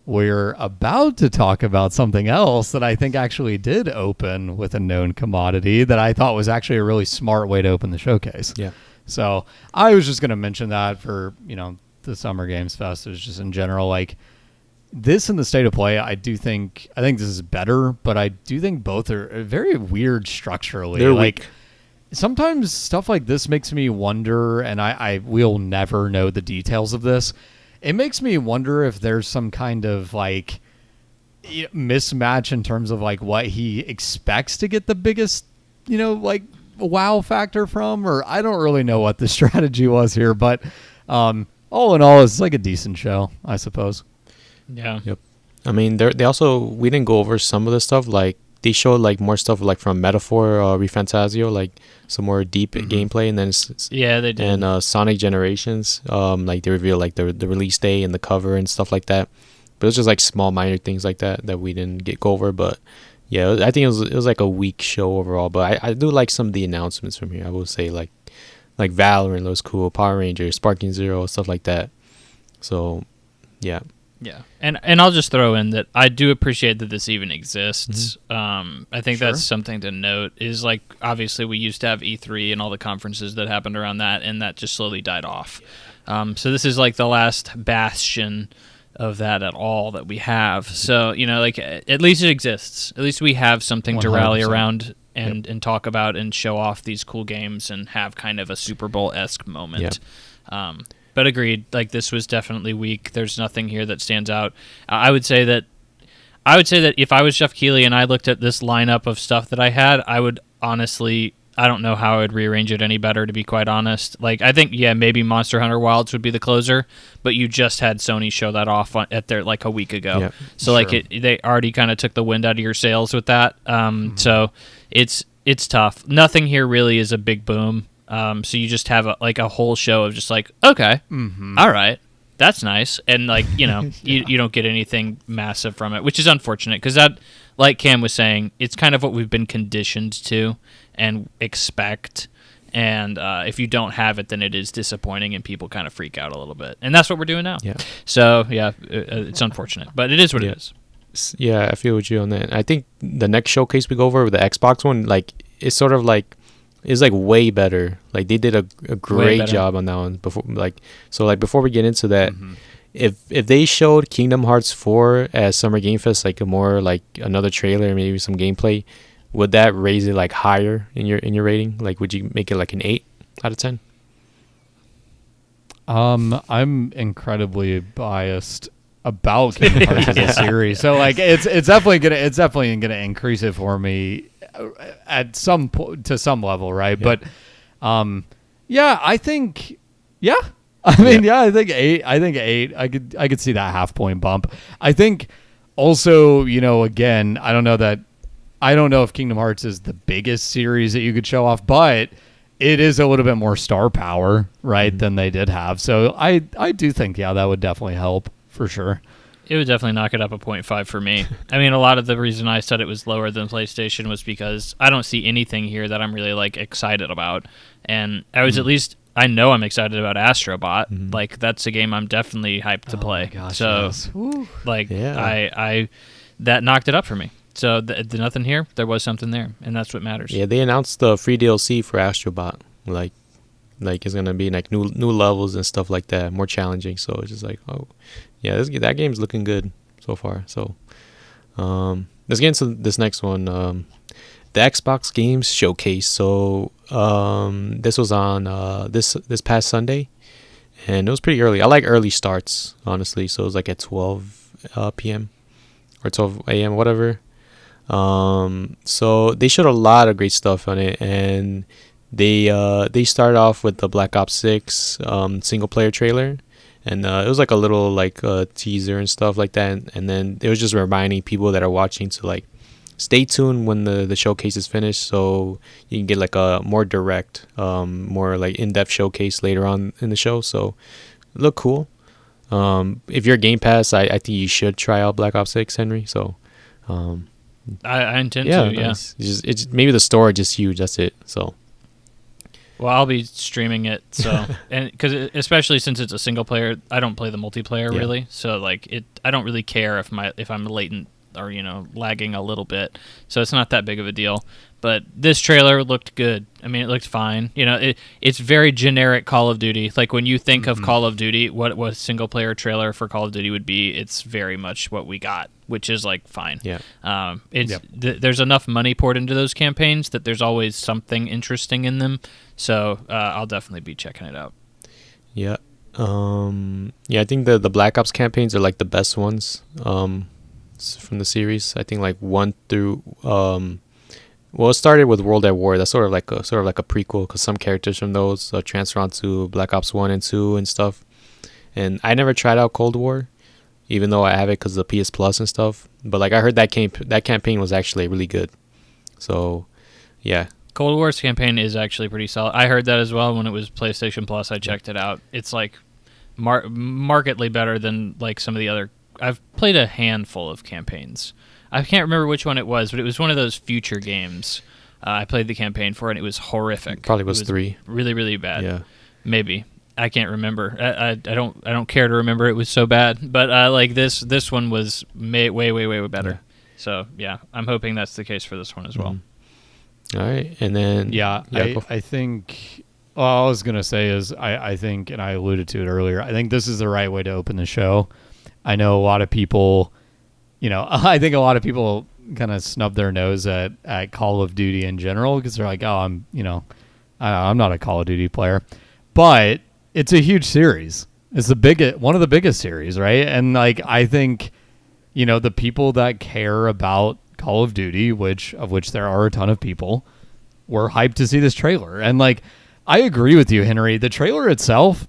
we're about to talk about something else that I think actually did open with a known commodity that I thought was actually a really smart way to open the showcase. Yeah. So I was just going to mention that for, the Summer Games Fest is just in general, like this in the state of play. I think this is better, but I do think both are very weird structurally. They're like weak. Sometimes stuff like this makes me wonder, and I will never know the details of this. It makes me wonder if there's some kind of like mismatch in terms of like what he expects to get the biggest, like wow factor from, or I don't really know what the strategy was here, but all in all, it's like a decent show, I suppose. Yeah. Yep. I mean, they also, we didn't go over some of the stuff. Like they showed like more stuff like from Metaphor, Refantasio, like some more deep gameplay, and then they did. And Sonic Generations, like they revealed like the release day and the cover and stuff like that. But it was just like small minor things like that we didn't go over. But yeah, I think it was like a weak show overall. But I do like some of the announcements from here. I will say like Valorant was cool, Power Rangers, Sparking Zero, stuff like that. So yeah. Yeah, and I'll just throw in that I do appreciate that this even exists. I think that's something to note, is like obviously we used to have E3 and all the conferences that happened around that, and that just slowly died off. So this is like the last bastion of that at all that we have. So, like at least it exists. At least we have something 100%. To rally around and talk about and show off these cool games and have kind of a Super Bowl-esque moment. But agreed, like this was definitely weak. There's nothing here that stands out. I would say that if I was Jeff Keighley and I looked at this lineup of stuff that I had, I would honestly, I don't know how I would rearrange it any better, to be quite honest. Like I think, maybe Monster Hunter Wilds would be the closer, but you just had Sony show that off at their like a week ago. Yep, so like they already kind of took the wind out of your sails with that. So it's tough. Nothing here really is a big boom. So you just have a whole show of just like, okay, all right, that's nice. And like, you don't get anything massive from it, which is unfortunate because that, like Cam was saying, it's kind of what we've been conditioned to and expect. And if you don't have it, then it is disappointing and people kind of freak out a little bit. And that's what we're doing now. Yeah. So yeah, it's unfortunate, but it is what it is. Yeah, I feel with you on that. I think the next showcase we go over with the Xbox one, like it's sort of like, it's like way better. Like they did a great job on that one. Before we get into that, if they showed Kingdom Hearts 4 at Summer Game Fest, like a more like another trailer, maybe some gameplay, would that raise it like higher in your rating? Like would you make it like an 8 out of 10? I'm incredibly biased about Kingdom Hearts as a series, so like it's definitely gonna increase it for me at to some level, right? Yeah. But I think I think 8. I could see that half point bump. I think also, again, I don't know if Kingdom Hearts is the biggest series that you could show off, but it is a little bit more star power, right, than they did have. So I do think that would definitely help for sure. It would definitely knock it up a 0.5 for me. I mean, a lot of the reason I said it was lower than PlayStation was because I don't see anything here that I'm really like excited about. And I was at least, I know I'm excited about Astrobot. Like that's a game I'm definitely hyped to play. My gosh, so yes. I that knocked it up for me. So nothing here. There was something there, and that's what matters. Yeah, they announced the free DLC for Astrobot. Like it's gonna be like new levels and stuff like that, more challenging. So it's just like, oh, yeah, that game's looking good so far. So let's get into this next one, the Xbox Games Showcase. So this was on this past Sunday, and it was pretty early. I like early starts, honestly. So it was like at 12 p.m. or 12 a.m. whatever. So they showed a lot of great stuff on it, and they started off with the Black Ops 6 single player trailer, and it was like a little like teaser and stuff like that, and then it was just reminding people that are watching to like stay tuned when the showcase is finished, so you can get like a more direct, more like in-depth showcase later on in the show. So look cool. If you're Game Pass, I think you should try out Black Ops 6, Henry. So I intend to. Yeah. Nice. It's maybe the store just huge. That's it. So. Well, I'll be streaming it, so and because especially since it's a single player, I don't play the multiplayer really, so like I don't really care if I'm latent or lagging a little bit, so it's not that big of a deal. But this trailer looked good. I mean, it looked fine. It's very generic Call of Duty. Like when you think of Call of Duty, what a single player trailer for Call of Duty would be, it's very much what we got, which is like fine. Yeah. There's enough money poured into those campaigns that there's always something interesting in them. So I'll definitely be checking it out. Yeah. I think the Black Ops campaigns are like the best ones from the series. I think like 1 through it started with World at War. That's sort of like a prequel, because some characters from those transfer onto Black Ops 1 and 2 and stuff. And I never tried out Cold War, even though I have it because of the PS Plus and stuff. But like I heard that campaign was actually really good. So yeah. Cold War's campaign is actually pretty solid. I heard that as well when it was PlayStation Plus. I checked it out. It's like markedly better than like some of the other. I've played a handful of campaigns. I can't remember which one it was, but it was one of those future games. I played the campaign for, and it was horrific. Probably was 3. Really, really bad. Yeah, maybe. I can't remember. I don't care to remember. It was so bad. But like this one was way better. Yeah. So yeah, I'm hoping that's the case for this one as well. All right, and then I think. All I was gonna say is I think, and I alluded to it earlier, I think this is the right way to open the show. I know a lot of people. I think a lot of people kind of snub their nose at Call of Duty in general, because they're like, oh, I'm not a Call of Duty player, but it's a huge series. It's one of the biggest series, right? And like, I think, the people that care about Call of Duty, of which there are a ton of people, were hyped to see this trailer. And like, I agree with you, Henry. The trailer itself,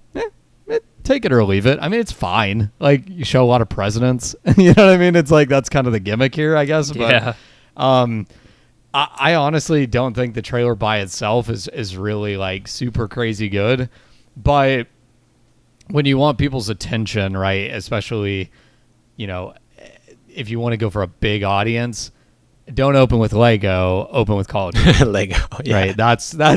take it or leave it. I mean, it's fine. Like, you show a lot of presidents. You know what I mean? It's like, that's kind of the gimmick here, I guess. But, yeah. I honestly don't think the trailer by itself is really like super crazy good. But when you want people's attention, right, especially, if you want to go for a big audience, don't open with Lego, open with Call of Duty. Lego, yeah. Right? That's my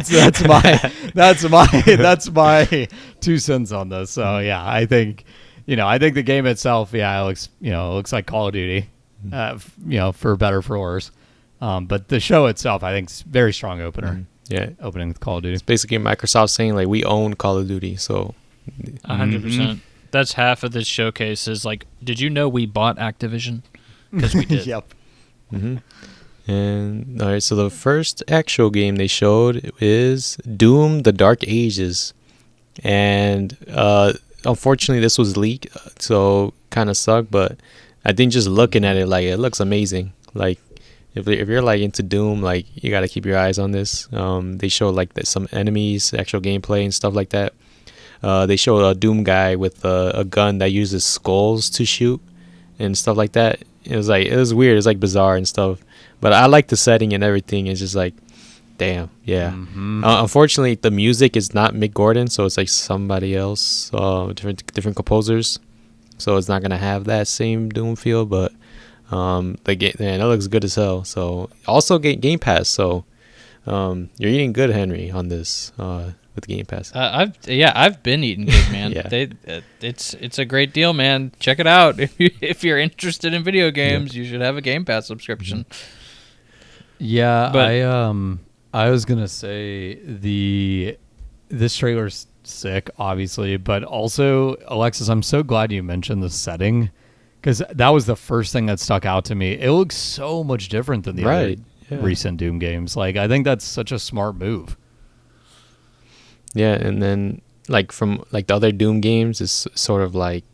2 cents on this. So yeah, I think the game itself, it looks like Call of Duty, for better for worse. But the show itself, I think, is very strong opener. Yeah, opening with Call of Duty. It's basically Microsoft saying like, we own Call of Duty, so 100%. That's half of this showcase. Is like, did you know we bought Activision? Because we did. Yep. And all right, so the first actual game they showed is Doom: The Dark Ages, and unfortunately this was leaked, so kind of sucked. But I think just looking at it, like, it looks amazing. Like, if you're like into Doom, like, you got to keep your eyes on this. They showed like some enemies, actual gameplay and stuff like that. They showed a Doom guy with a gun that uses skulls to shoot and stuff like that. It was weird. It's like bizarre and stuff. But I like the setting and everything. It's just like, damn, yeah. Unfortunately, the music is not Mick Gordon, so it's like somebody else, different composers. So it's not gonna have that same Doom feel. But the game, man, it looks good as hell. So also Game Pass. So you're eating good, Henry, on this with Game Pass. I've been eating good, man. Yeah. It's a great deal, man. Check it out. If you're interested in video games, you should have a Game Pass subscription. Yeah, but I was gonna say this trailer's sick, obviously, but also, Alexis, I'm so glad you mentioned the setting, because that was the first thing that stuck out to me. It looks so much different than the other recent Doom games. Like, I think that's such a smart move. Yeah, and then like from like the other Doom games, it's sort of like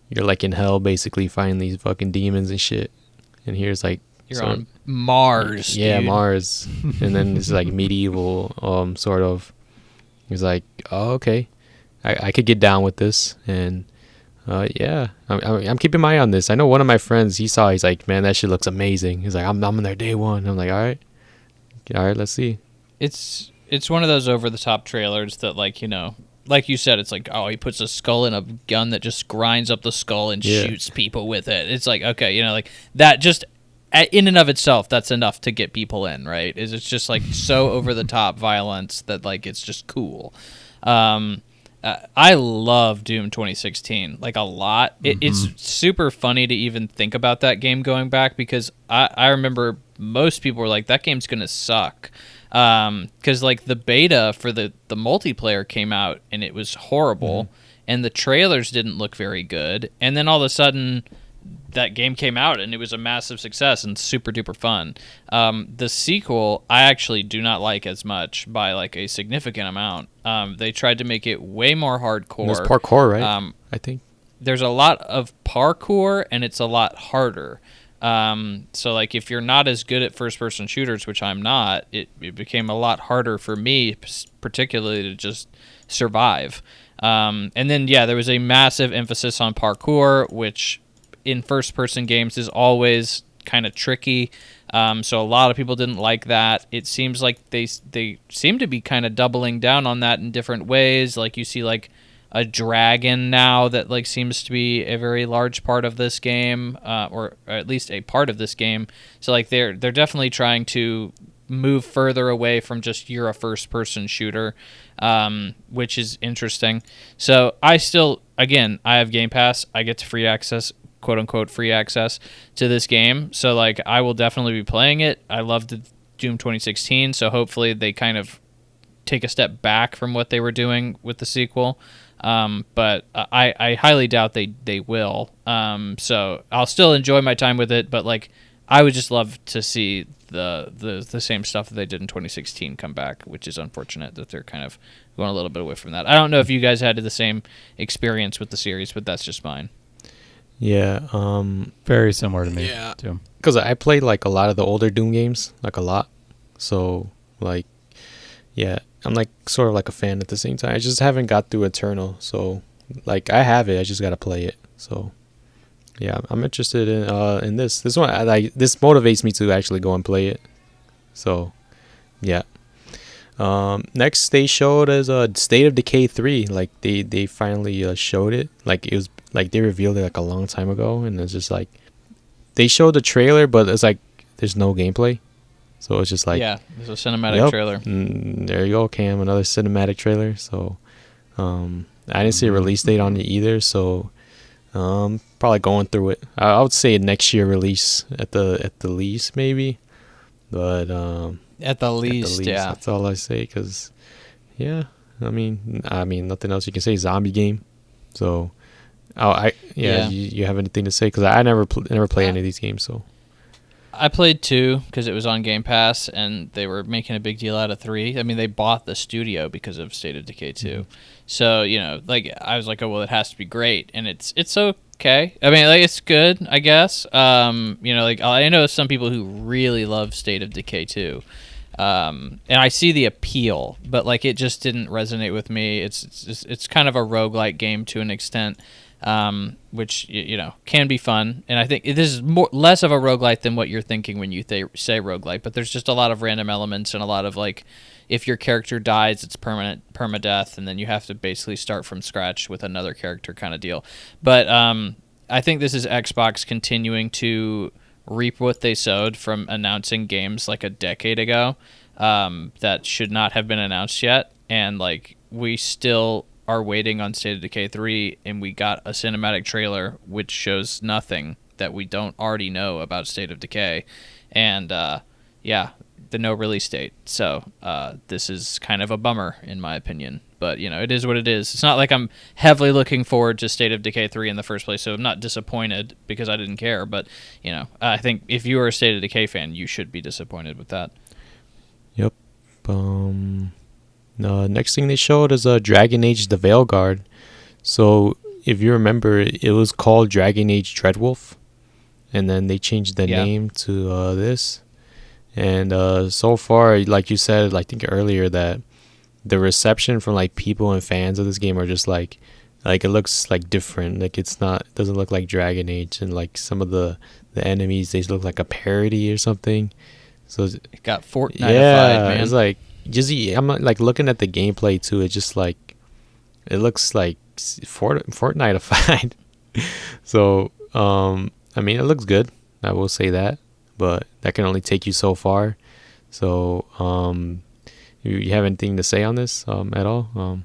you're like in hell, basically fighting these fucking demons and shit. And here's like you're on Mars. Yeah, dude. Mars. And then this is like medieval, sort of. He's like, oh, okay, I could get down with this. And Yeah, I'm keeping my eye on this. I know one of my friends, he's like, man, that shit looks amazing. He's like, I'm in there day one. I'm like, all right, let's see. It's one of those over the top trailers that, like, like you said, it's like, oh, he puts a skull in a gun that just grinds up the skull and shoots people with it. It's like, okay, like that just in and of itself, that's enough to get people in, right? It's just like so over the top violence that like it's just cool. I love Doom 2016 like a lot. It's super funny to even think about that game going back, because I remember most people were like, that game's gonna suck, because like the beta for the multiplayer came out and it was horrible, and the trailers didn't look very good, and then all of a sudden that game came out and it was a massive success and super duper fun. The sequel I actually do not like as much by like a significant amount. They tried to make it way more hardcore. There's parkour, right? I think there's a lot of parkour and it's a lot harder. So like if you're not as good at first person shooters, which I'm not, it became a lot harder for me particularly to just survive. And then there was a massive emphasis on parkour, which in first-person games is always kind of tricky, so a lot of people didn't like that. It seems like they seem to be kind of doubling down on that in different ways. Like you see like a dragon now that like seems to be a very large part of this game, or at least a part of this game. So like they're definitely trying to move further away from just you're a first-person shooter, which is interesting. So I have Game Pass. I get to free access, quote-unquote free access to this game, so like I will definitely be playing it. I loved Doom 2016, so hopefully they kind of take a step back from what they were doing with the sequel, but I highly doubt they will, so I'll still enjoy my time with it, but like I would just love to see the same stuff that they did in 2016 come back, which is unfortunate that they're kind of going a little bit away from that. I don't know if you guys had the same experience with the series, but that's just mine. Yeah, very similar to me too. Because I played like a lot of the older Doom games, like a lot. So like, yeah, I'm like sort of like a fan at the same time. I just haven't got through Eternal, so like I have it. I just gotta play it. So yeah, I'm interested in this. This one, this motivates me to actually go and play it. So yeah. Next they showed us State of Decay 3. Like they finally showed it. Like it was like they revealed it like a long time ago, and it's just like they showed the trailer, but it's like there's no gameplay. So it's just like, there's a cinematic trailer. There you go, Cam, another cinematic trailer. So I didn't see a release date on it either. So probably going through it. I would say next year release at the least maybe, but at the least, yeah, that's all I say. Cause I mean nothing else you can say. Zombie game. So you have anything to say? Because I never play any of these games. So I played 2 because it was on Game Pass, and they were making a big deal out of 3. I mean, they bought the studio because of State of Decay 2. So like I was like, oh well, it has to be great, and it's okay. I mean, like it's good, I guess. Like I know some people who really love State of Decay 2. And I see the appeal, but like it just didn't resonate with me. It's kind of a roguelike game to an extent, which can be fun. And I think this is less of a roguelike than what you're thinking when you say roguelike. But there's just a lot of random elements and a lot of like, if your character dies, it's permadeath, and then you have to basically start from scratch with another character kind of deal. But I think this is Xbox continuing to reap what they sowed from announcing games like a decade ago that should not have been announced yet, and like we still are waiting on State of Decay 3, and we got a cinematic trailer which shows nothing that we don't already know about State of Decay, and the no release date. So this is kind of a bummer in my opinion, but it is what it is. It's not like I'm heavily looking forward to State of Decay 3 in the first place, so I'm not disappointed because I didn't care, but I think if you are a State of Decay fan, you should be disappointed with that. Yep. Next thing they showed is Dragon Age the Veilguard. So if you remember, it was called Dragon Age Dreadwolf, and then they changed the name to this. And so far, like you said, I think earlier, that the reception from like people and fans of this game are just like Like it looks like different. Like it doesn't look like Dragon Age, and like some of the enemies, they look like a parody or something. So It got Fortnite-ified, man. it's like I'm like looking at the gameplay too. It's just like it looks like Fortnite-ified. So I mean, it looks good. I will say that, but that can only take you so far. So you have anything to say on this at all?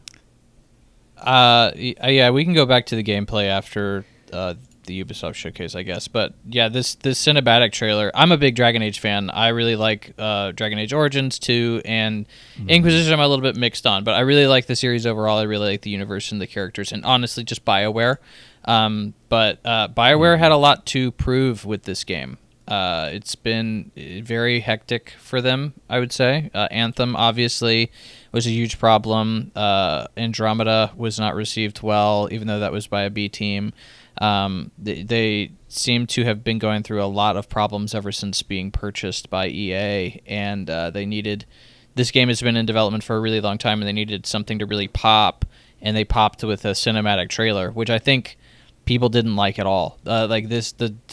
Yeah, we can go back to the gameplay after the Ubisoft showcase, I guess. But yeah, this cinematic trailer. I'm a big Dragon Age fan. I really like Dragon Age Origins 2 and Inquisition. I'm a little bit mixed on, but I really like the series overall. I really like the universe and the characters, and honestly, just BioWare. But BioWare had a lot to prove with this game. It's been very hectic for them, I would say. Anthem, obviously, was a huge problem. Andromeda was not received well, even though that was by a B team. They seem to have been going through a lot of problems ever since being purchased by EA, and this game has been in development for a really long time, and they needed something to really pop, and they popped with a cinematic trailer, which I think people didn't like at all. The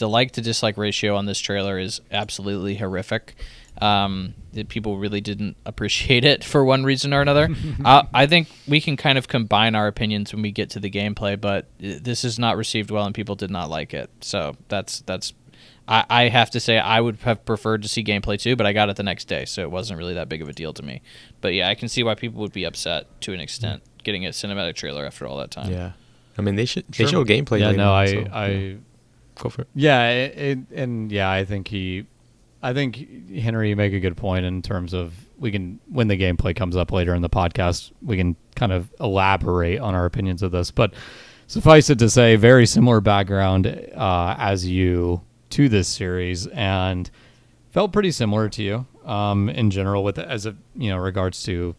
like to dislike ratio on this trailer is absolutely horrific. People really didn't appreciate it for one reason or another. I think we can kind of combine our opinions when we get to the gameplay, but this is not received well and people did not like it. So I have to say I would have preferred to see gameplay too, but I got it the next day, so it wasn't really that big of a deal to me. But yeah, I can see why people would be upset to an extent getting a cinematic trailer after all that time. Yeah. I mean, they show gameplay. Yeah, later no, on, I go for it. Yeah, I think Henry, you make a good point in terms of when the gameplay comes up later in the podcast, we can kind of elaborate on our opinions of this. But suffice it to say, very similar background as you to this series, and felt pretty similar to you in general with regards to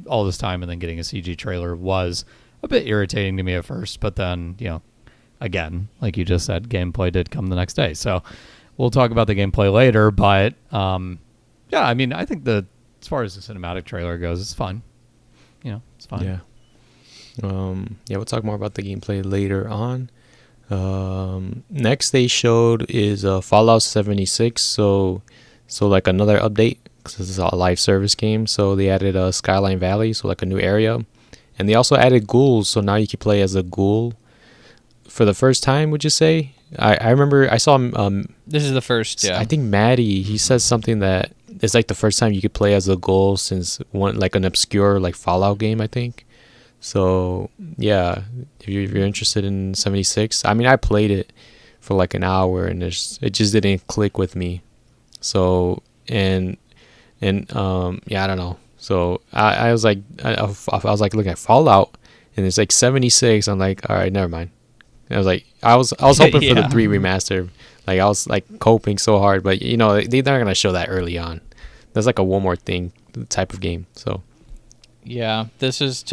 all this time and then getting a CG trailer was a bit irritating to me at first, but then, again, like you just said, gameplay did come the next day. So we'll talk about the gameplay later, but yeah, I mean, I think as far as the cinematic trailer goes, it's fun. It's fun. Yeah. We'll talk more about the gameplay later on. Next they showed is Fallout 76. So like another update, because this is a live service game. So they added Skyline Valley, so like a new area. And they also added ghouls, so now you can play as a ghoul for the first time, would you say? I remember I saw this is the first, yeah. I think Maddie, he says something that it's like the first time you could play as a ghoul since an obscure like Fallout game, I think. So yeah, if you're interested in 76, I mean, I played it for like an hour and it just didn't click with me. So and I don't know. So I was like, I was like looking at Fallout, and it's like 76. I'm like, all right, never mind. I was like, I was hoping for the 3 remaster. Like I was like coping so hard, but they're not gonna show that early on. That's like a one more thing type of game. So yeah, this was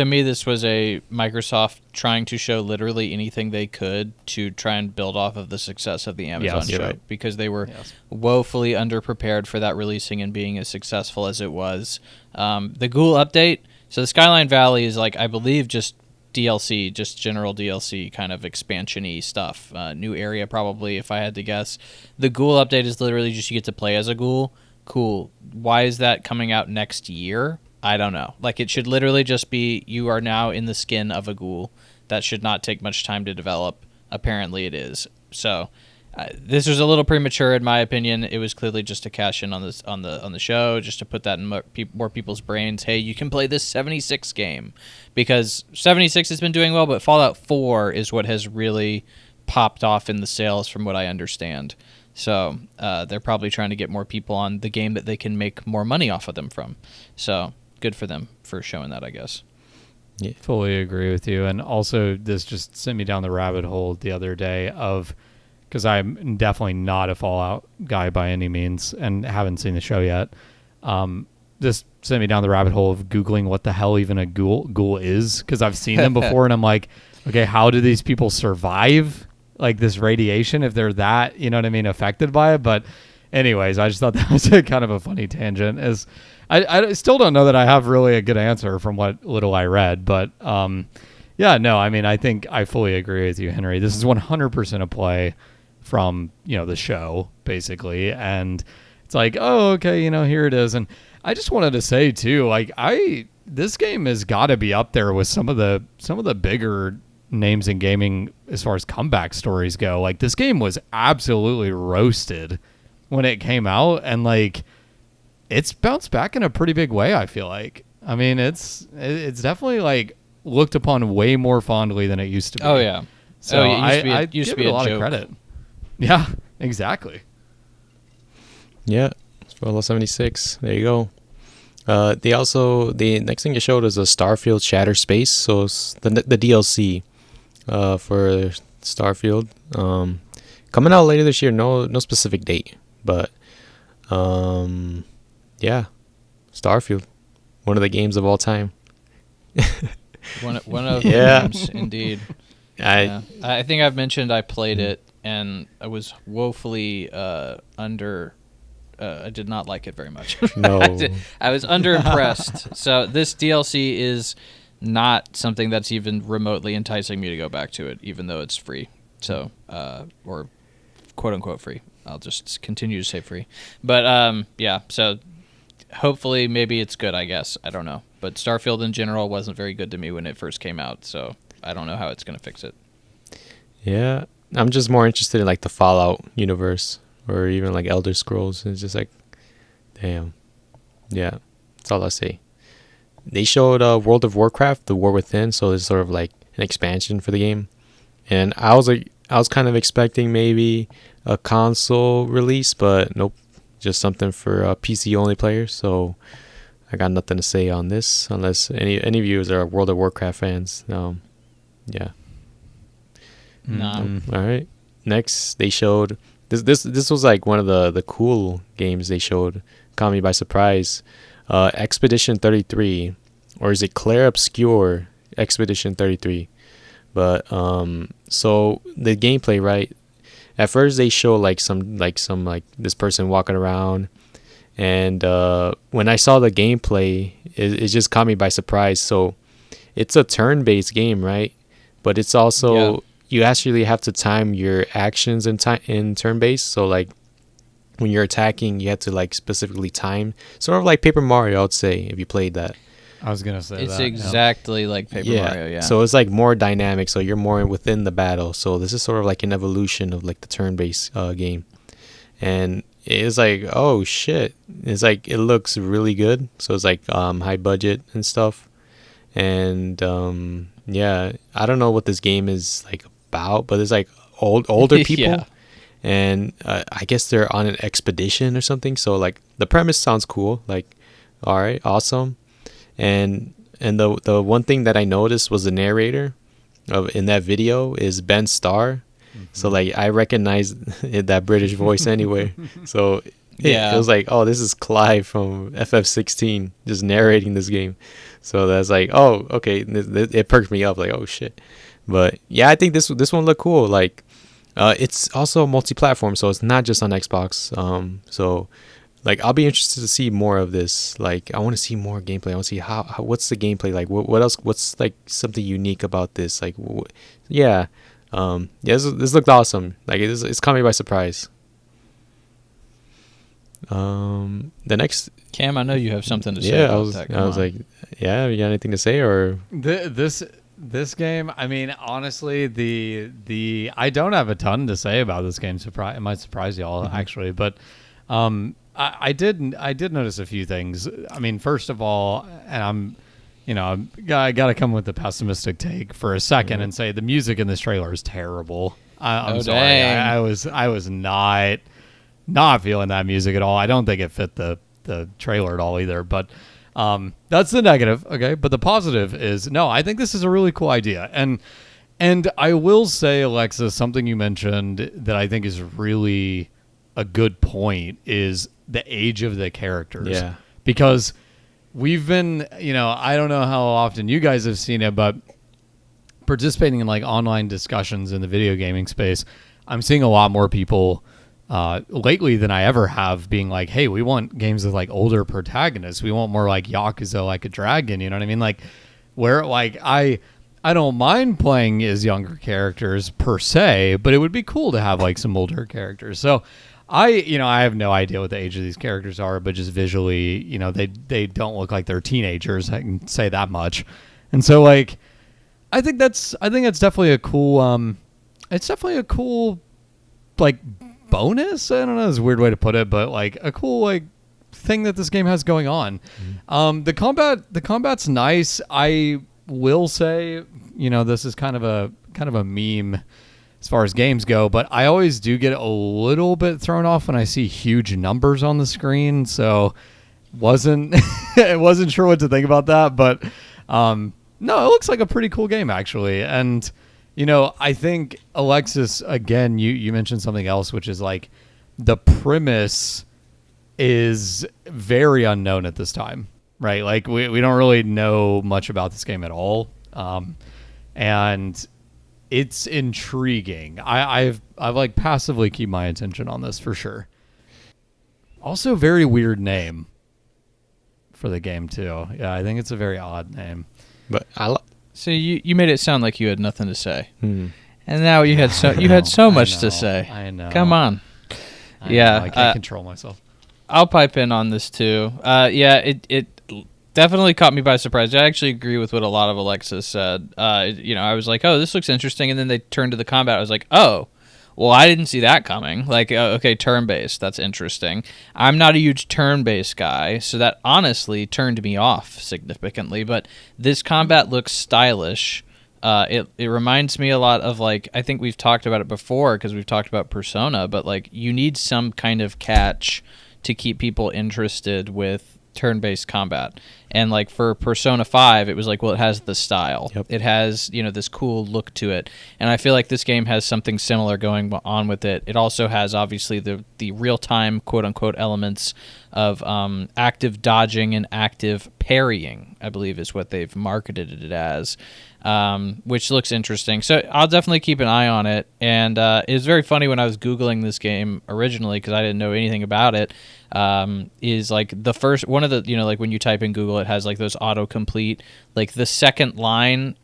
a Microsoft trying to show literally anything they could to try and build off of the success of the Amazon show, right, because they were woefully underprepared for that releasing and being as successful as it was. The Ghoul update, so the Skyline Valley is like, I believe, just DLC, just general DLC kind of expansion-y stuff. New area probably, if I had to guess. The Ghoul update is literally just you get to play as a ghoul. Cool. Why is that coming out next year? I don't know. Like, it should literally just be you are now in the skin of a ghoul. That should not take much time to develop. Apparently it is. So this was a little premature in my opinion. It was clearly just to cash in on the show, just to put that in more people's brains. Hey, you can play this 76 game, because 76 has been doing well, but Fallout 4 is what has really popped off in the sales from what I understand. So they're probably trying to get more people on the game that they can make more money off of them from. So good for them for showing that, I guess. Yeah, fully agree with you. And also, this just sent me down the rabbit hole the other day because I'm definitely not a Fallout guy by any means and haven't seen the show yet. This sent me down the rabbit hole of Googling what the hell even a ghoul is, because I've seen them before and I'm like, okay, how do these people survive like this radiation if they're that, affected by it? But anyways, I just thought that was kind of a funny tangent. I still don't know that I have really a good answer from what little I read, but yeah, Yeah, no, I mean, I think I fully agree with you, Henry. This is 100% a play from, the show, basically. And it's like, oh, okay, here it is. And I just wanted to say, too, like, this game has got to be up there with some of the bigger names in gaming as far as comeback stories go. Like, this game was absolutely roasted when it came out, and like it's bounced back in a pretty big way, I feel like. I mean, it's definitely like looked upon way more fondly than it used to be. Oh yeah. So it used to be a a lot joke. of credit. Yeah, exactly. Yeah, Fallout 76. There you go. The next thing you showed was a Starfield Shattered Space. So it's the DLC for Starfield. Coming out later this year. No specific date, but yeah, Starfield, one of the games of all time. One of Yeah. the games, indeed. I think I've mentioned I played it and I was woefully under. I did not like it very much. No. I was underimpressed. So this DLC is not something that's even remotely enticing me to go back to it, even though it's free. So, or quote unquote free. I'll just continue to say free. But yeah, so hopefully maybe it's good, I guess. I don't know. But Starfield in general wasn't very good to me when it first came out, so I don't know how it's going to fix it. Yeah, I'm just more interested in like the Fallout universe or even like Elder Scrolls. It's just like, damn. Yeah, that's all I say. They showed World of Warcraft, The War Within, so it's sort of like an expansion for the game. And I was kind of expecting maybe a console release, but nope, just something for PC only players. So I got nothing to say on this, unless any of you are World of Warcraft fans. Yeah. No. All right. Next, they showed this was like one of the cool games they showed. Caught me by surprise. Expedition 33, or is it Claire Obscure Expedition 33? But so the gameplay, right? At first they show like some this person walking around, and when I saw the gameplay, it just caught me by surprise. So it's a turn-based game, right? But it's also you actually have to time your actions in turn-based. So like when you're attacking, you have to like specifically time, sort of like Paper Mario, I would say, if you played that. I was gonna say it's that. exactly like Paper Mario. Yeah. So it's like more dynamic. So you're more within the battle. So this is sort of like an evolution of like the turn-based game, and it's like, oh shit, it's like it looks really good. So it's like high budget and stuff, and yeah, I don't know what this game is like about, but it's like older people. Yeah. And I guess they're on an expedition or something. So like the premise sounds cool. Like, all right, awesome. And the one thing that I noticed was the narrator in that video is Ben Starr. Mm-hmm. So like I recognized that British voice anyway. So it was like, oh, this is Clive from FF16 just narrating this game. So that's like, oh, okay, it perked me up. Like, oh shit. But yeah, I think this one looked cool. Like. It's also multi-platform, so it's not just on Xbox. So like I'll be interested to see more of this. Like I want to see more gameplay. I want to see how what's the gameplay like. What else? What's like something unique about this? Like yeah, this looked awesome. Like it's caught me by surprise. The next Cam, I know you have something to say. Yeah, about that. I was like, yeah, you got anything to say or This game, I mean, honestly, the I don't have a ton to say about this game. It might surprise y'all, actually, but I did notice a few things. I mean, first of all, and I got to come with the pessimistic take for a second and say the music in this trailer is terrible. I'm sorry, dang. I was not feeling that music at all. I don't think it fit the trailer at all either, but. That's the negative, okay? But the positive is, no, I think this is a really cool idea. And I will say, Alexis, something you mentioned that I think is really a good point is the age of the characters. Yeah. Because we've been, I don't know how often you guys have seen it, but participating in like online discussions in the video gaming space, I'm seeing a lot more people lately than I ever have, being like, hey, we want games with like older protagonists. We want more like Yakuza, like a dragon. You know what I mean? Like, where like I I don't mind playing as younger characters per se, but it would be cool to have like some older characters. So I have no idea what the age of these characters are, but just visually, they don't look like they're teenagers. I can say that much. And so like, I think that's definitely a cool, it's definitely a cool, like, bonus. I don't know, it's a weird way to put it, but like a cool, like, thing that this game has going on. The combat's nice. I will say, this is kind of a meme as far as games go, but I always do get a little bit thrown off when I see huge numbers on the screen. So wasn't sure what to think about that, but no, it looks like a pretty cool game actually. And I think Alexis, again, you mentioned something else, which is like the premise is very unknown at this time, right? Like we don't really know much about this game at all. And it's intriguing. I've like passively keep my attention on this for sure. Also, very weird name for the game too. Yeah, I think it's a very odd name. But so you made it sound like you had nothing to say, and now you had so much to say. I know. Come on. I can't control myself. I'll pipe in on this too. It definitely caught me by surprise. I actually agree with what a lot of Alexis said. I was like, oh, this looks interesting, and then they turned to the combat. I was like, oh, well, I didn't see that coming. Like, okay, turn-based, that's interesting. I'm not a huge turn-based guy, so that honestly turned me off significantly. But this combat looks stylish. It reminds me a lot of, like, I think we've talked about it before because we've talked about Persona, but like you need some kind of catch to keep people interested with turn-based combat. And like for Persona 5, it was like, well, it has the style. Yep. It has, this cool look to it. And I feel like this game has something similar going on with it. It also has obviously the real-time quote-unquote elements of active dodging and active parrying, I believe is what they've marketed it as. Which looks interesting. So I'll definitely keep an eye on it. And it was very funny when I was Googling this game originally because I didn't know anything about it. Is like the first one of the, like when you type in Google, it has like those autocomplete. Like the second line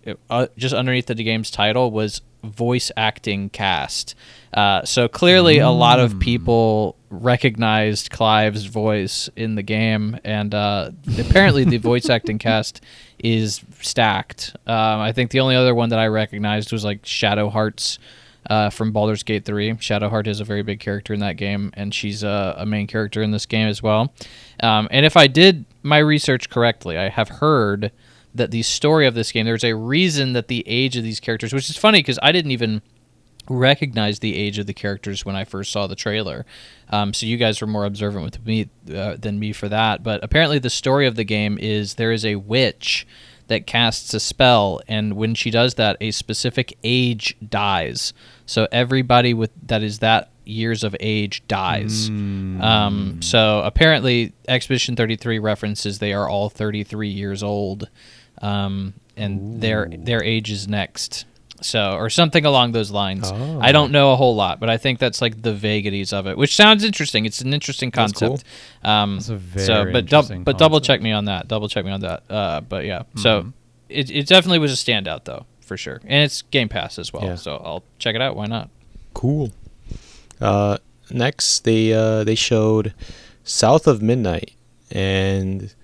just underneath the game's title was voice acting cast. So clearly a lot of people recognized Clive's voice in the game. And apparently the voice acting cast is stacked. I think the only other one that I recognized was like Shadowheart's from Baldur's Gate 3. Shadowheart is a very big character in that game, and she's a main character in this game as well. And if I did my research correctly, I have heard that the story of this game, there's a reason that the age of these characters, which is funny because I didn't even recognize the age of the characters when I first saw the trailer. So you guys were more observant with me than me for that. But apparently the story of the game is there is a witch that casts a spell, and when she does that, a specific age dies. So everybody that is that years of age dies. So apparently Expedition 33 references they are all 33 years old, and their age is next. So, or something along those lines. Oh. I don't know a whole lot, but I think that's like the vagaries of it, which sounds interesting. It's an interesting concept. That's cool. But double check me on that. But yeah, so it definitely was a standout though, for sure. And it's Game Pass as well, so I'll check it out. Why not? Cool. Next, they showed South of Midnight, and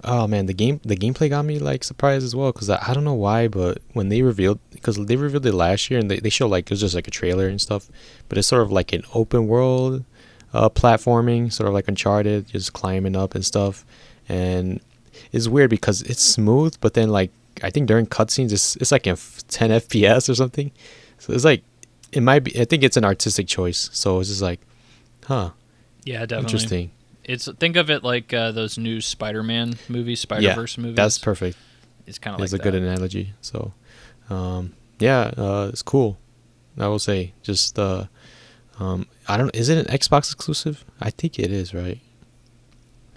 oh man, the gameplay got me like surprised as well because I don't know why, but when they revealed it last year and they showed like it was just like a trailer and stuff, but it's sort of like an open world platforming, sort of like Uncharted, just climbing up and stuff, and it's weird because it's smooth, but then like I think during cutscenes it's like in 10 FPS or something, so it's like it might be. I think it's an artistic choice, so it's just like, yeah, definitely interesting. Think of it like those new Spider-Man movies, Spider-Verse movies. That's perfect. It's kind of like that. It's a good analogy. So, it's cool. I will say, just I don't. Is it an Xbox exclusive? I think it is, right?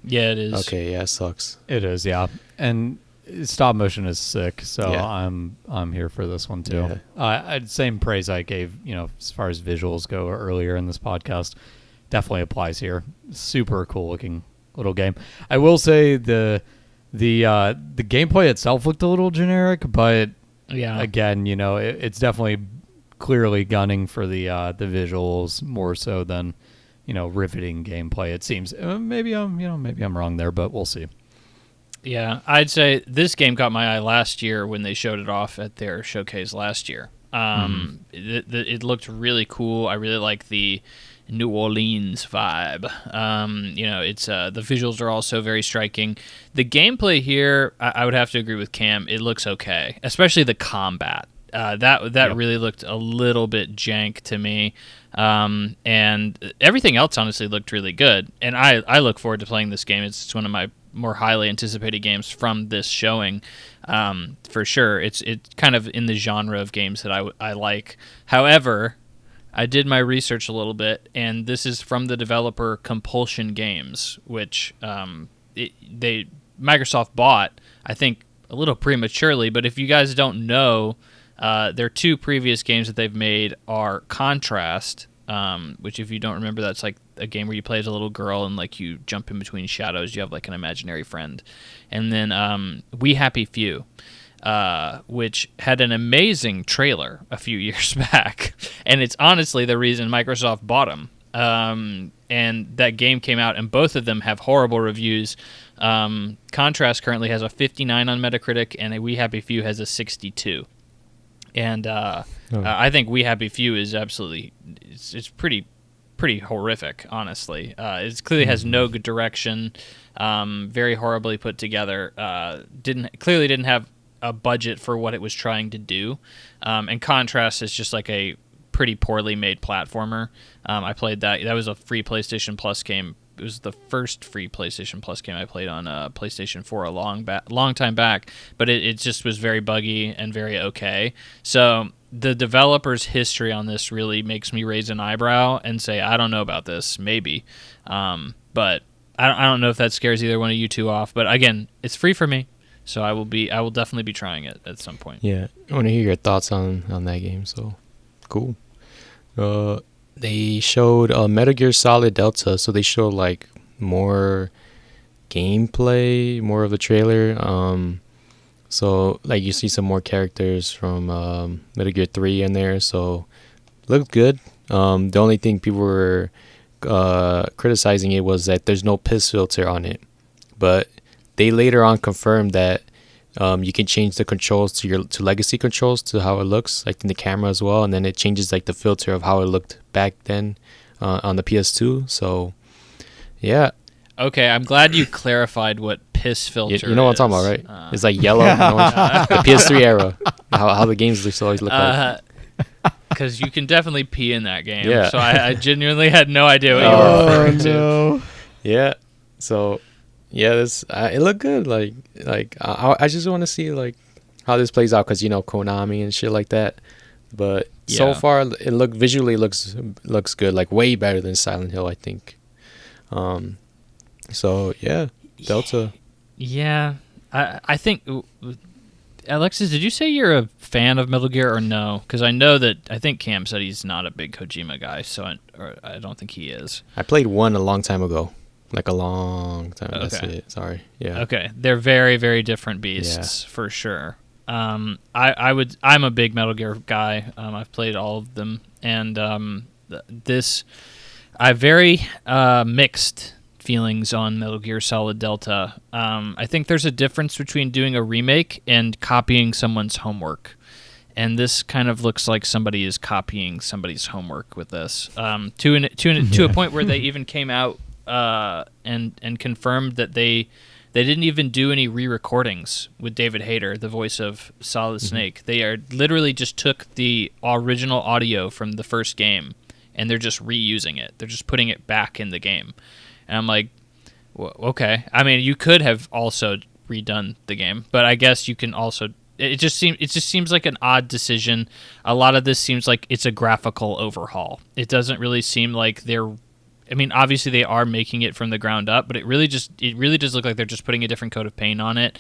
Yeah, it is. Okay, yeah, it sucks. It is, yeah, and stop motion is sick. So I'm here for this one too. Yeah. Same praise I gave, as far as visuals go earlier in this podcast. Definitely applies here. Super cool looking little game. I will say the gameplay itself looked a little generic, but Yeah. again, it's definitely clearly gunning for the visuals more so than riveting gameplay. It seems maybe I'm wrong there, but we'll see. Yeah, I'd say this game caught my eye last year when they showed it off at their showcase last year. It looked really cool. I really like the New Orleans vibe. It's the visuals are also very striking. The gameplay here, I would have to agree with Cam. It looks okay, especially the combat. That really looked a little bit jank to me. And everything else honestly looked really good. And I look forward to playing this game. It's one of my more highly anticipated games from this showing, for sure. It's kind of in the genre of games that I like. However, I did my research a little bit, and this is from the developer Compulsion Games, which Microsoft bought, I think, a little prematurely. But if you guys don't know, their two previous games that they've made are Contrast, which, if you don't remember, that's like a game where you play as a little girl and like you jump in between shadows. You have like an imaginary friend. And then We Happy Few, which had an amazing trailer a few years back. And it's honestly the reason Microsoft bought them. And that game came out, and both of them have horrible reviews. Contrast currently has a 59 on Metacritic, and We Happy Few has a 62. And I think We Happy Few is absolutely it's pretty horrific, honestly. It clearly has no good direction, very horribly put together. Clearly didn't have a budget for what it was trying to do. And Contrast is just like a pretty poorly made platformer. I played that. That was a free PlayStation Plus game. It was the first free PlayStation Plus game I played on PlayStation 4 a long time back, but it just was very buggy and very okay. So the developer's history on this really makes me raise an eyebrow and say, I don't know about this, maybe. But I don't know if that scares either one of you two off. But again, it's free for me, so I will definitely be trying it at some point. Yeah, I want to hear your thoughts on that game. So cool. They showed Metal Gear Solid Delta, so they showed like more gameplay, more of the trailer. So like you see some more characters from Metal Gear 3 in there, so looked good. The only thing people were criticizing it was that there's no piss filter on it, but they later on confirmed that you can change the controls to legacy controls to how it looks, like in the camera as well, and then it changes like the filter of how it looked back then on the PS2. So yeah. Okay, I'm glad you clarified what piss filter is. You know what I'm talking about, right? It's like yellow, the PS3 era, how the games used to always look like. Because you can definitely pee in that game. Yeah. So I genuinely had no idea what you were referring to. Yeah. So yeah, it looked good. Like I just want to see like how this plays out, because Konami and shit like that. But so far it visually looks good, like way better than Silent Hill, I think. So yeah, Delta. Yeah, I think. Alexis, did you say you're a fan of Metal Gear or no? Because I think Cam said he's not a big Kojima guy, so I don't think he is. I played one a long time ago. Like a long time. Okay. That's it. Sorry. Yeah. Okay. They're very, very different beasts, for sure. I'm a big Metal Gear guy. I've played all of them, and I have very mixed feelings on Metal Gear Solid Delta. I think there's a difference between doing a remake and copying someone's homework. And this kind of looks like somebody is copying somebody's homework with this, to a point where they even came out and confirmed that they didn't even do any re-recordings with David Hayter, the voice of Solid Snake. They literally just took the original audio from the first game, and they're just reusing it. They're just putting it back in the game. And I'm like, well, okay. I mean, you could have also redone the game, but I guess you can also. It just seems like an odd decision. A lot of this seems like it's a graphical overhaul. It doesn't really seem like they're. I mean, obviously they are making it from the ground up, but it really does look like they're just putting a different coat of paint on it.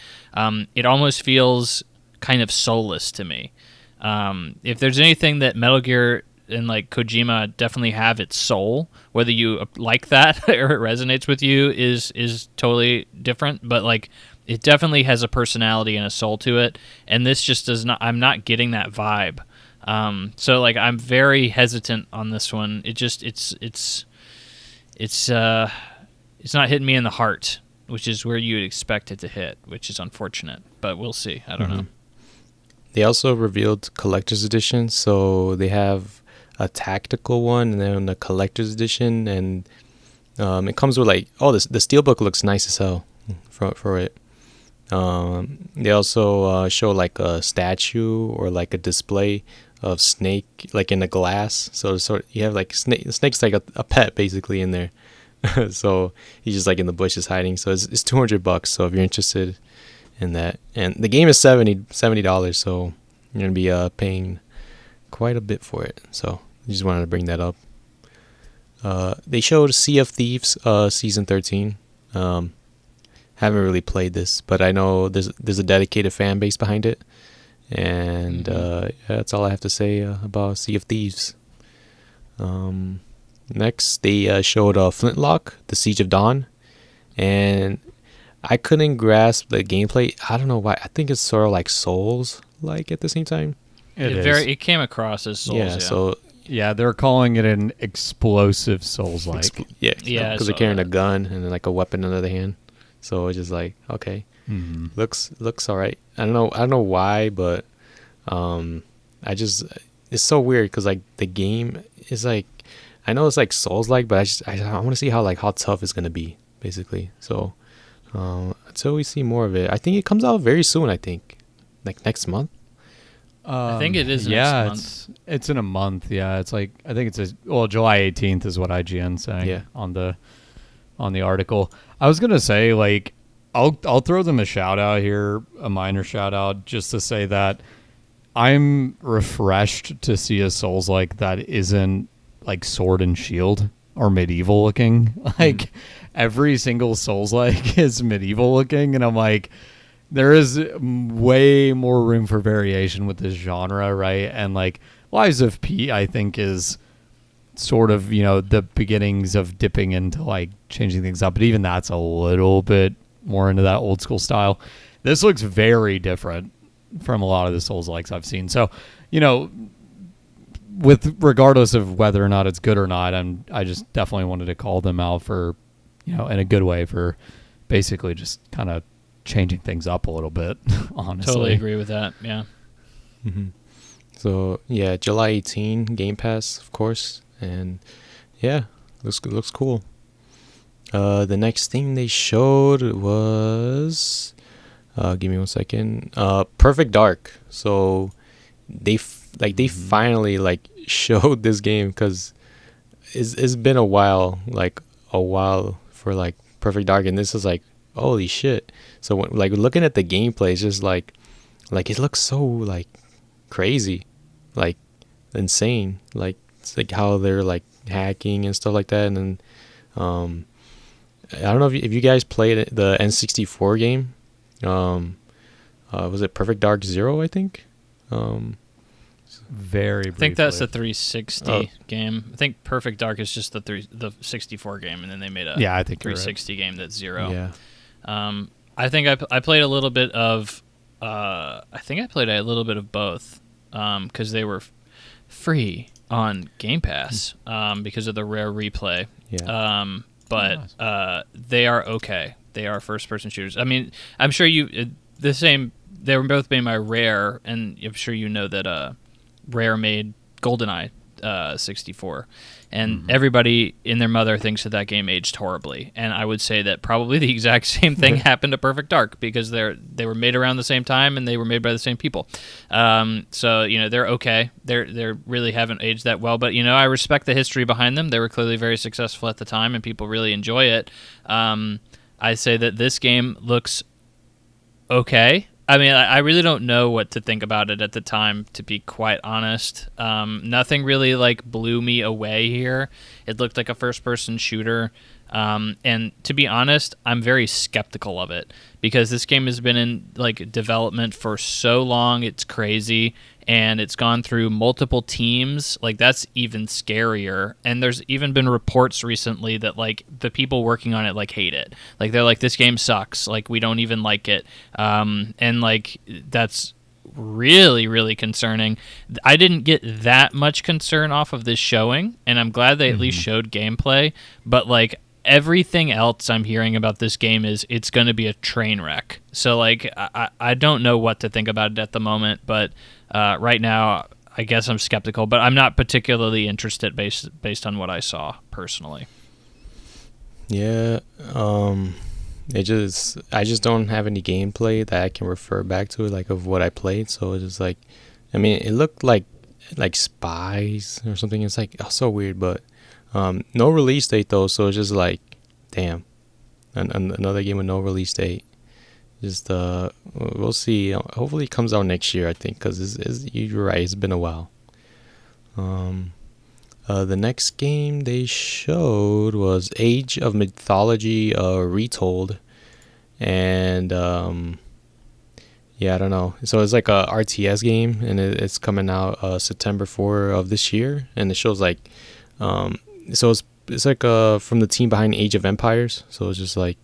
It almost feels kind of soulless to me. If there's anything that Metal Gear and like Kojima definitely have, its soul. Whether you like that or it resonates with you is totally different. But like it definitely has a personality and a soul to it, and this just does not. I'm not getting that vibe. So like I'm very hesitant on this one. It's not hitting me in the heart, which is where you would expect it to hit, which is unfortunate. But we'll see. I don't know. They also revealed collector's edition, so they have a tactical one and then a collector's edition, and it comes with like, the steelbook looks nice as hell for it. They also show like a statue or like a display of Snake like in the glass, so you have like Snake's like a pet basically in there. So he's just like in the bushes hiding. So it's $200. So if you're interested in that, and the game is $70, so you're gonna be paying quite a bit for it. So I just wanted to bring that up. They showed Sea of Thieves season 13. Haven't really played this, but I know there's a dedicated fan base behind it, and that's all I have to say about Sea of Thieves. Next, they showed Flintlock, The Siege of Dawn, and I couldn't grasp the gameplay. I don't know why. I think it's sort of like Souls-like at the same time. It came across as Souls. Yeah. So they're calling it an explosive Souls-like. Yeah, because they're carrying that. a gun and then like a weapon under the hand. So it's just like, okay, looks all right. I don't know why, but it's so weird because like the game is like, I know it's like Souls-like, but I want to see how tough it's gonna be basically. So until we see more of it, I think it comes out very soon. I think like next month. I think it is next month. It's in a month. Yeah, it's like I think it's July 18th is what IGN's saying on the article. I was gonna say like I'll throw them a shout out here, a minor shout out, just to say that I'm refreshed to see a Souls-like that isn't like sword and shield or medieval looking. Like every single Souls-like is medieval looking, and I'm like, there is way more room for variation with this genre, right? And like Lies of P, I think, is sort of, the beginnings of dipping into like changing things up, but even that's a little bit more into that old school style. This looks very different from a lot of the Souls-likes I've seen. So, with regardless of whether or not it's good or not, I just definitely wanted to call them out for, in a good way, for basically just kind of changing things up a little bit. Honestly, Totally agree with that. Yeah. So yeah, July 18, Game Pass, of course, and yeah, looks cool. The next thing they showed was, give me 1 second. Perfect Dark. So they finally like showed this game, because it's been a while for like Perfect Dark, and this is like, holy shit. So when, like looking at the gameplay, it's just like it looks so like crazy, like insane, like it's like how they're like hacking and stuff like that. And then I don't know if you guys played the N64 game. Was it Perfect Dark Zero, I think? Very briefly. I think that's the 360 game. I think Perfect Dark is just the 64 game, and then they made a I think 360 game that's Zero. Yeah. I think I played a little bit of both, because they were free on Game Pass because of the rare replay. Yeah. But they are okay. They are first-person shooters. I mean, I'm sure they were both made by Rare, and I'm sure you know that Rare made GoldenEye 64, and everybody in their mother thinks that game aged horribly. And I would say that probably the exact same thing happened to Perfect Dark, because they were made around the same time and they were made by the same people. So they're okay. They really haven't aged that well, but I respect the history behind them. They were clearly very successful at the time, and people really enjoy it. I say that this game looks okay. I mean, I really don't know what to think about it at the time, to be quite honest. Nothing really like blew me away here. It looked like a first-person shooter. And to be honest, I'm very skeptical of it because this game has been in like development for so long. It's crazy. And it's gone through multiple teams. Like, that's even scarier. And there's even been reports recently that like the people working on it like hate it. Like, they're like, this game sucks. Like, we don't even like it. And like, that's really, really concerning. I didn't get that much concern off of this showing, and I'm glad they at least showed gameplay. But like, everything else I'm hearing about this game is it's going to be a train wreck. So like, I don't know what to think about it at the moment, but right now I guess I'm skeptical, but I'm not particularly interested based on what I saw personally. Yeah, I just don't have any gameplay that I can refer back to, like, of what I played. So it's just like, I mean, it looked like spies or something. It's like, oh, so weird, but no release date though. So it's just like, damn, another game with no release date. Just we'll see. Hopefully it comes out next year, I think, because you're right, it's been a while. The next game they showed was Age of Mythology Retold, and yeah, I don't know. So it's like a RTS game, and it's coming out September 4 of this year, and it shows like, so it's like from the team behind Age of Empires. So it's just like,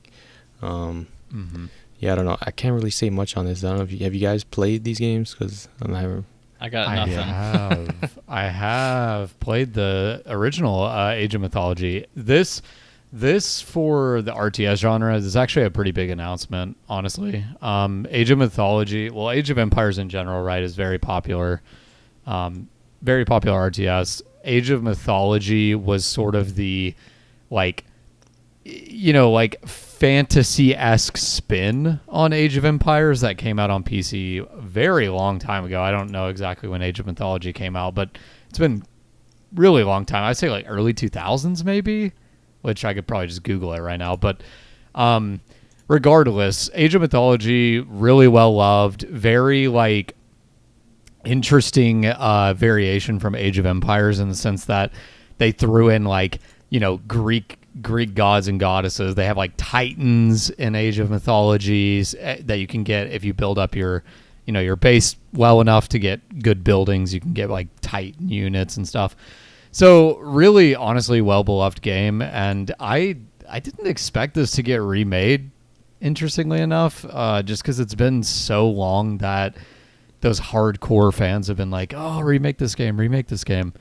yeah, I don't know. I can't really say much on this. I don't know if have you guys played these games, because I got nothing. I have played the original Age of Mythology. This for the RTS genre is actually a pretty big announcement, honestly. Age of Mythology, well, Age of Empires in general, right, is very popular. Very popular RTS. Age of Mythology was sort of the, like, you know, like fantasy-esque spin on Age of Empires that came out on PC a very long time ago. I don't know exactly when Age of Mythology came out, but it's been really long time. I'd say like early 2000s maybe, which I could probably just Google it right now. But regardless, Age of Mythology, really well loved, very like interesting variation from Age of Empires in the sense that they threw in like, you know, Greek gods and goddesses. They have like titans in Age of Mythologies that you can get if you build up your, you know, your base well enough to get good buildings. You can get like titan units and stuff. So really, honestly, well beloved game, and I didn't expect this to get remade. Interestingly enough, just because it's been so long that those hardcore fans have been like, "Oh, remake this game, remake this game."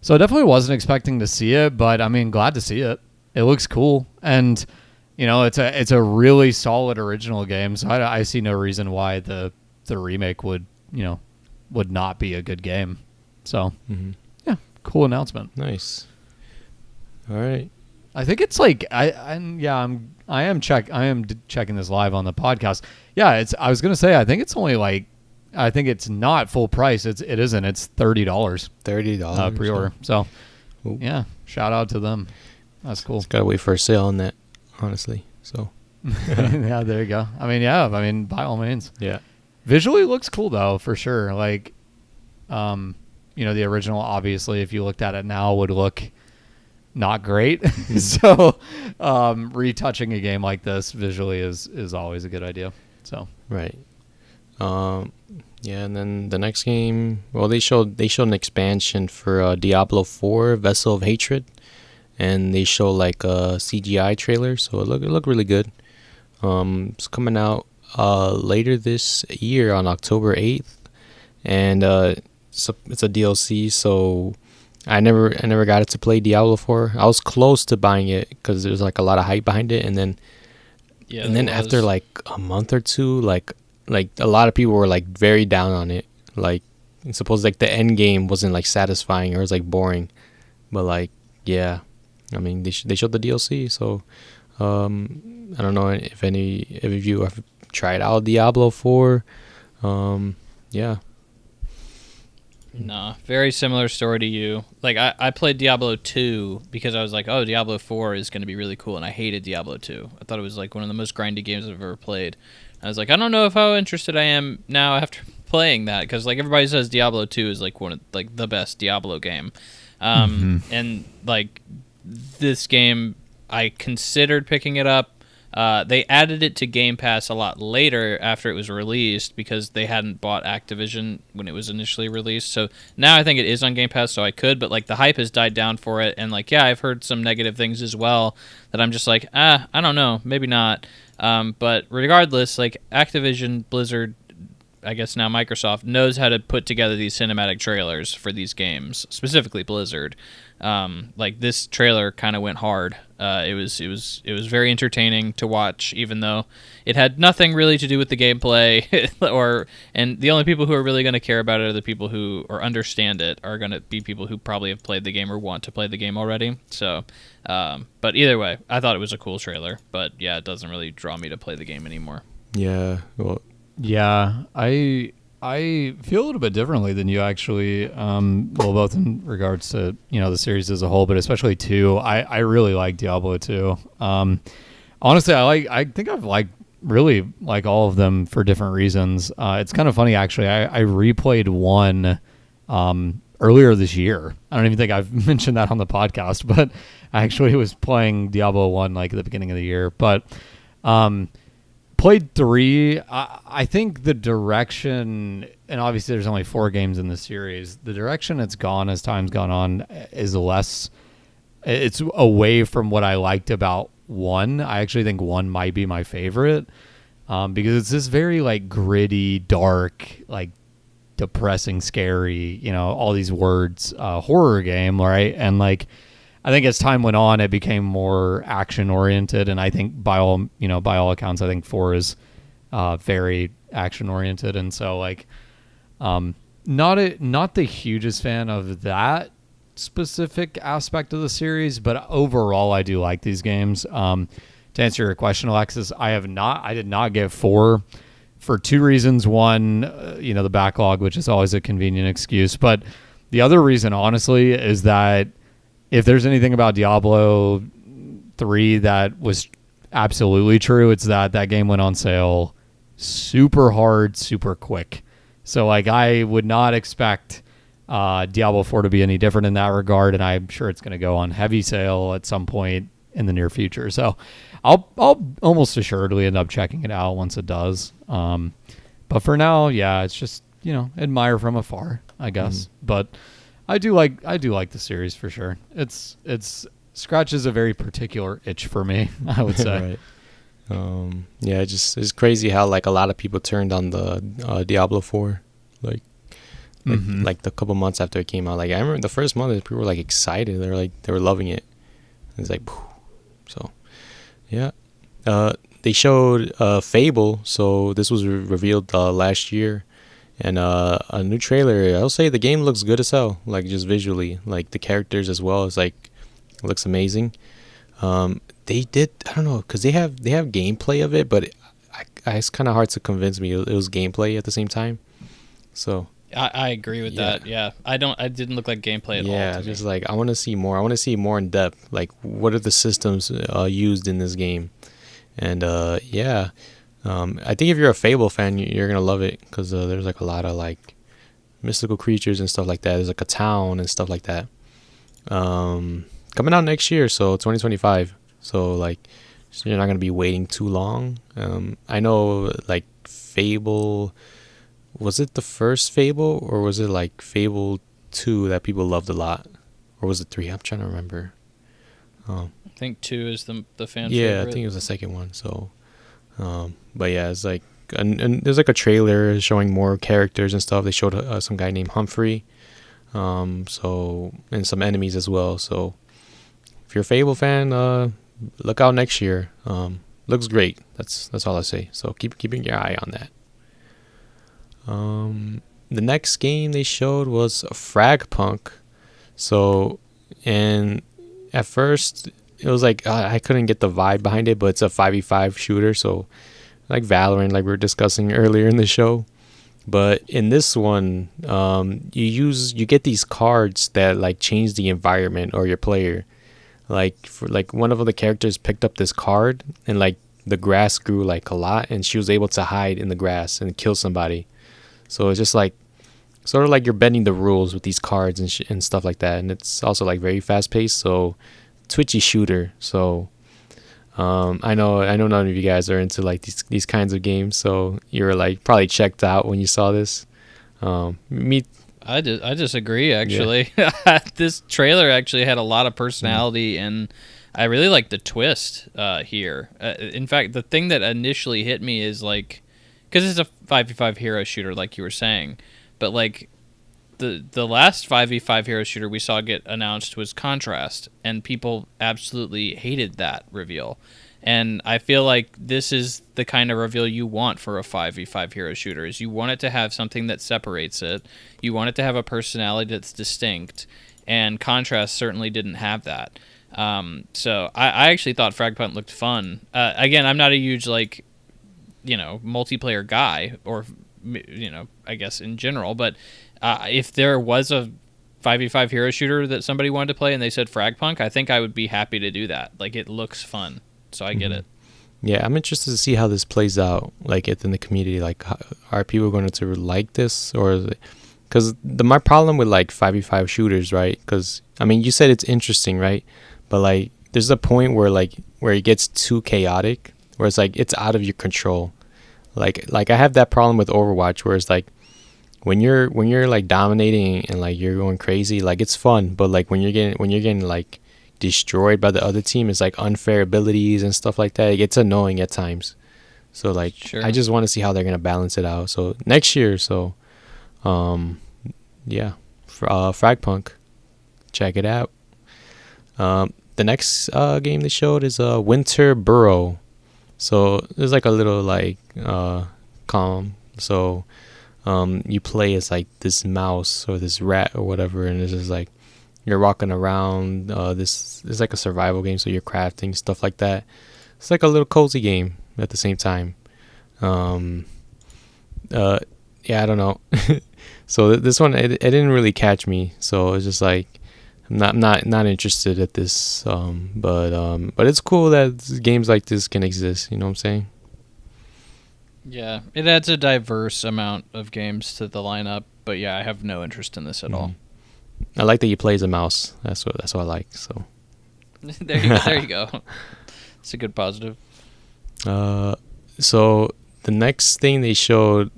So I definitely wasn't expecting to see it, but I mean, glad to see it. It looks cool, and you know, it's a really solid original game. So I see no reason why the remake would not be a good game. So yeah, cool announcement. Nice. All right. I think it's like I am checking this live on the podcast. Yeah, I was gonna say I think it's only like. I think it's not full price. It isn't. It's $30. $30 pre-order. So, yeah, shout out to them. That's cool. Just gotta wait for a sale on that, honestly. So, yeah, there you go. I mean, yeah. I mean, by all means. Yeah. Visually looks cool though, for sure. Like, you know, the original obviously, if you looked at it now, would look not great. So, retouching a game like this visually is always a good idea. So. Right. Yeah, and then the next game, well, they showed an expansion for Diablo 4, Vessel of Hatred, and they show like a CGI trailer, so it looked really good. It's coming out later this year on October 8th, and it's a DLC, so I never got it to play Diablo 4. I was close to buying it because there's like a lot of hype behind it, and then after like a month or two, like a lot of people were like very down on it. Like, it's supposed like the end game wasn't like satisfying, or it was like boring. But like, yeah, I mean, they showed the DLC, so I don't know if any of you have tried out Diablo 4. Yeah. No, very similar story to you. Like, I played Diablo 2 because I was like, oh, Diablo 4 is going to be really cool, and I hated Diablo 2. I thought it was like one of the most grindy games I've ever played. I was like, I don't know how interested I am now after playing that, because like everybody says Diablo 2 is like one of like the best Diablo game, and like this game, I considered picking it up. They added it to Game Pass a lot later after it was released because they hadn't bought Activision when it was initially released. So now I think it is on Game Pass, so I could, but like the hype has died down for it, and like I've heard some negative things as well that I'm just like, I don't know, maybe not. But regardless, like Activision, Blizzard, I guess now Microsoft knows how to put together these cinematic trailers for these games, specifically Blizzard. Like this trailer kind of went hard. It was very entertaining to watch, even though it had nothing really to do with the gameplay, and the only people who are really going to care about it are the people who or understand it are going to be people who probably have played the game or want to play the game already. So, but either way, I thought it was a cool trailer. But yeah, it doesn't really draw me to play the game anymore. Yeah, well, yeah, I feel a little bit differently than you actually. Well, both in regards to the series as a whole, but especially 2. I really like Diablo 2. Honestly, I think I've really like all of them for different reasons. It's kind of funny actually. I replayed 1 earlier this year. I don't even think I've mentioned that on the podcast, but I actually was playing Diablo 1 like at the beginning of the year, but. Played 3. I think the direction, and obviously there's only 4 games in the series, the direction it's gone as time's gone on is it's away from what I liked about 1. I actually think 1 might be my favorite because it's this very like gritty, dark, like depressing, scary, all these words, horror game, right? And like, I think as time went on, it became more action oriented, and I think by all accounts, I think 4 is very action oriented, and so like, not the hugest fan of that specific aspect of the series, but overall, I do like these games. To answer your question, Alexis, I did not get 4 for 2 reasons. One, the backlog, which is always a convenient excuse, but the other reason, honestly, is that. If there's anything about Diablo 3 that was absolutely true, it's that game went on sale super hard, super quick. So like I would not expect Diablo 4 to be any different in that regard, and I'm sure it's going to go on heavy sale at some point in the near future. So I'll almost assuredly end up checking it out once it does. But for now, yeah, it's just admire from afar, I guess. But I do like the series for sure. It's scratches a very particular itch for me, I would say. Right. Yeah, it's crazy how like a lot of people turned on the Diablo 4, like the couple months after it came out. Like I remember the first month, people were like excited. They were loving it. It's like, phew. So yeah. They showed Fable. So this was revealed last year. And a new trailer. I'll say the game looks good as hell. Like just visually, like the characters as well. It's like it looks amazing. They did. I don't know because they have gameplay of it, but it's kind of hard to convince me it was gameplay at the same time. So I agree with that. Yeah, I didn't look like gameplay at all. Yeah, just like I want to see more. I want to see more in depth. Like what are the systems used in this game? And yeah. I think if you're a Fable fan, you're gonna love it because there's like a lot of like mystical creatures and stuff like that. There's like a town and stuff like that. Coming out next year, so 2025. So like, you're not gonna be waiting too long. I know like Fable, was it the first Fable or was it like Fable 2 that people loved a lot, or was it 3? I'm trying to remember. I think 2 is the fan favorite. Yeah, I think it was the second one. So. But yeah, it's like and there's like a trailer showing more characters and stuff. They showed some guy named Humphrey, so and some enemies as well. So if you're a Fable fan, look out next year. Looks great. That's all I say. So keeping your eye on that. The next game they showed was Fragpunk. So and at first. It was like I couldn't get the vibe behind it, but it's a 5v5 shooter, so like Valorant, like we were discussing earlier in the show. But in this one, you get these cards that like change the environment or your player. Like for like one of the characters picked up this card and like the grass grew like a lot, and she was able to hide in the grass and kill somebody. So it's just like sort of like you're bending the rules with these cards and stuff like that. And it's also like very fast paced, so twitchy shooter. So I know none of you guys are into like these kinds of games, so you were like probably checked out when you saw this. Me, I disagree, actually. This trailer actually had a lot of personality, and I really like the twist here. In fact, the thing that initially hit me is like, because it's a 5v5 hero shooter, like you were saying, but like the last 5v5 hero shooter we saw get announced was Contrast, and people absolutely hated that reveal. And I feel like this is the kind of reveal you want for a 5v5 hero shooter. Is you want it to have something that separates it. You want it to have a personality that's distinct. And Contrast certainly didn't have that. So I actually thought Fragpunt looked fun. Again, I'm not a huge multiplayer guy, or I guess in general. But if there was a 5v5 hero shooter that somebody wanted to play and they said Fragpunk, I think I would be happy to do that. Like, it looks fun. So I get it. Yeah, I'm interested to see how this plays out, like in the community. Like, are people going to like this, or because my problem with like 5v5 shooters, right? Because I mean, you said it's interesting, right? But like, there's a point where it gets too chaotic, where it's like it's out of your control. Like I have that problem with Overwatch, where it's like when you're like dominating and like you're going crazy, like it's fun, but like when you're getting like destroyed by the other team, it's like unfair abilities and stuff like that. It gets annoying at times. So like, sure. I just want to see how they're gonna balance it out. So next year, yeah, Fragpunk, check it out. The next game they showed is Winter Burrow. So there's like a little like so you play as like this mouse or this rat or whatever, and it's just like you're walking around. This is like a survival game, so you're crafting stuff like that. It's like a little cozy game at the same time. Yeah, I don't know. So this one, it didn't really catch me. So it's just like I'm not interested at this. But it's cool that games like this can exist. You know what I'm saying? Yeah, it adds a diverse amount of games to the lineup. But yeah, I have no interest in this at all. I like that you play as a mouse. That's what I like. So there you go. It's a good positive. So the next thing they showed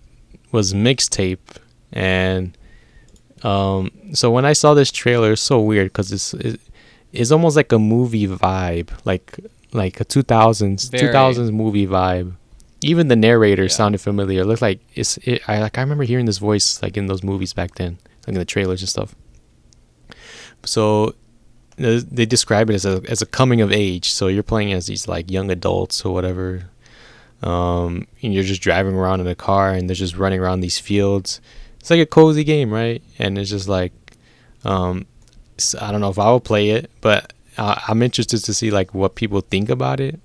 was Mixtape, and so when I saw this trailer, it's so weird because it's almost like a movie vibe, like a 2000s movie vibe. Even the narrator sounded familiar. It looked like I remember hearing this voice like in those movies back then, like in the trailers and stuff. So they describe it as a coming of age. So you're playing as these like young adults or whatever, and you're just driving around in a car and they're just running around these fields. It's like a cozy game, right? And it's just like I don't know if I will play it, but I'm interested to see like what people think about it.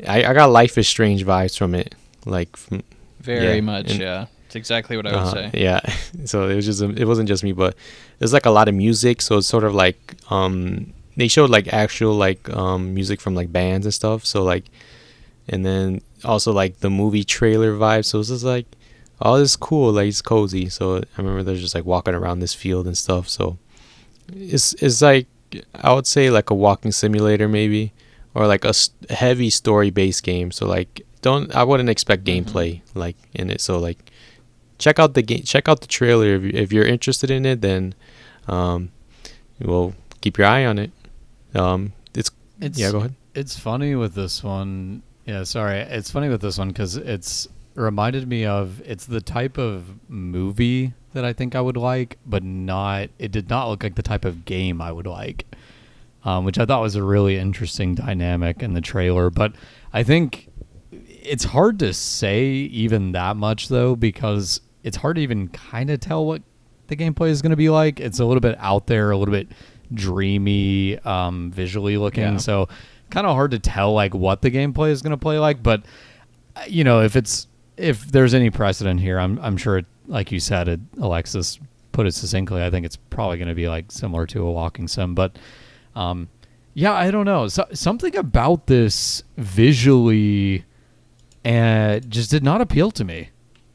I got Life is Strange vibes from it, like very much. Yeah, it's exactly what I would say. Yeah, so it wasn't just me, but there's like a lot of music, so it's sort of like they showed like actual like music from like bands and stuff. So like, and then also like the movie trailer vibe. So it's just like, oh, this is cool, like it's cozy. So I remember they're just like walking around this field and stuff. So it's like, I would say like a walking simulator maybe, or like a heavy story based game. So like I wouldn't expect gameplay like in it. So like check out the trailer if you're interested in it. Then well, keep your eye on it. Yeah, go ahead. It's funny with this one. Yeah, sorry. It's funny with this one because it's reminded me of, it's the type of movie that I think I would like, but it did not look like the type of game I would like, which I thought was a really interesting dynamic in the trailer. But I think it's hard to say even that much, though, because it's hard to even kind of tell what the gameplay is going to be like. It's a little bit out there, a little bit dreamy, visually looking. Yeah. So kind of hard to tell like what the gameplay is going to play like. But you know, if there's any precedent here, I'm sure, like you said, Alexis put it succinctly, I think it's probably going to be like similar to a walking sim. But yeah, I don't know. Something about this visually just did not appeal to me,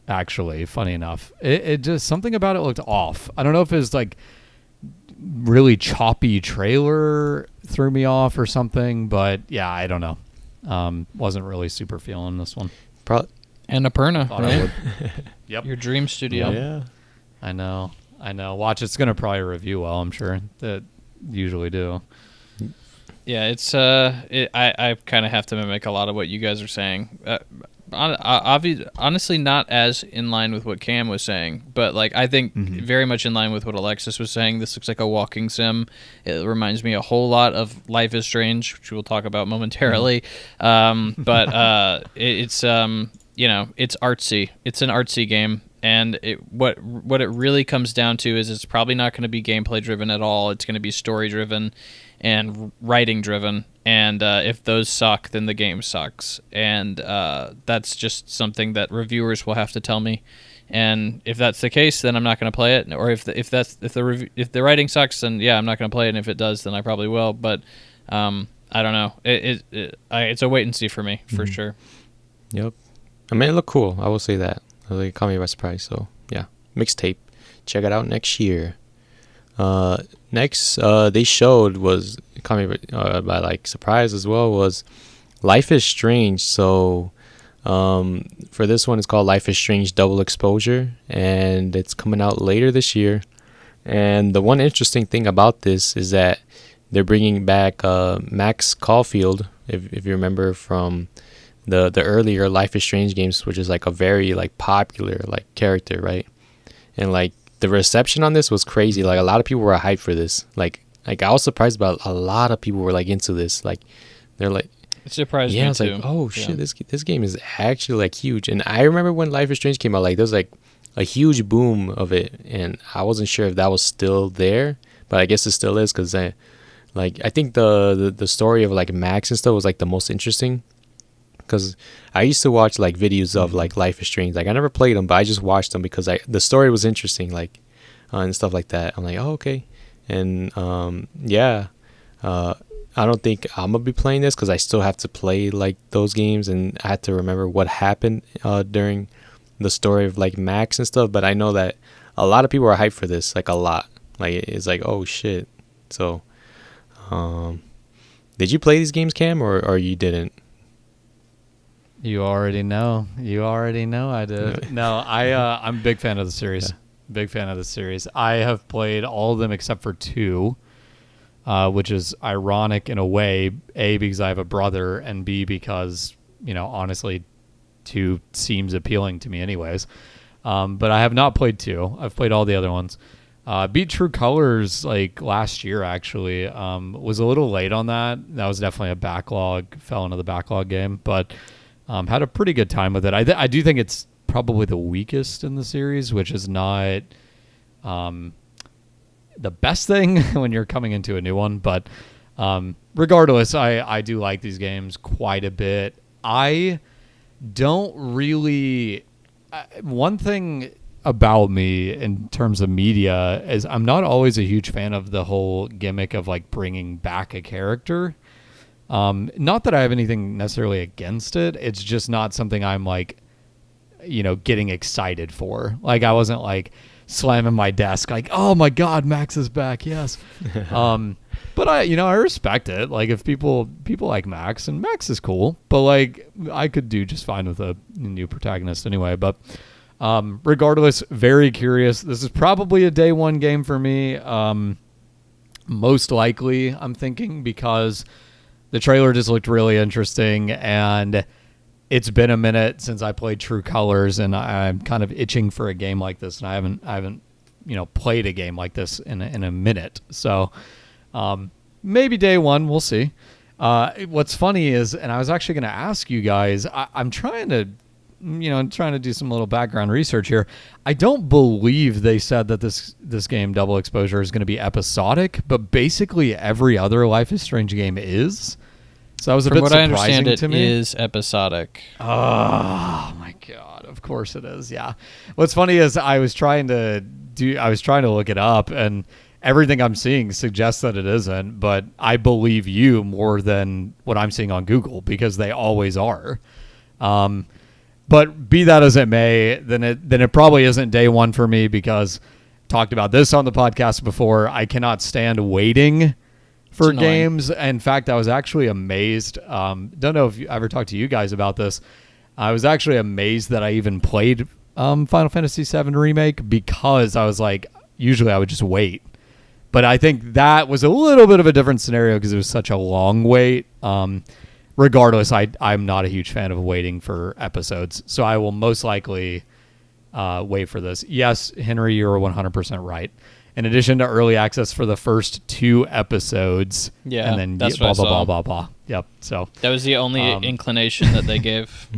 actually, funny enough. It just, something about it looked off. I don't know if it's like really choppy trailer threw me off or something. But yeah, I don't know. Wasn't really super feeling this one. Annapurna, right? Yep. Your dream studio. Yeah. I know. Watch, it's gonna probably review well. I'm sure that usually do. Yeah, it's I kind of have to mimic a lot of what you guys are saying. Honestly, not as in line with what Cam was saying, but like I think very much in line with what Alexis was saying. This looks like a walking sim. It reminds me a whole lot of Life is Strange, which we'll talk about momentarily. But it's it's artsy. It's an artsy game. And what it really comes down to is it's probably not going to be gameplay driven at all. It's going to be story driven and writing driven. And if those suck, then the game sucks. And that's just something that reviewers will have to tell me. And if that's the case, then I'm not going to play it. Or if the writing sucks, then yeah, I'm not going to play it. And if it does, then I probably will. But I don't know. It's a wait and see for me for sure. Yep. I mean, it looked cool. I will say that. It caught me by surprise. So yeah, mixtape. Check it out next year. Next, they showed was caught me by like surprise as well was Life is Strange. So for this one, it's called Life is Strange Double Exposure, and it's coming out later this year. And the one interesting thing about this is that they're bringing back Max Caulfield, if you remember from the earlier Life is Strange games, which is like a very like popular like character, right? And like the reception on this was crazy. Like a lot of people were hyped for this. Like I was surprised about a lot of people were like into this. Like they're like, it surprised me yeah, it's too. like, oh shit, this game is actually like huge. And I remember when Life is Strange came out, like there was like a huge boom of it, and I wasn't sure if that was still there, but I guess it still is because I think the story of like Max and stuff was like the most interesting. Because I used to watch like videos of like Life is Strange. Like I never played them, but I just watched them because the story was interesting, like and stuff like that. I'm like, oh okay, and I don't think I'm gonna be playing this because I still have to play like those games, and I had to remember what happened during the story of like Max and stuff. But I know that a lot of people are hyped for this, like a lot. Like it's like, oh shit. So, did you play these games, Cam, or you didn't? You already know I did. No, I'm a big fan of the series. Yeah. Big fan of the series. I have played all of them except for 2, which is ironic in a way, A, because I have a brother, and B, because, honestly, 2 seems appealing to me anyways. But I have not played 2. I've played all the other ones. Beat True Colors like last year, actually. Was a little late on that. That was definitely fell into the backlog game, but had a pretty good time with it. I do think it's probably the weakest in the series, which is not the best thing when you're coming into a new one. But regardless, I do like these games quite a bit. I don't really... one thing about me in terms of media is I'm not always a huge fan of the whole gimmick of like bringing back a character. Not that I have anything necessarily against it. It's just not something I'm like, getting excited for. Like I wasn't like slamming my desk like, oh my God, Max is back. Yes. But I respect it. Like if people like Max, and Max is cool, but like I could do just fine with a new protagonist anyway. But regardless, very curious. This is probably a day one game for me. Most likely, I'm thinking, because the trailer just looked really interesting, and it's been a minute since I played True Colors, and I'm kind of itching for a game like this, and I haven't played a game like this in a minute. So maybe day one, we'll see. What's funny is, and I was actually going to ask you guys, I'm trying to do some little background research here. I don't believe they said that this game, Double Exposure, is going to be episodic, but basically every other Life is Strange game is. So that was a bit surprising to me. From what I understand, it is episodic. Oh my God! Of course it is. Yeah. What's funny is I was trying to look it up, and everything I'm seeing suggests that it isn't. But I believe you more than what I'm seeing on Google, because they always are. But be that as it may, then it probably isn't day one for me, because talked about this on the podcast before. I cannot stand waiting for games. In fact, I was actually amazed. Don't know if you ever talked to you guys about this. I was actually amazed that I even played Final Fantasy VII Remake, because I was like, usually I would just wait. But I think that was a little bit of a different scenario because it was such a long wait. Regardless, I'm not a huge fan of waiting for episodes, so I will most likely wait for this. Yes, Henry, you're 100% right. In addition to early access for the first 2 episodes, yeah, and then that's blah, what I blah, saw. blah, blah, blah. Yep. So That was the only inclination that they gave.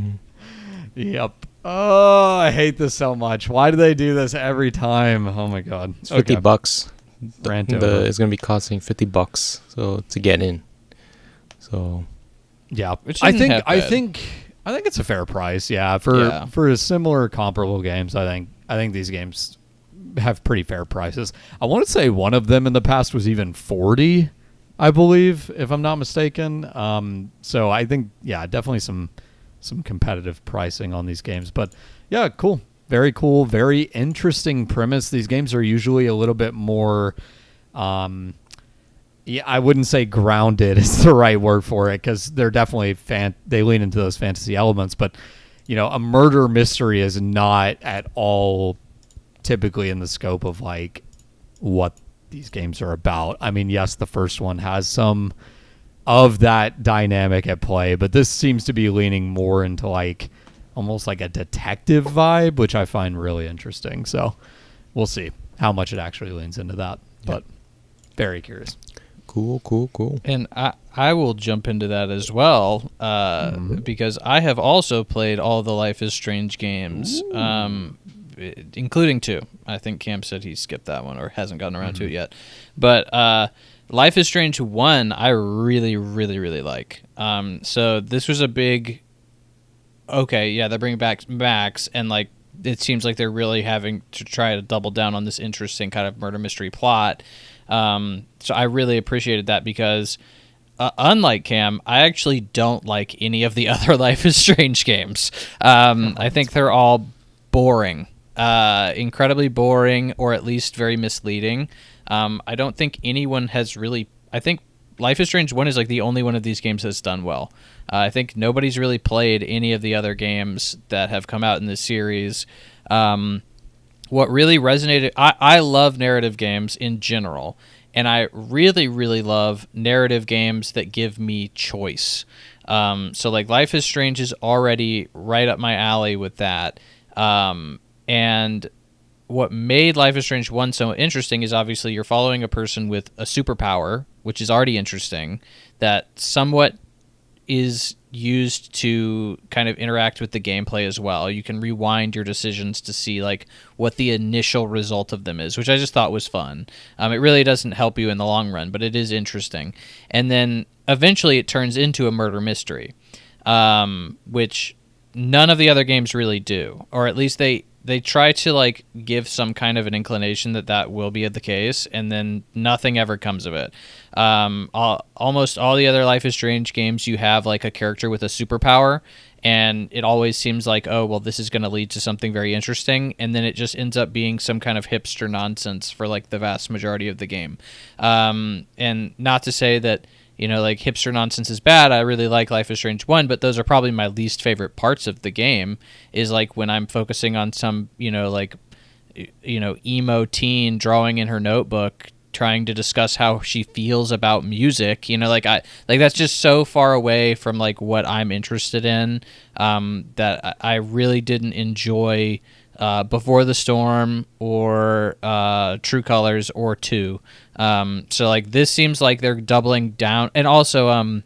Yep. Oh, I hate this so much. Why do they do this every time? Oh my god. It's $50. Rant over. It's gonna be costing $50 so to get in. So yeah, Which I isn't half think bad. it's a fair price. Yeah, for similar comparable games, I think these games have pretty fair prices. I want to say one of them in the past was even $40, I believe, if I'm not mistaken. So I think definitely some competitive pricing on these games. But yeah, cool. Very cool. Very interesting premise. These games are usually a little bit more, I wouldn't say grounded is the right word for it, because they're definitely they lean into those fantasy elements. But, a murder mystery is not at all typically in the scope of like what these games are about. I mean, yes, the first one has some of that dynamic at play, but this seems to be leaning more into like almost like a detective vibe, which I find really interesting. So we'll see how much it actually leans into that, but very curious. Cool. And I will jump into that as well, because I have also played all the Life is Strange games, including 2. I think Cam said he skipped that one or hasn't gotten around to it yet. But Life is Strange 1, I really, really, really like. So this was a big... Okay, yeah, they're bringing back Max, and like it seems like they're really having to try to double down on this interesting kind of murder mystery plot. So I really appreciated that because, unlike Cam, I actually don't like any of the other Life is Strange games. I think they're all boring, incredibly boring, or at least very misleading. I don't think anyone has really... I think Life is Strange 1 is like the only one of these games that's done well. I think nobody's really played any of the other games that have come out in this series. What really resonated... I love narrative games in general, and I really, really love narrative games that give me choice. So like Life is Strange is already right up my alley with that. And what made Life is Strange 1 so interesting is obviously you're following a person with a superpower, which is already interesting, that somewhat is used to kind of interact with the gameplay as well. You can rewind your decisions to see like what the initial result of them is, which I just thought was fun. It really doesn't help you in the long run, but it is interesting. And then eventually it turns into a murder mystery, which none of the other games really do, or at least they try to like give some kind of an inclination that will be the case, and then nothing ever comes of it. Almost all the other Life is Strange games, you have like a character with a superpower, and it always seems like, oh, well, this is going to lead to something very interesting, and then it just ends up being some kind of hipster nonsense for like the vast majority of the game. And not to say that, like hipster nonsense is bad. I really like Life is Strange 1, but those are probably my least favorite parts of the game, is like when I'm focusing on some, emo teen drawing in her notebook, trying to discuss how she feels about music, that's just so far away from like what I'm interested in, that I really didn't enjoy Before the Storm or True Colors or 2. So like this seems like they're doubling down. And also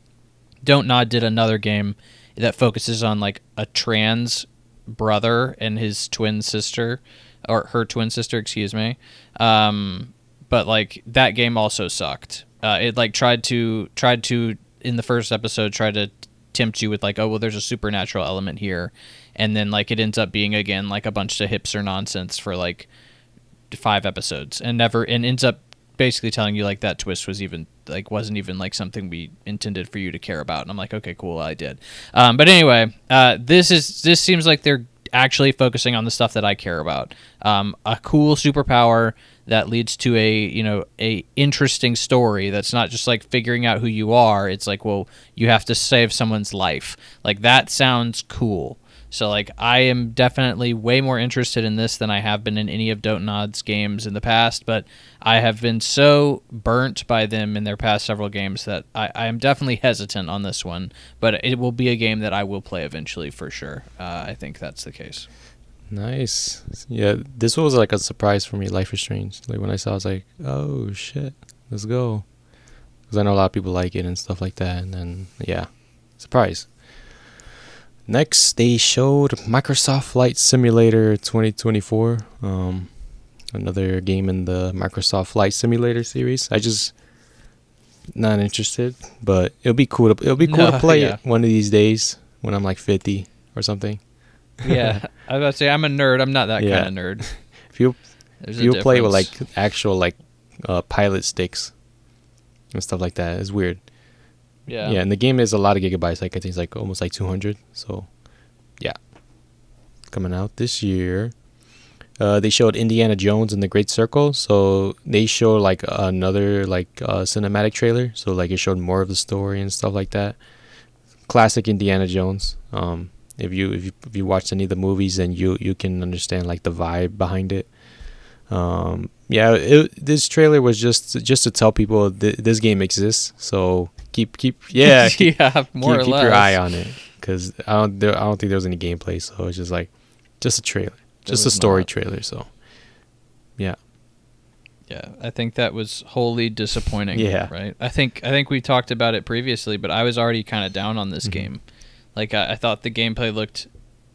Don't Nod did another game that focuses on like a trans brother and his twin sister, or her twin sister, excuse me. But like that game also sucked. It like tried to in the first episode try to tempt you with like, oh well, there's a supernatural element here, and then like it ends up being again like a bunch of hipster nonsense for like 5 episodes, and ends up basically telling you like that twist wasn't even like something we intended for you to care about. And I'm like, okay, cool, I did. But anyway, this seems like they're actually focusing on the stuff that I care about. A cool superpower that leads to a interesting story that's not just like figuring out who you are. It's like, well, you have to save someone's life. Like, that sounds cool. So, like, I am definitely way more interested in this than I have been in any of Dontnod's games in the past, but I have been so burnt by them in their past several games that I am definitely hesitant on this one, but it will be a game that I will play eventually for sure. I think that's the case. Nice. Yeah, this was like a surprise for me, Life is Strange. Like, when I saw it, I was like, oh, shit, let's go. Because I know a lot of people like it and stuff like that, and then, yeah, surprise. Next, they showed Microsoft Flight Simulator 2024. Another game in the Microsoft Flight Simulator series. I just not interested, but it'll be cool to play it one of these days when I'm like 50 or something. Yeah, I was about to say, I'm a nerd. I'm not that kind of nerd. If you play with like actual like pilot sticks and stuff like that, it's weird. Yeah, and the game is a lot of gigabytes. Like, I think it's like almost like 200. So, yeah, coming out this year. They showed Indiana Jones and the Great Circle. So they showed like another like cinematic trailer. So like it showed more of the story and stuff like that. Classic Indiana Jones. If you watched any of the movies, then you can understand like the vibe behind it. This trailer was just to tell people this game exists. So keep more or less. Keep your eye on it, because I don't think there was any gameplay. So it's just like just a trailer, just a story trailer. So yeah, I think that was wholly disappointing. Yeah, right. I think we talked about it previously, but I was already kind of down on this game. Like, I thought the gameplay looked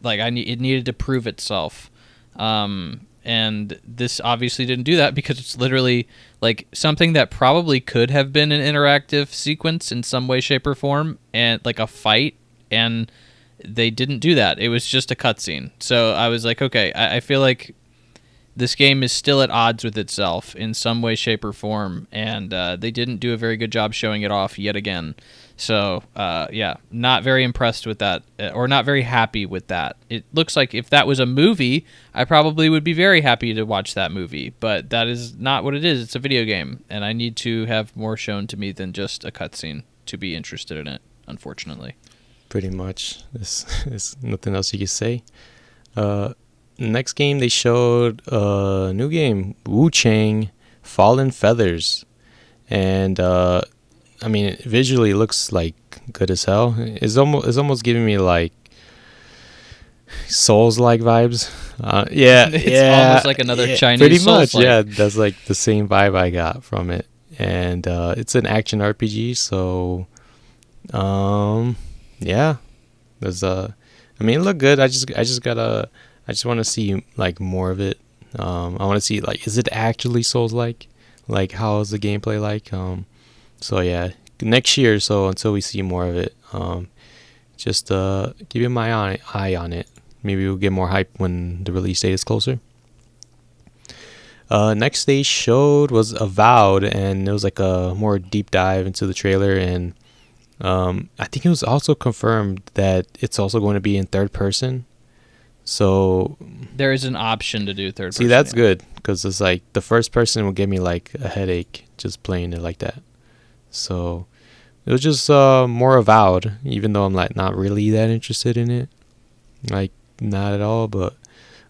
like it needed to prove itself. And this obviously didn't do that, because it's literally like something that probably could have been an interactive sequence in some way, shape, or form, and like a fight, and they didn't do that. It was just a cutscene. So I was like, okay, I feel like this game is still at odds with itself in some way, shape, or form, and they didn't do a very good job showing it off yet again. So, not very impressed with that, or not very happy with that. It looks like if that was a movie, I probably would be very happy to watch that movie, but that is not what it is. It's a video game, and I need to have more shown to me than just a cutscene to be interested in it, unfortunately. Pretty much. There's nothing else you can say. Next game, they showed a new game, Wu Chang Fallen Feathers. And, I mean, visually it looks like good as hell. It's almost giving me like Souls-like vibes. It's almost like another Chinese pretty Souls-like. much. Yeah, that's like the same vibe I got from it. And it's an action RPG, so yeah. There's I mean, it looked good. I just want to see like more of it. I want to see like, is it actually Souls-like? Like, how is the gameplay like? So yeah, next year or so, until we see more of it, just keep my eye on it. Maybe we'll get more hype when the release date is closer. Next they showed was Avowed, and it was like a more deep dive into the trailer, and I think it was also confirmed that it's also going to be in third person. So there is an option to do third person. See, that's good, because it's like the first person will give me like a headache just playing it like that. So it was just more Avowed, even though I'm like not really that interested in it, like not at all. But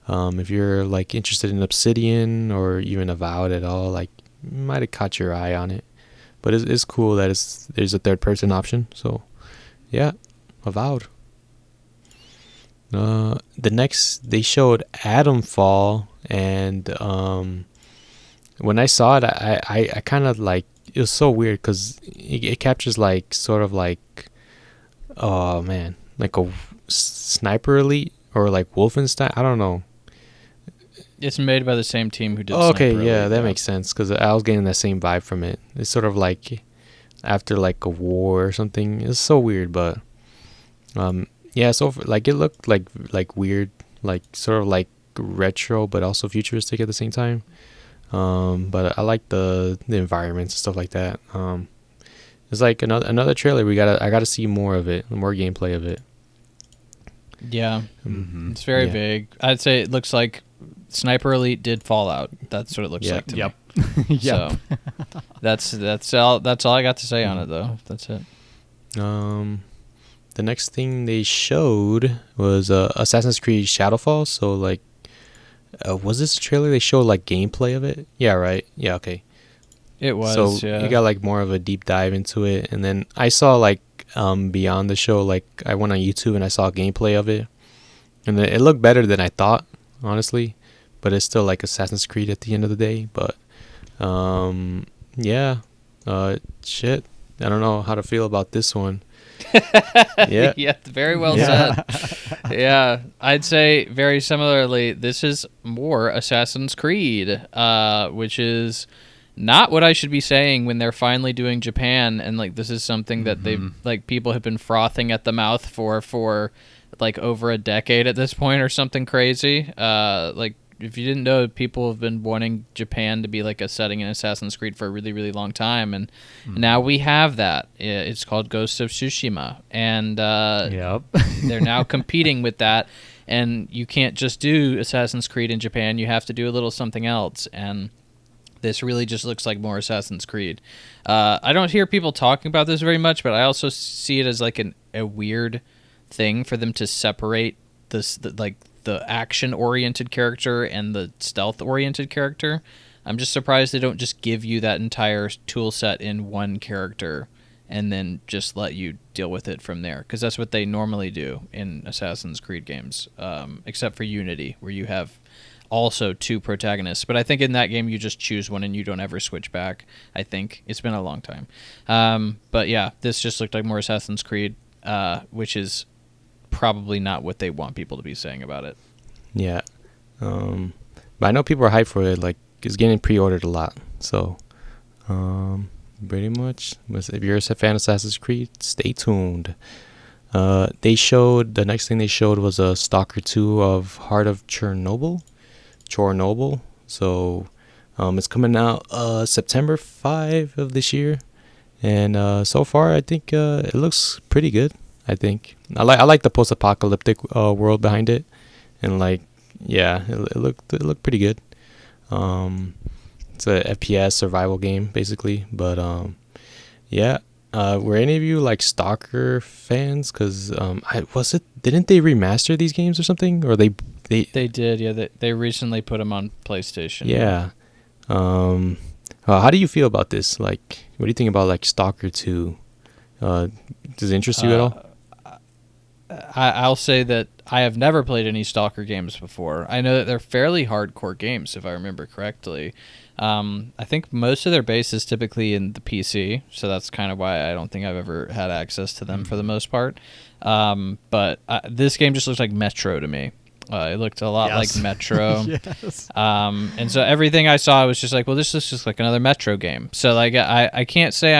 if you're like interested in Obsidian or even Avowed at all, like you might have caught your eye on it. But it's cool that there's a third person option. So yeah, Avowed. The next they showed Atomfall, and when I saw it, I kind of like, it was so weird because it captures like sort of like, oh man, like a Sniper Elite or like Wolfenstein. I don't know. It's made by the same team who did. Okay, Sniper yeah, Elite, that makes sense, because I was getting that same vibe from it. It's sort of like after like a war or something. It's so weird, but yeah. So like it looked like weird, like sort of like retro, but also futuristic at the same time. But I like the environments and stuff like that. It's like another trailer. I gotta see more of it, more gameplay of it. Yeah, It's very vague. I'd say it looks like Sniper Elite did Fallout. That's what it looks like to me. Yep. So that's all I got to say on it, though. That's it. The next thing they showed was Assassin's Creed Shadowfall. So like, was this a trailer? They showed like gameplay of it. Yeah, right. Yeah, okay. It was. So yeah. you got like more of a deep dive into it, and then I saw like beyond the show. Like I went on YouTube and I saw gameplay of it, and it looked better than I thought, honestly. But it's still like Assassin's Creed at the end of the day. But yeah, shit. I don't know how to feel about this one. Yeah. Yeah, very well said. Yeah, I'd say very similarly, this is more Assassin's Creed, which is not what I should be saying when they're finally doing Japan, and like this is something that they've like people have been frothing at the mouth for like over a decade at this point or something crazy. Like if you didn't know, people have been wanting Japan to be like a setting in Assassin's Creed for a really, really long time, and now we have that. It's called Ghost of Tsushima, and they're now competing with that. And you can't just do Assassin's Creed in Japan; you have to do a little something else. And this really just looks like more Assassin's Creed. I don't hear people talking about this very much, but I also see it as like a weird thing for them to separate the action-oriented character and the stealth-oriented character. I'm just surprised they don't just give you that entire tool set in one character and then just let you deal with it from there, because that's what they normally do in Assassin's Creed games, except for Unity, where you have also two protagonists. But I think in that game you just choose one and you don't ever switch back. I think it's been a long time. But yeah, this just looked like more Assassin's Creed, which is probably not what they want people to be saying about it. Yeah. But I know people are hyped for it. Like, it's getting pre-ordered a lot. So, pretty much, if you're a fan of Assassin's Creed, stay tuned. The next thing they showed was a Stalker 2 of Heart of Chernobyl. So, it's coming out September 5 of this year. And so far, I think it looks pretty good. I think I like the post-apocalyptic world behind it, and like it looked pretty good. It's a FPS survival game basically, but were any of you like Stalker fans? Because didn't they remaster these games or something, or they did? Yeah, they recently put them on PlayStation. Yeah. How do you feel about this? Like, what do you think about like Stalker 2? Does it interest you at all? I'll say that I have never played any Stalker games before. I know that they're fairly hardcore games, if I remember correctly. I think most of their base is typically in the PC, so that's kind of why I don't think I've ever had access to them for the most part. But this game just looks like Metro to me. It looked a lot like Metro. Yes. And so everything I saw was just like, well, this is just like another Metro game. So like I can't say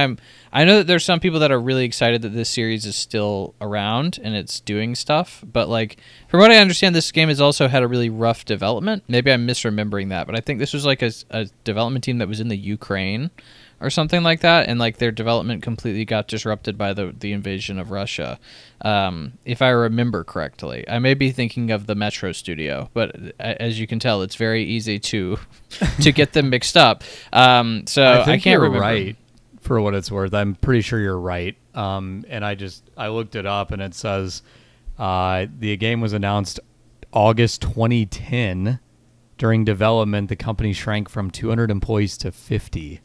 I know that there's some people that are really excited that this series is still around and it's doing stuff, but like from what I understand, this game has also had a really rough development. Maybe I'm misremembering that, but I think this was like a development team that was in the Ukraine or something like that, and like their development completely got disrupted by the invasion of Russia, if I remember correctly. I may be thinking of the Metro studio, but as you can tell, it's very easy to get them mixed up. So I can't remember. Right, for what it's worth. I'm pretty sure you're right. And I looked it up, and it says the game was announced August 2010. During development, the company shrank from 200 employees to 50.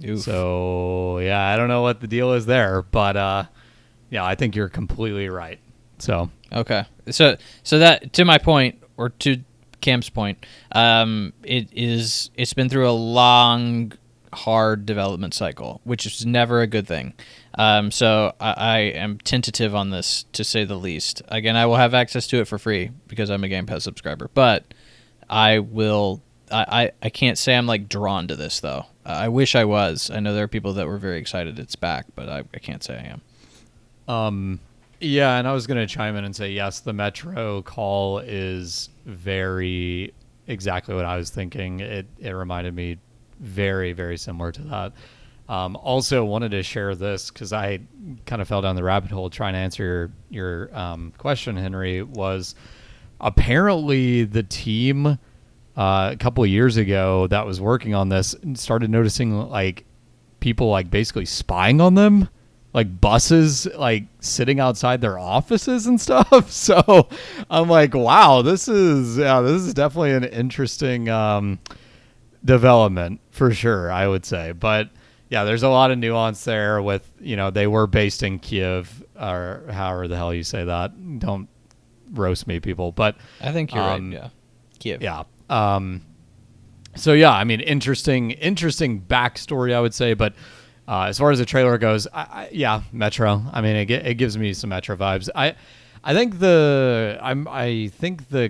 Oof. So yeah, I don't know what the deal is there, but I think you're completely right. So okay, so that, to my point, or to Cam's point, it's been through a long, hard development cycle, which is never a good thing. So I am tentative on this, to say the least. Again, I will have access to it for free because I'm a Game Pass subscriber, but I can't say I'm like drawn to this though. I wish I was. I know there are people that were very excited it's back, but I can't say I am. Yeah, and I was going to chime in and say, yes, the Metro call is very exactly what I was thinking. It reminded me very, very similar to that. Also wanted to share this because I kind of fell down the rabbit hole trying to answer your question, Henry, was apparently the team a couple of years ago that was working on this started noticing like people like basically spying on them, like buses like sitting outside their offices and stuff. So I'm like, wow, this is definitely an interesting development for sure, I would say. But yeah, there's a lot of nuance there with, they were based in Kiev, or however the hell you say that. Don't roast me, people. But I think you're right. Yeah, Kiev. Yeah. So yeah, I mean, interesting backstory, I would say. But as far as the trailer goes, yeah, Metro. I mean, it gives me some Metro vibes. I think the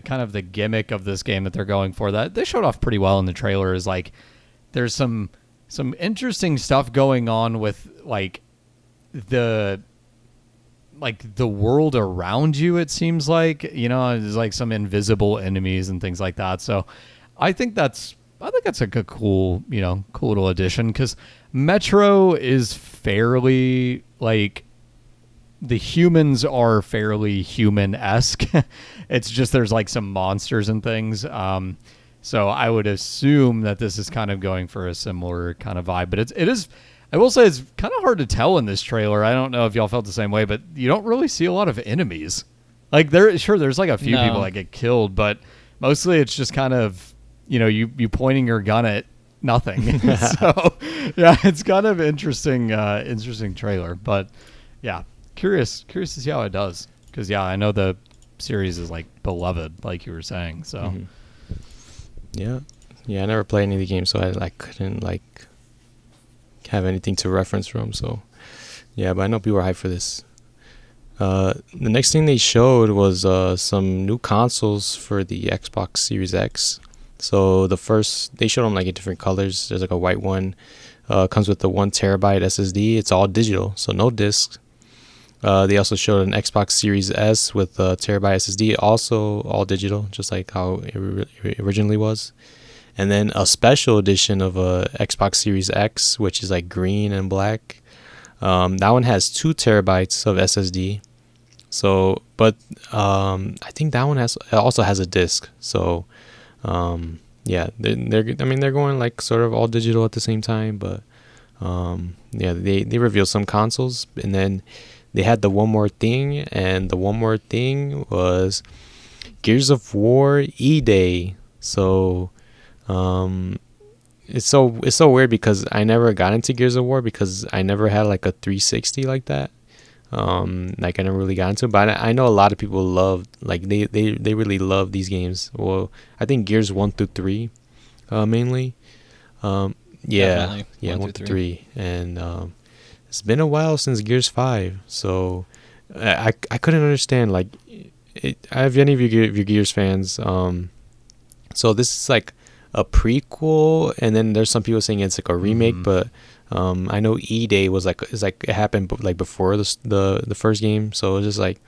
kind of the gimmick of this game that they're going for, that they showed off pretty well in the trailer, is like there's some interesting stuff going on with like the world around you. It seems like, there's like some invisible enemies and things like that. So I think that's like a cool little addition, because Metro is fairly like, the humans are fairly human-esque. It's just there's like some monsters and things. So I would assume that this is kind of going for a similar kind of vibe. But it is, I will say, it's kind of hard to tell in this trailer. I don't know if y'all felt the same way, but you don't really see a lot of enemies. Like there's like a few people that get killed, but mostly it's just kind of, you pointing your gun at nothing. So yeah, it's kind of interesting trailer. But yeah, curious to see how it does, because I know the series is like beloved, like you were saying. So yeah, I never played any of the games, so I couldn't like have anything to reference from. So yeah, but I know people are hyped for this. The next thing they showed was some new consoles for the Xbox Series X. So they showed them like in different colors. There's like a white one, comes with the 1 terabyte SSD. It's all digital, so no discs. They also showed an Xbox Series S with a terabyte SSD, also all digital, just like how it originally was. And then a special edition of a Xbox Series X, which is like green and black. That one has 2 terabytes of SSD. So, but I think that one also has a disc. So, yeah, they're going like sort of all digital at the same time. But yeah, they revealed some consoles, and then they had the one more thing, and the one more thing was Gears of War E-Day. So it's so weird, because I never got into Gears of War because I never had like a 360 like that. Like I never really got into it, but I know a lot of people they really love these games. Well, I think Gears 1 through 3 mainly. Yeah, Definitely. 1 through 3. And it's been a while since Gears 5, so I couldn't understand, like, have any of you Gears fans, so this is like a prequel, and then there's some people saying it's like a remake, but I know E-Day it happened like before the first game, so it's just like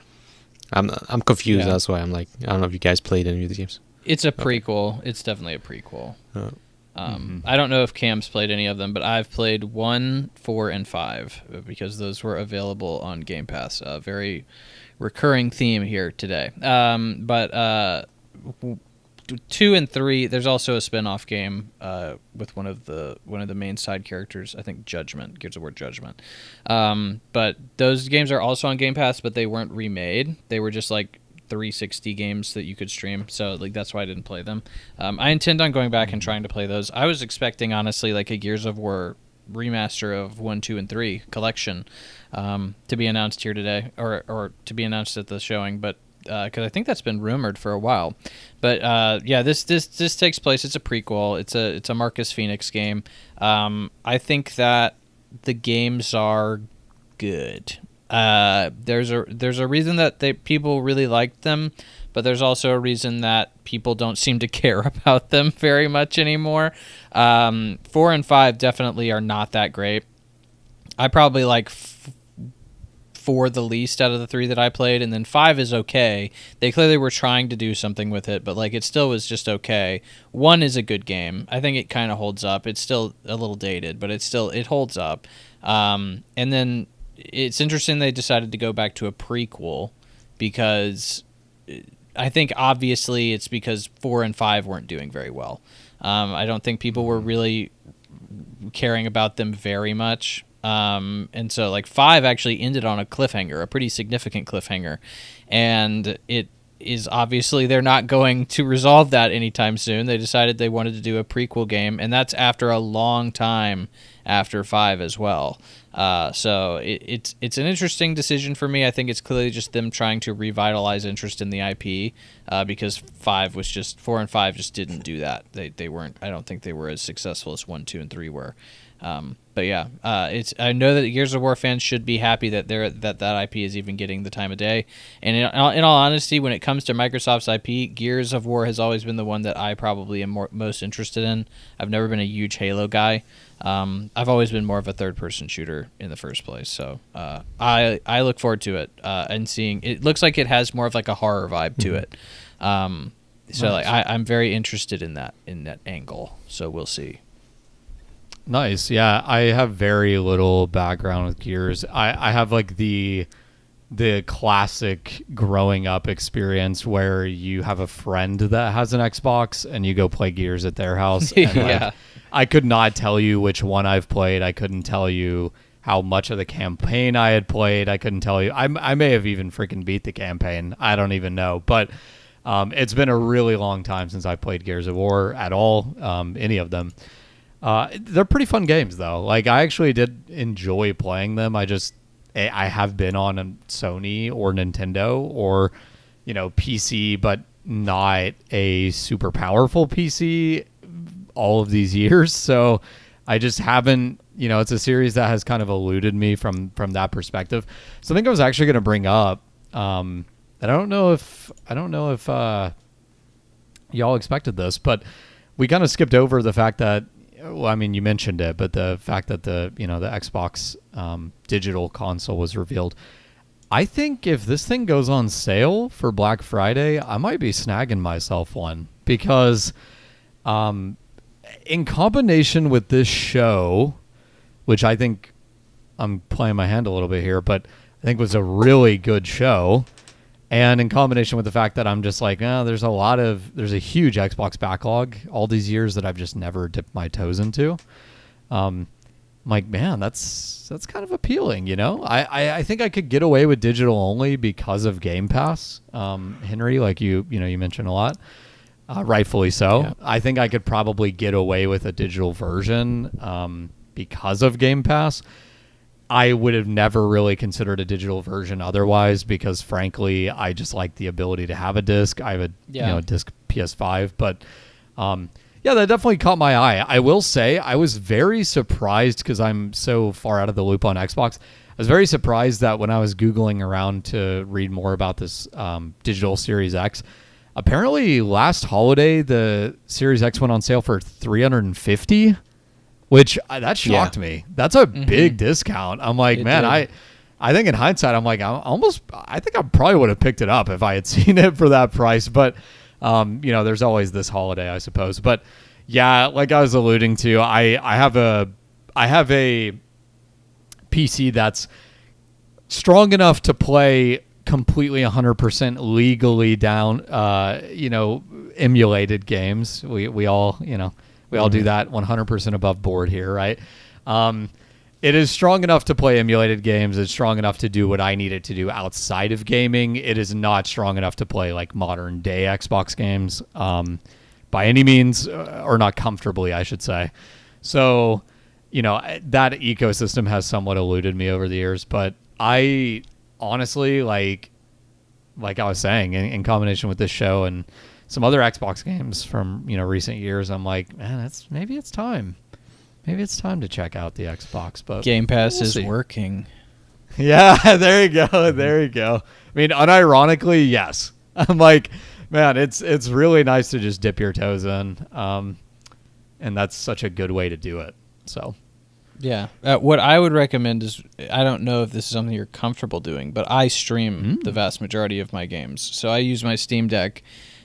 I'm confused. That's why I'm like, I don't know if you guys played any of the games. It's a prequel. Okay. It's definitely a prequel. I don't know if Cam's played any of them, but I've played 1, 4, and 5 because those were available on Game Pass. A very recurring theme here today. But 2 and 3, there's also a spin-off game with one of the main side characters, I think Judgment, Gears of War Judgment. But those games are also on Game Pass, but they weren't remade. They were just like 360 games that you could stream, so like that's why I didn't play them. I intend on going back and trying to play those. I was expecting, honestly, like a Gears of War remaster of 1, 2, and 3 collection to be announced here today, or to be announced at the showing, but because I think that's been rumored for a while. But yeah, this takes place. It's a prequel. It's a Marcus Phoenix game. I think that the games are good. There's a reason that people really liked them, but there's also a reason that people don't seem to care about them very much anymore. 4 and 5 definitely are not that great. I probably like 4 the least out of the 3 that I played, and then 5 is okay. They clearly were trying to do something with it, but like it still was just okay. 1 is a good game. I think it kind of holds up. It's still a little dated, but it holds up. And then it's interesting they decided to go back to a prequel, because I think obviously it's because 4 and 5 weren't doing very well. I don't think people were really caring about them very much. And so like 5 actually ended on a cliffhanger, a pretty significant cliffhanger. And it is obviously they're not going to resolve that anytime soon. They decided they wanted to do a prequel game, and that's after a long time after 5 as well. So it's an interesting decision for me. I think it's clearly just them trying to revitalize interest in the IP, because 4 and 5 just didn't do that. They weren't. I don't think they were as successful as 1, 2, and 3 were. But yeah, I know that Gears of War fans should be happy that that IP is even getting the time of day. And in all honesty, when it comes to Microsoft's IP, Gears of War has always been the one that I probably am most interested in. I've never been a huge Halo guy. I've always been more of a third-person shooter in the first place. So I look forward to it and seeing. It looks like it has more of like a horror vibe to it. So nice. Like I'm very interested in that angle. So we'll see. Nice. Yeah, I have very little background with Gears. I have like the classic growing up experience where you have a friend that has an Xbox and you go play Gears at their house. And Yeah. I could not tell you which one I've played. I couldn't tell you how much of the campaign I had played. I couldn't tell you. I may have even freaking beat the campaign. I don't even know. But it's been a really long time since I played Gears of War at all, any of them. They're pretty fun games, though. Like, I actually did enjoy playing them. I have been on a Sony or Nintendo or, PC, but not a super powerful PC all of these years. So I just haven't, it's a series that has kind of eluded me from that perspective. So I think I was actually going to bring up, and I don't know if y'all expected this, but we kind of skipped over the fact that, well, I mean, you mentioned it, but the fact that the Xbox digital console was revealed. I think if this thing goes on sale for Black Friday, I might be snagging myself one because in combination with this show, which I think I'm playing my hand a little bit here, but I think was a really good show. And in combination with the fact that I'm just like, there's a huge Xbox backlog all these years that I've just never dipped my toes into. I'm like, man, that's kind of appealing, I think I could get away with digital only because of Game Pass. Henry, like you mentioned a lot, rightfully so. Yeah. I think I could probably get away with a digital version because of Game Pass. I would have never really considered a digital version otherwise because, frankly, I just like the ability to have a disc. I have a disc PS5, but that definitely caught my eye. I will say I was very surprised because I'm so far out of the loop on Xbox. I was very surprised that when I was Googling around to read more about this digital Series X, apparently last holiday the Series X went on sale for $350. Which that shocked me. That's a big discount. I'm like, I think in hindsight, I'm like, I think I probably would have picked it up if I had seen it for that price. But, there's always this holiday, I suppose. But yeah, like I was alluding to, I have a PC that's strong enough to play completely 100% legally down, emulated games. We all, we all do that 100% above board here, right? It is strong enough to play emulated games. It's strong enough to do what I need it to do outside of gaming. It is not strong enough to play like modern day Xbox games by any means, or not comfortably, I should say. So, that ecosystem has somewhat eluded me over the years. But I honestly, like I was saying, in combination with this show and some other Xbox games from recent years, I'm like, man, maybe it's time. Maybe it's time to check out the Xbox. But Game Pass is working. Yeah, there you go. There you go. I mean, unironically, yes. I'm like, man, it's really nice to just dip your toes in, and that's such a good way to do it. So, yeah. What I would recommend is, I don't know if this is something you're comfortable doing, but I stream the vast majority of my games. So I use my Steam Deck.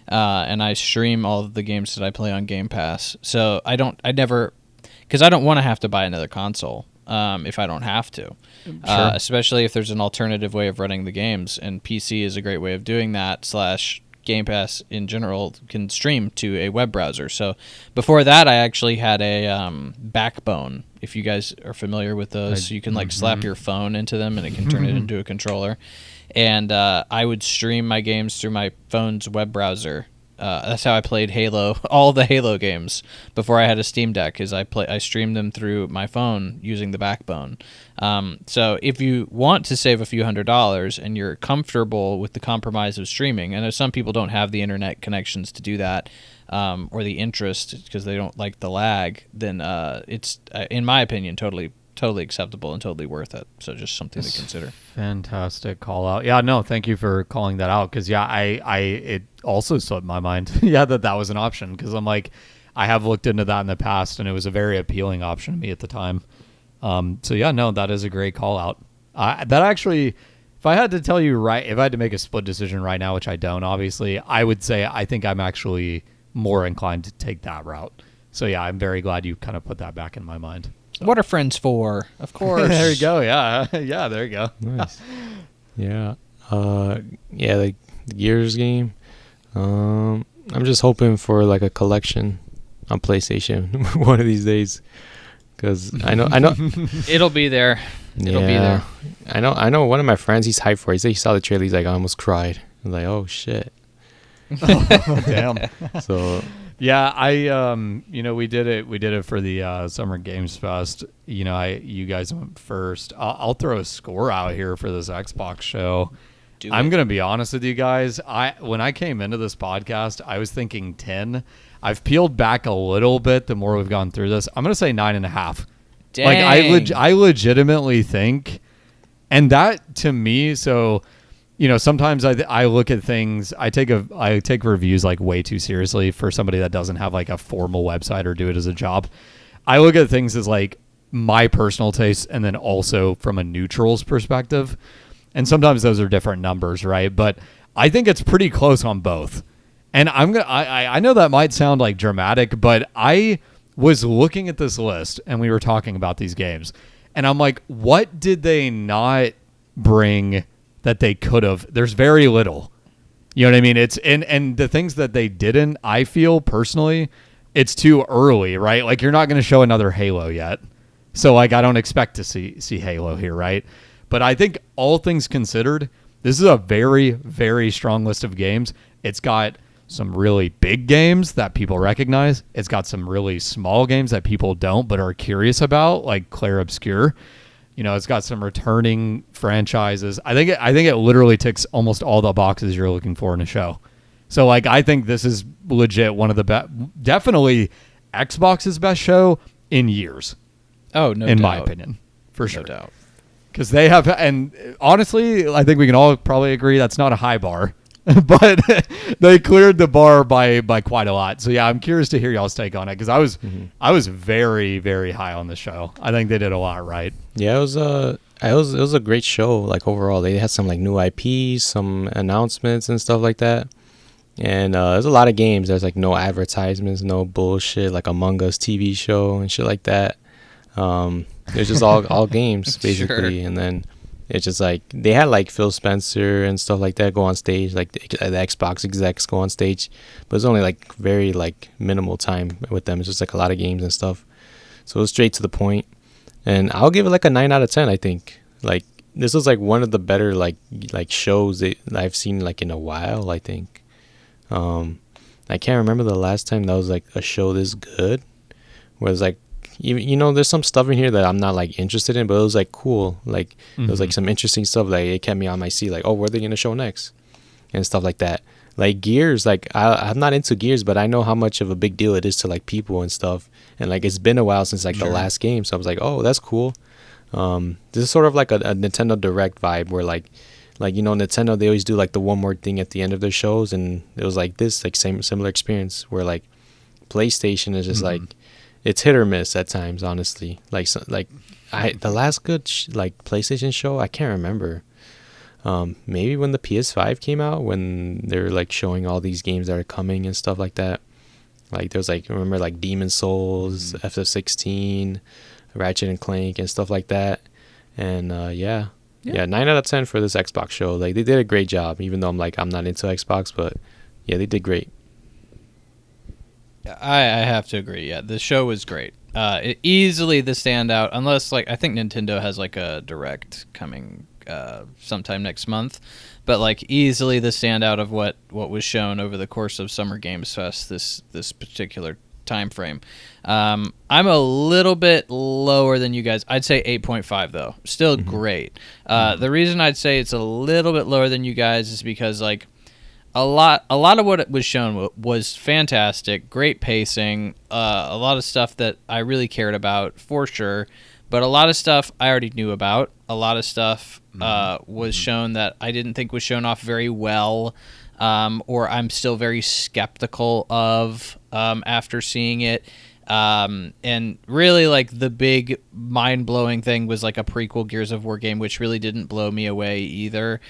And I stream all of the games that I play on Game Pass. So because I don't want to have to buy another console if I don't have to. Sure. Especially if there's an alternative way of running the games, and PC is a great way of doing that. / Game Pass in general can stream to a web browser. So before that, I actually had a Backbone. If you guys are familiar with those, you can like slap your phone into them and it can turn it into a controller. And I would stream my games through my phone's web browser. That's how I played Halo, all the Halo games before I had a Steam Deck. Is I streamed them through my phone using the Backbone. So if you want to save a few $100s and you're comfortable with the compromise of streaming, I know some people don't have the internet connections to do that, or the interest because they don't like the lag, then it's in my opinion totally acceptable and totally worth it. So just something to consider. Fantastic call out. Yeah, no, thank you for calling that out because it also slipped my mind. that was an option because I'm like, I have looked into that in the past and it was a very appealing option to me at the time. So yeah, no, that is a great call out. That actually, if I had to tell you if I had to make a split decision right now, which I don't, obviously, I would say I think I'm actually more inclined to take that route. So yeah, I'm very glad you kind of put that back in my mind. So. What are friends for? Of course. There you go. Yeah. Yeah, there you go. Nice. Yeah. The Gears game. I'm just hoping for like a collection on PlayStation one of these days. Because I know. It'll be there. It'll be there. I know one of my friends, he's hyped for it. He said he saw the trailer, he's like, I almost cried. I was like, oh shit. Oh, damn. So yeah, we did it for the Summer Games Fest. You guys went first. I'll throw a score out here for this Xbox show. I'm gonna be honest with you guys. When I came into this podcast, I was thinking 10. I've peeled back a little bit the more we've gone through this. I'm gonna say 9.5. Dang. Like I legitimately think, and that to me, so. Sometimes I look at things. I take reviews like way too seriously for somebody that doesn't have like a formal website or do it as a job. I look at things as like my personal taste, and then also from a neutral's perspective. And sometimes those are different numbers, right? But I think it's pretty close on both. And I know that might sound like dramatic, but I was looking at this list and we were talking about these games, and I'm like, what did they not bring that they could have? There's very little. You know what I mean? It's and the things that they didn't, I feel personally, it's too early, right? Like you're not going to show another Halo yet. So like I don't expect to see Halo here, right? But I think all things considered, this is a very, very strong list of games. It's got some really big games that people recognize. It's got some really small games that people don't but are curious about, like Claire Obscure. It's got some returning franchises. I think it literally ticks almost all the boxes you're looking for in a show. So like I think this is legit one of the best, definitely Xbox's best show in years. Oh, no doubt. In my opinion, for sure. No doubt. Because they have, and honestly, I think we can all probably agree that's not a high bar. But they cleared the bar by quite a lot. So yeah, I'm curious to hear y'all's take on it because I was very, very high on the show. I think they did a lot right. yeah, it was a great show. Like overall, they had some like new IPs, some announcements and stuff like that. And there's a lot of games. There's like no advertisements, no bullshit like Among Us TV show and shit like that. There's just all games basically. Sure. And then it's just like they had like Phil Spencer and stuff like that go on stage, like the Xbox execs go on stage, but it's only like very like minimal time with them. It's just like a lot of games and stuff, so it was straight to the point. And I'll give it like a 9 out of 10. I think like this was like one of the better like shows that I've seen like in a while. I think I can't remember the last time that was like a show this good, where it's like, there's some stuff in here that I'm not like interested in, but it was like cool. Like there was like some interesting stuff. Like it kept me on my seat. Like, oh, what are they gonna show next, and stuff like that. Like Gears, like I'm not into Gears, but I know how much of a big deal it is to like people and stuff. And like it's been a while since like the last game, so I was like, oh, that's cool. This is sort of like a Nintendo Direct vibe, where like Nintendo, they always do like the one more thing at the end of their shows, and it was like this like similar experience where like PlayStation is just like. It's hit or miss at times, honestly. Like, the last good like PlayStation show, I can't remember. Maybe when the PS5 came out, when they're like showing all these games that are coming and stuff like that. Like there was like, remember like Demon Souls, FF16, Ratchet and Clank, and stuff like that. And yeah, 9 out of 10 for this Xbox show. Like they did a great job, even though I'm not into Xbox, but Yeah, they did great. I have to agree. Yeah, the show was great. Easily the standout, unless like I think Nintendo has like a direct coming sometime next month, but like easily the standout of what was shown over the course of Summer Games Fest this particular time frame. I'm a little bit lower than you guys. I'd say 8.5 though. Still great. The reason I'd say it's a little bit lower than you guys is because like a lot of what was shown was fantastic, great pacing, a lot of stuff that I really cared about for sure, but a lot of stuff I already knew about. A lot of stuff was shown that I didn't think was shown off very well, or I'm still very skeptical of after seeing it. And really like the big mind-blowing thing was like a prequel Gears of War game, which really didn't blow me away either.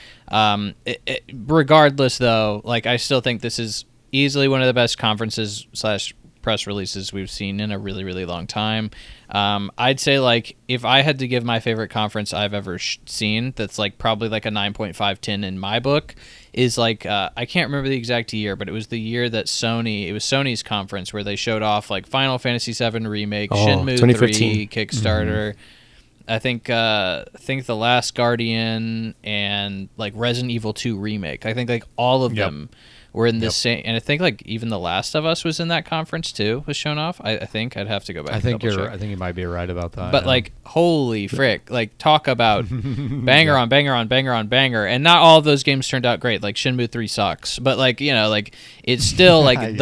Regardless though, like I still think this is easily one of the best conferences / press releases we've seen in a really, really long time. I'd say like if I had to give my favorite conference I've ever seen, that's like probably like a 9.5/10 in my book, is like I can't remember the exact year, but it was the year that it was Sony's conference where they showed off like Final Fantasy VII Remake, Shenmue 3 Kickstarter, I think The Last Guardian, and like Resident Evil 2 Remake. I think like all of them were in the same, and I think like even The Last of Us was in that conference too, was shown off. I think I'd have to go back. I think you might be right about that. But like, holy frick! Like, talk about banger on banger on banger on banger, and not all of those games turned out great. Like Shenmue 3 sucks, but like like it's still like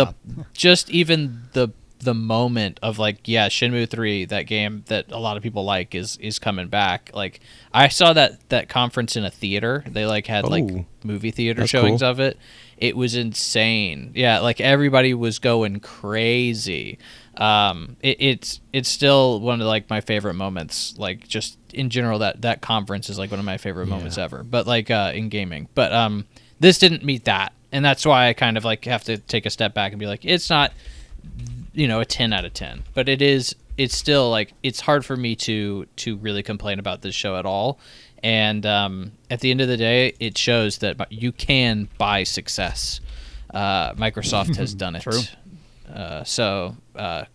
just even the moment of like Shenmue 3, that game that a lot of people like is coming back. Like I saw that conference in a theater. They like had like movie theater showings of it. It was insane. Yeah, like everybody was going crazy. It's still one of like my favorite moments. Like just in general, that conference is like one of my favorite moments ever. But like in gaming. But this didn't meet that, and that's why I kind of like have to take a step back and be like, it's not a 10 out of 10, but it's still like it's hard for me to really complain about this show at all. And at the end of the day, it shows that you can buy success. Microsoft has done it. True. So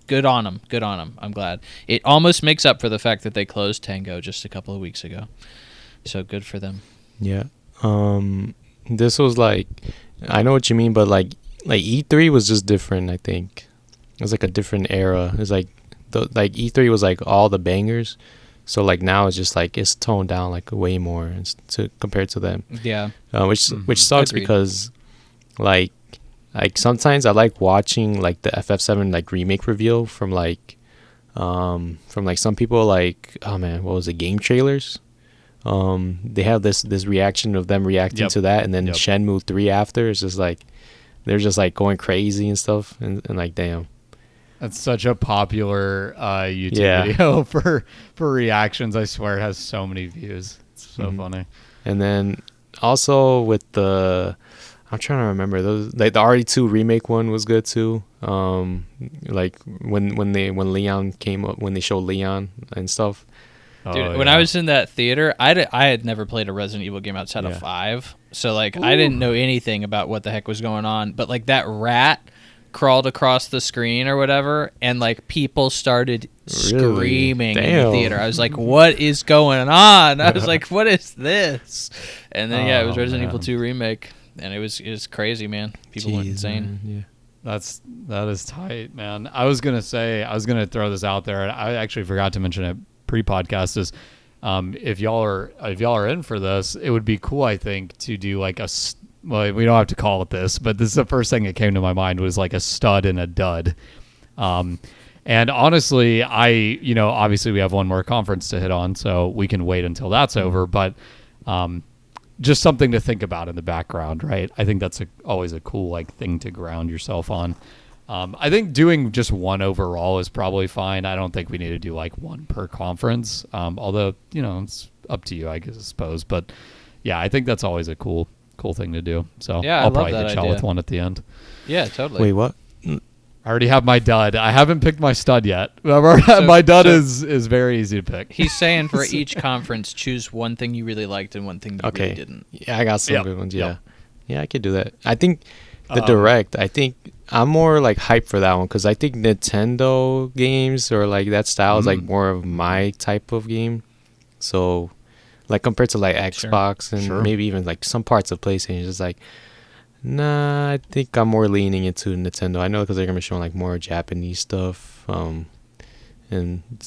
good on them. Good on them. I'm glad. It almost makes up for the fact that they closed Tango just a couple of weeks ago. So good for them. Yeah. This was like, I know what you mean, but like E3 was just different. I think it was like a different era. It's like E3 was like all the bangers. So like now it's just like it's toned down like way more compared to them. Yeah. Which sucks. Agreed. Because like sometimes I like watching like the FF7 like remake reveal from some people, like, oh man, what was it, game trailers? They have this reaction of them reacting to that, and then Shenmue 3 after. It's just like they're just like going crazy and stuff, and like damn. That's such a popular YouTube video for reactions. I swear it has so many views. It's so funny. And then also with I'm trying to remember those. Like the RE2 remake one was good too. Like when Leon came up, when they showed Leon and stuff. Dude, when I was in that theater, I had never played a Resident Evil game outside of 5, so like I didn't know anything about what the heck was going on. But like that rat crawled across the screen or whatever, and like people started screaming in the theater. I was like, what is going on? I was like, what is this? And then it was Resident Evil 2 remake, and it was crazy, man. People went insane. Man, yeah. That is tight, man. I was gonna throw this out there, and I actually forgot to mention it pre-podcast, is if y'all are in for this, it would be cool, I think, to do like well, we don't have to call it this, but this is the first thing that came to my mind, was like a stud and a dud. And honestly, obviously we have one more conference to hit on, so we can wait until that's over, but just something to think about in the background, right? I think that's always a cool like thing to ground yourself on. I think doing just one overall is probably fine. I don't think we need to do like one per conference, although, it's up to you, I suppose. But yeah, I think that's always a cool thing to do. So I'll probably hit y'all with one at the end. Yeah, totally. Wait, what? I already have my dud. I haven't picked my stud yet. My dud is very easy to pick. He's saying for each conference, choose one thing you really liked and one thing you really didn't. Yeah, I got some good ones. Yeah, I could do that. I think The Direct, I think I'm more like hyped for that one because I think Nintendo games or like that style is like more of my type of game. So, like compared to like Xbox and maybe even like some parts of PlayStation, it's just like, nah, I think I'm more leaning into Nintendo. I know because they're gonna be showing like more Japanese stuff, and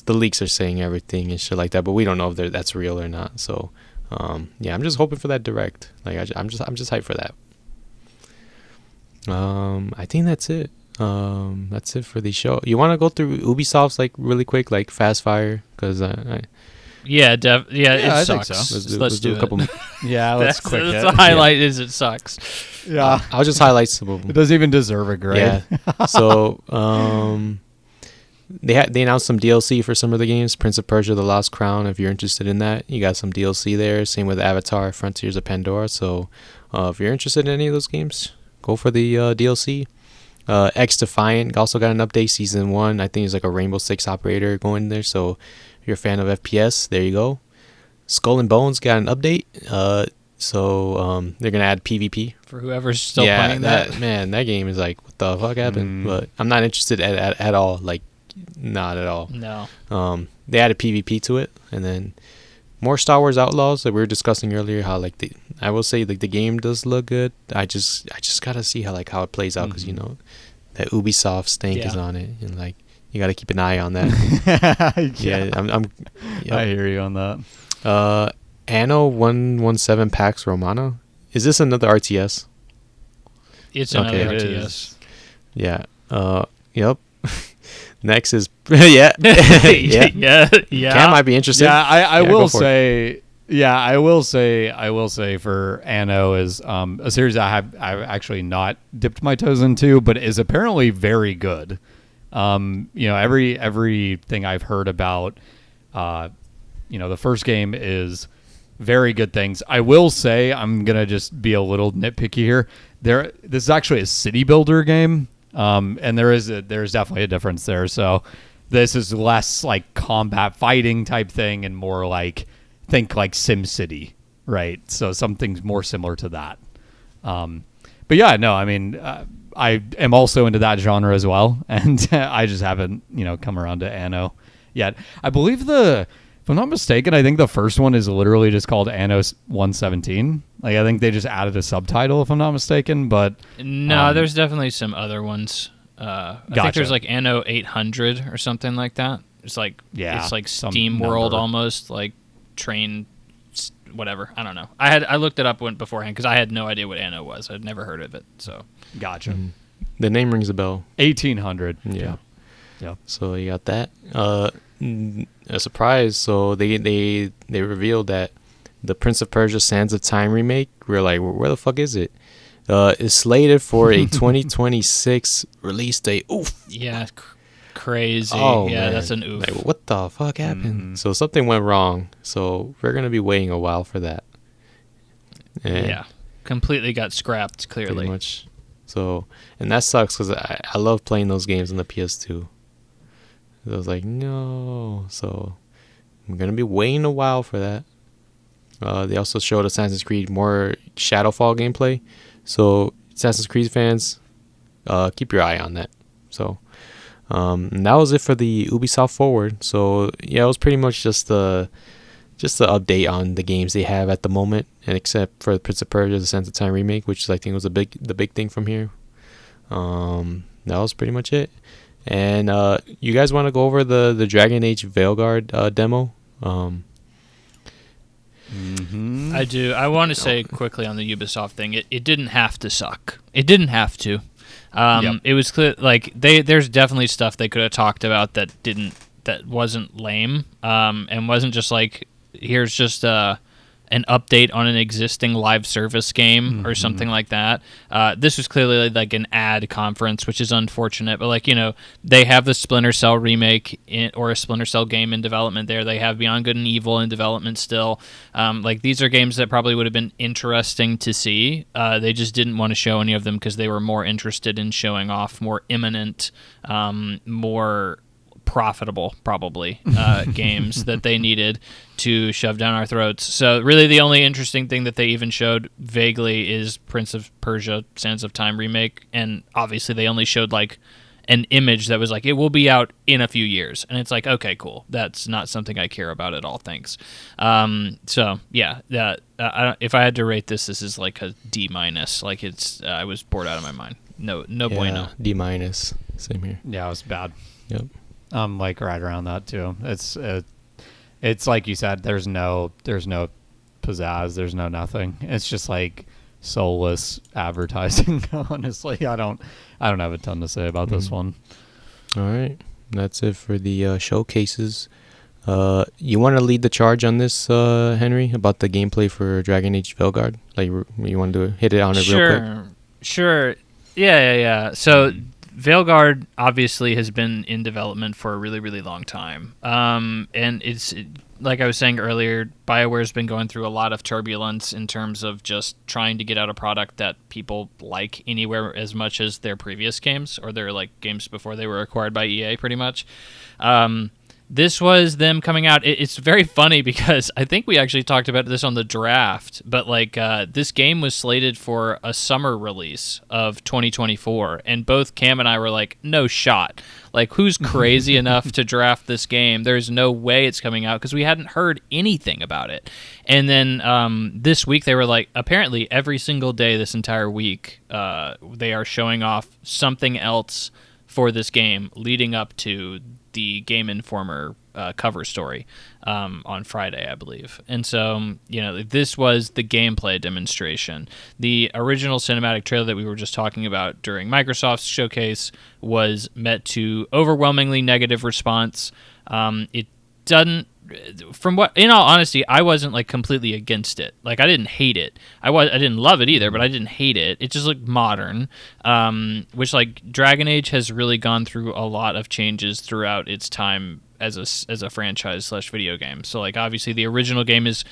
the leaks are saying everything and shit like that, but we don't know if that's real or not. So, yeah, I'm just hoping for that Direct. Like I'm just hyped for that. I think that's it. That's it for the show. You want to go through Ubisoft's like really quick, like fast fire? Because it sucks. So. Let's do a couple. Yeah, let's quick. That's the highlight. Is it sucks? Yeah, I'll just highlight some of them. It doesn't even deserve a grade. Yeah. So they announced some DLC for some of the games. Prince of Persia: The Lost Crown. If you're interested in that, you got some DLC there. Same with Avatar: Frontiers of Pandora. So if you're interested in any of those games, go for the DLC. X Defiant also got an update, season 1. I think it's like a Rainbow Six operator going there. So if you're a fan of FPS, there you go. Skull and Bones got an update. So they're gonna add PvP for whoever's still playing that. Man, that game is like, what the fuck happened? But I'm not interested at all. Like, not at all. No. They added PvP to it, and then more Star Wars Outlaws that we were discussing earlier. How like I will say like the game does look good. I just gotta see how it plays out because you know that Ubisoft stank is on it, and like you gotta keep an eye on that. Yeah, I hear you on that. Anno 117 Pax Romana. Is this another RTS? It's another RTS. It is. Yeah. Yep. Next is yeah. Cam might be interested. Yeah, I will say. Yeah, I will say for Anno is a series I've actually not dipped my toes into, but is apparently very good. Everything I've heard about, the first game is very good things. I will say I'm gonna just be a little nitpicky here. This is actually a city builder game, and there's definitely a difference there. So this is less like combat fighting type thing and more like think like SimCity, right? So something's more similar to that. But yeah, no, I mean, I am also into that genre as well, and I just haven't come around to Anno yet. I believe if I'm not mistaken, I think the first one is literally just called Anno 117. Like, I think they just added a subtitle, if I'm not mistaken. But no, there's definitely some other ones. I think there's like Anno 800 or something like that. It's like it's like Steam World almost, like train, whatever. I don't know. I looked it up beforehand because I had no idea what Anno was. I'd never heard of it. So gotcha. The name rings a bell. 1800. Yeah. Yeah. So you got that. A surprise. So they revealed that the Prince of Persia: Sands of Time remake. We're like, where the fuck is it? Is slated for a 2026 release date. Oof. Yeah. Crazy. Oh, yeah, man. that's an oof. Like, what the fuck happened? So something went wrong. So we're gonna be waiting a while for that. And yeah. Completely got scrapped. Clearly. pretty much. So, and that sucks because I love playing those games on the PS2. I was like, no. So I'm gonna be waiting a while for that. They also showed Assassin's Creed more Shadowfall gameplay. So Assassin's Creed fans, keep your eye on that. So and that was it for the Ubisoft Forward. So yeah, it was pretty much just the update on the games they have at the moment, and except for the Prince of Persia: The Sands of Time remake, which I think was the big thing from here. That was pretty much it. And you guys want to go over the Dragon Age Veilguard demo? I do. I want to say quickly on the Ubisoft thing, it didn't have to suck. It didn't have to. It was clear, like there's definitely stuff they could have talked about that wasn't lame, and wasn't just like, here's just an update on an existing live service game or something like that. This was clearly like an ad conference, which is unfortunate, but like, they have the Splinter Cell remake or a Splinter Cell game in development there. They have Beyond Good and Evil in development still. Like, these are games that probably would have been interesting to see. They just didn't want to show any of them because they were more interested in showing off more imminent, more profitable, probably, games that they needed to shove down our throats. So really the only interesting thing that they even showed vaguely is Prince of Persia Sands of Time remake, and obviously they only showed like an image that was like, it will be out in a few years. And it's like, okay, cool. That's not something I care about at all, thanks. So, yeah, if I had to rate this is like a D-. Like, it's I was bored out of my mind. No bueno. D-. Same here. Yeah, it was bad. Yep. I'm like right around that too. It's like you said, there's no pizzazz, there's no nothing. It's just like soulless advertising. Honestly, I don't have a ton to say about this one. All right, that's it for the showcases. You want to lead the charge on this, Henry, about the gameplay for Dragon Age Veilguard? Like, you want to hit it on it real quick? Sure. Yeah. So Veilguard obviously has been in development for a really, really long time. And it's, like I was saying earlier, BioWare's been going through a lot of turbulence in terms of just trying to get out a product that people like anywhere as much as their previous games, or their like games before they were acquired by EA, pretty much. This was them coming out. It's very funny because I think we actually talked about this on the draft, but like this game was slated for a summer release of 2024, and both Cam and I were like, no shot. Like, who's crazy enough to draft this game? There's no way it's coming out, because we hadn't heard anything about it. And then this week they were like, apparently every single day this entire week, they are showing off something else for this game leading up to the Game Informer cover story on Friday, I believe. And so, this was the gameplay demonstration. The original cinematic trailer that we were just talking about during Microsoft's showcase was met to overwhelmingly negative response. It doesn't, from what, in all honesty, I wasn't like completely against it. Like, I didn't hate it. I didn't love it either, but I didn't hate it. It just looked modern, which, like, Dragon Age has really gone through a lot of changes throughout its time as a franchise / video game. So, like, obviously the original game is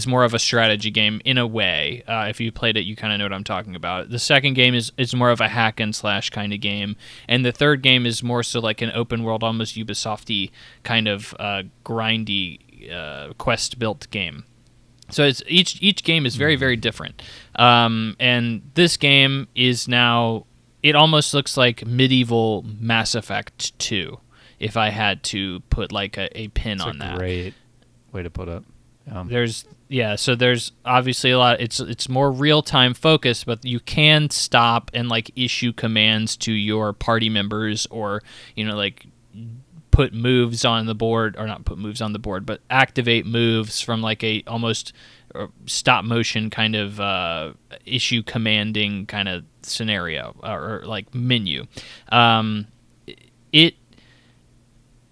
more of a strategy game in a way. If you played it, you kind of know what I'm talking about. The second game is more of a hack and slash kind of game, and the third game is more so like an open world, almost Ubisoft-y kind of grindy quest built game. So it's each game is very, very different. And this game is now, it almost looks like medieval Mass Effect 2. If I had to put like a pin on that. Great way to put it. So there's obviously a lot. It's more real time focused, but you can stop and like issue commands to your party members, or like put moves on the board, or not put moves on the board, but activate moves from like a almost stop motion kind of issue commanding kind of scenario, or like menu.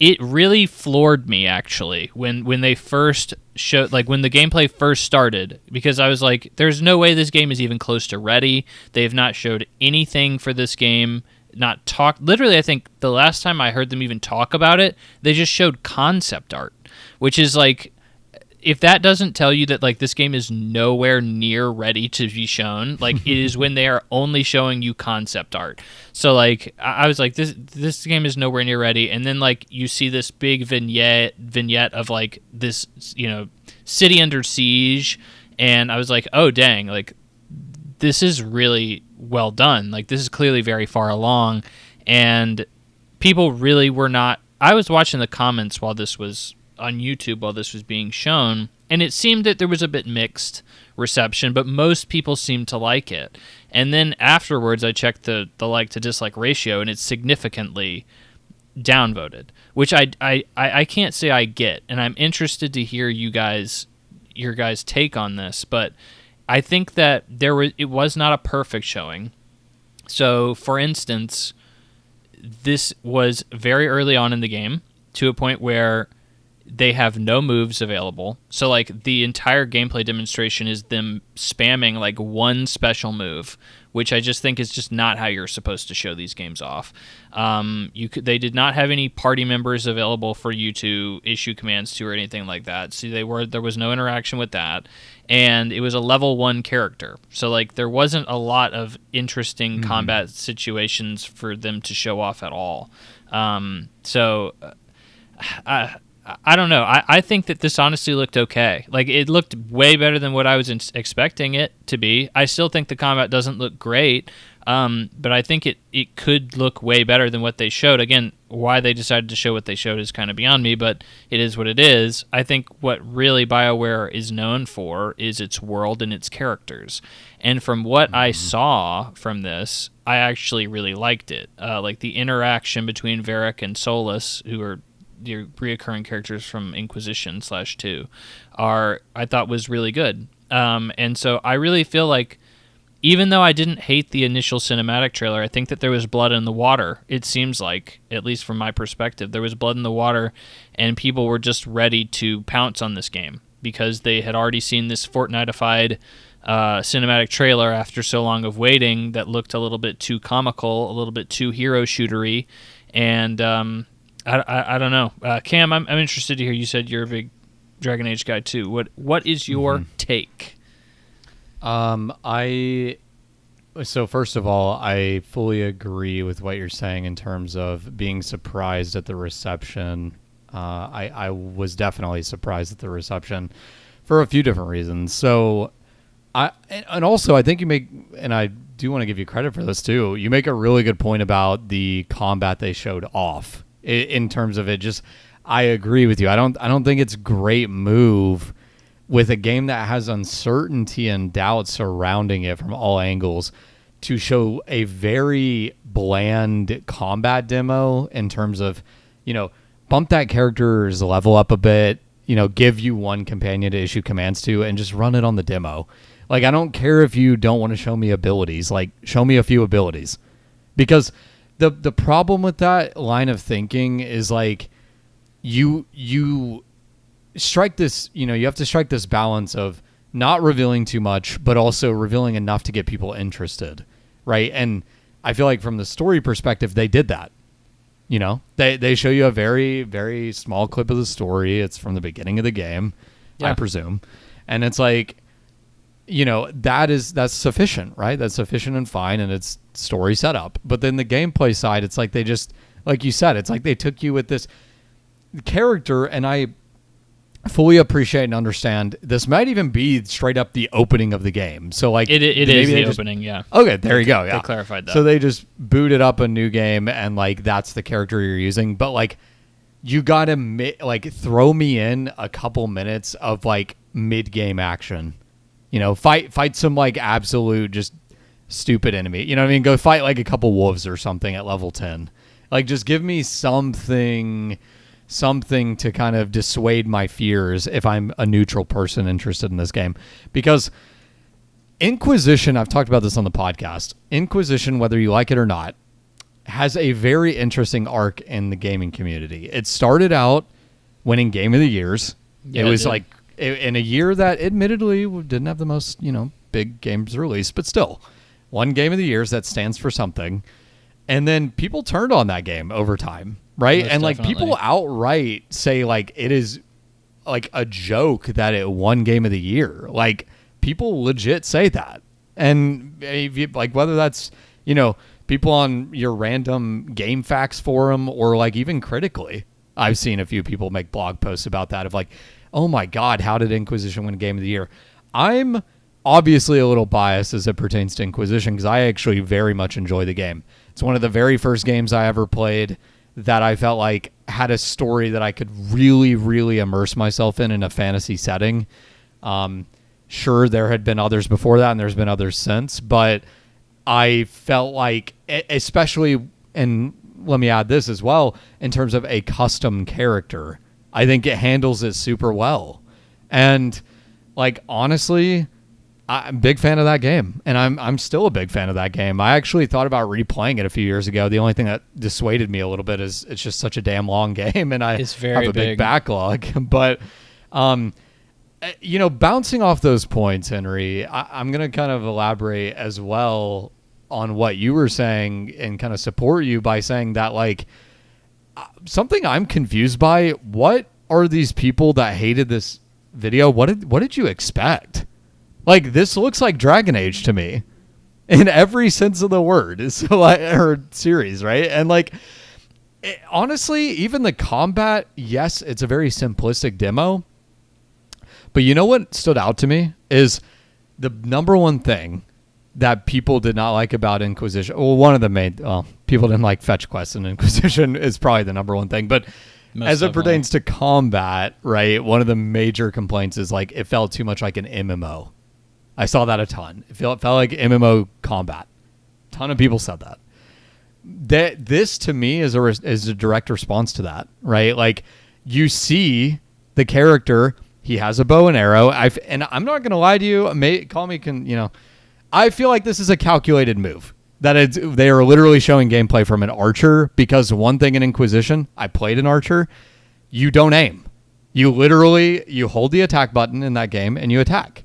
It really floored me, actually, when they first showed, like, when the gameplay first started, because I was like, there's no way this game is even close to ready. They have not showed anything for this game, literally, I think the last time I heard them even talk about it, they just showed concept art, which is like, if that doesn't tell you that like this game is nowhere near ready to be shown, like it is when they are only showing you concept art. So like I was like, this game is nowhere near ready, and then like you see this big vignette of like this city under siege, and I was like, oh dang, like this is really well done. Like this is clearly very far along, and people really were not. I was watching the comments while this was on YouTube while this was being shown, and it seemed that there was a bit mixed reception, but most people seemed to like it. And then afterwards I checked the like to dislike ratio, and it's significantly downvoted, which I can't say I get, and I'm interested to hear your guys' take on this. But I think that it was not a perfect showing. So for instance, this was very early on in the game, to a point where they have no moves available. So like the entire gameplay demonstration is them spamming like one special move, which I just think is just not how you're supposed to show these games off. They did not have any party members available for you to issue commands to or anything like that. So there was no interaction with that, and it was a level 1 character. So like there wasn't a lot of interesting combat situations for them to show off at all. I don't know. I think that this honestly looked okay. Like, it looked way better than what I was expecting it to be. I still think the combat doesn't look great, but I think it could look way better than what they showed. Again, why they decided to show what they showed is kind of beyond me, but it is what it is. I think what really BioWare is known for is its world and its characters. And from what I saw from this, I actually really liked it. Like, the interaction between Varric and Solus, who are your reoccurring characters from Inquisition /2, I thought was really good. And so I really feel like, even though I didn't hate the initial cinematic trailer, I think that there was blood in the water. It seems like, at least from my perspective, there was blood in the water, and people were just ready to pounce on this game because they had already seen this Fortnite-ified cinematic trailer after so long of waiting that looked a little bit too comical, a little bit too hero shootery, and I don't know. Cam, I'm interested to hear. You said you're a big Dragon Age guy too. What is your take? So first of all, I fully agree with what you're saying in terms of being surprised at the reception. I was definitely surprised at the reception for a few different reasons. So and also I think you make, and I do want to give you credit for this too, you make a really good point about the combat they showed off in terms of it. Just, I agree with you. I don't think it's a great move with a game that has uncertainty and doubt surrounding it from all angles to show a very bland combat demo in terms of, bump that character's level up a bit, give you one companion to issue commands to, and just run it on the demo. Like, I don't care if you don't want to show me abilities. Like, show me a few abilities. Because the problem with that line of thinking is, like, you strike this, you have to strike this balance of not revealing too much, but also revealing enough to get people interested, right? And I feel like from the story perspective, they did that. They show you a very, very small clip of the story. It's from the beginning of the game, I presume. And it's like, that's sufficient, right? That's sufficient and fine, and it's story setup. But then the gameplay side, it's like they just, like you said, it's like they took you with this character, and I fully appreciate and understand this might even be straight up the opening of the game. So, like, it is the opening, yeah. Okay, there you go. Yeah, they clarified that. So they just booted up a new game, and like that's the character you're using. But like, you gotta throw me in a couple minutes of like mid-game action. Fight some like absolute just stupid enemy. You know what I mean? Go fight like a couple wolves or something at level 10. Like, just give me something to kind of dissuade my fears if I'm a neutral person interested in this game. Because Inquisition, I've talked about this on the podcast, Inquisition, whether you like it or not, has a very interesting arc in the gaming community. It started out winning Game of the Years. Yeah, it was like in a year that admittedly didn't have the most, big games released, but still won Game of the Years. That stands for something. And then people turned on that game over time, right? Most and like definitely. people outright say like it is like a joke that it won Game of the Year. Like, people legit say that. And if you, like, whether that's, people on your random GameFAQs forum or like even critically, I've seen a few people make blog posts about that of like, oh my God, how did Inquisition win Game of the Year? I'm obviously a little biased as it pertains to Inquisition because I actually very much enjoy the game. It's one of the very first games I ever played that I felt like had a story that I could really, really immerse myself in a fantasy setting. Sure, there had been others before that, and there's been others since, but I felt like, especially, and let me add this as well, in terms of a custom character, I think it handles it super well. And, like, honestly, I'm a big fan of that game, and I'm still a big fan of that game. I actually thought about replaying it a few years ago. The only thing that dissuaded me a little bit is it's just such a damn long game, and I have a big backlog. But, bouncing off those points, Henry, I'm going to kind of elaborate as well on what you were saying and kind of support you by saying that, like, something I'm confused by, what are these people that hated this video? What did you expect? Like, this looks like Dragon Age to me in every sense of the word. So, or series, right? And like, honestly, even the combat, yes, it's a very simplistic demo. But you know what stood out to me is the number one thing that people did not like about Inquisition. Well, one of the main, people didn't like fetch quests in Inquisition is probably the number one thing. But Most as it definitely. pertains to combat, right, one of the major complaints is like it felt too much like an MMO. I saw that a ton. It felt like MMO combat. A ton of people said that. This to me is a direct response to that, right? Like you see the character, he has a bow and arrow. And I'm not gonna lie to you. I feel like this is a calculated move. They are literally showing gameplay from an archer because one thing in Inquisition, I played an archer, you don't aim. You hold the attack button in that game and you attack.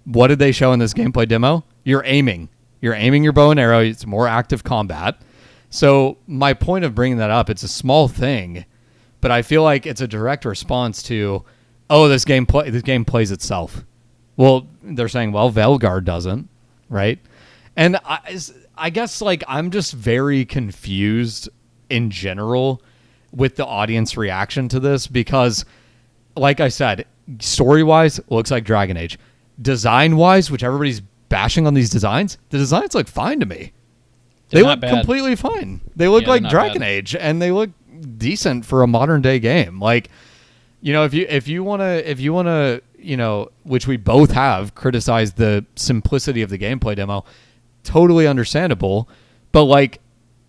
What did they show in this gameplay demo? You're aiming. You're aiming your bow and arrow. It's more active combat. So my point of bringing that up, it's a small thing, but I feel like it's a direct response to, this game plays itself. Well, they're saying, Veilguard doesn't, right? And I guess like I'm just very confused in general with the audience reaction to this because, like I said, story-wise, looks like Dragon Age. Design-wise, which everybody's bashing on these designs, the designs look fine to me. They look completely fine. They look like Dragon Age, and they look decent for a modern day game. Like, if you wanna, which we both have criticized the simplicity of the gameplay demo, totally understandable. But like,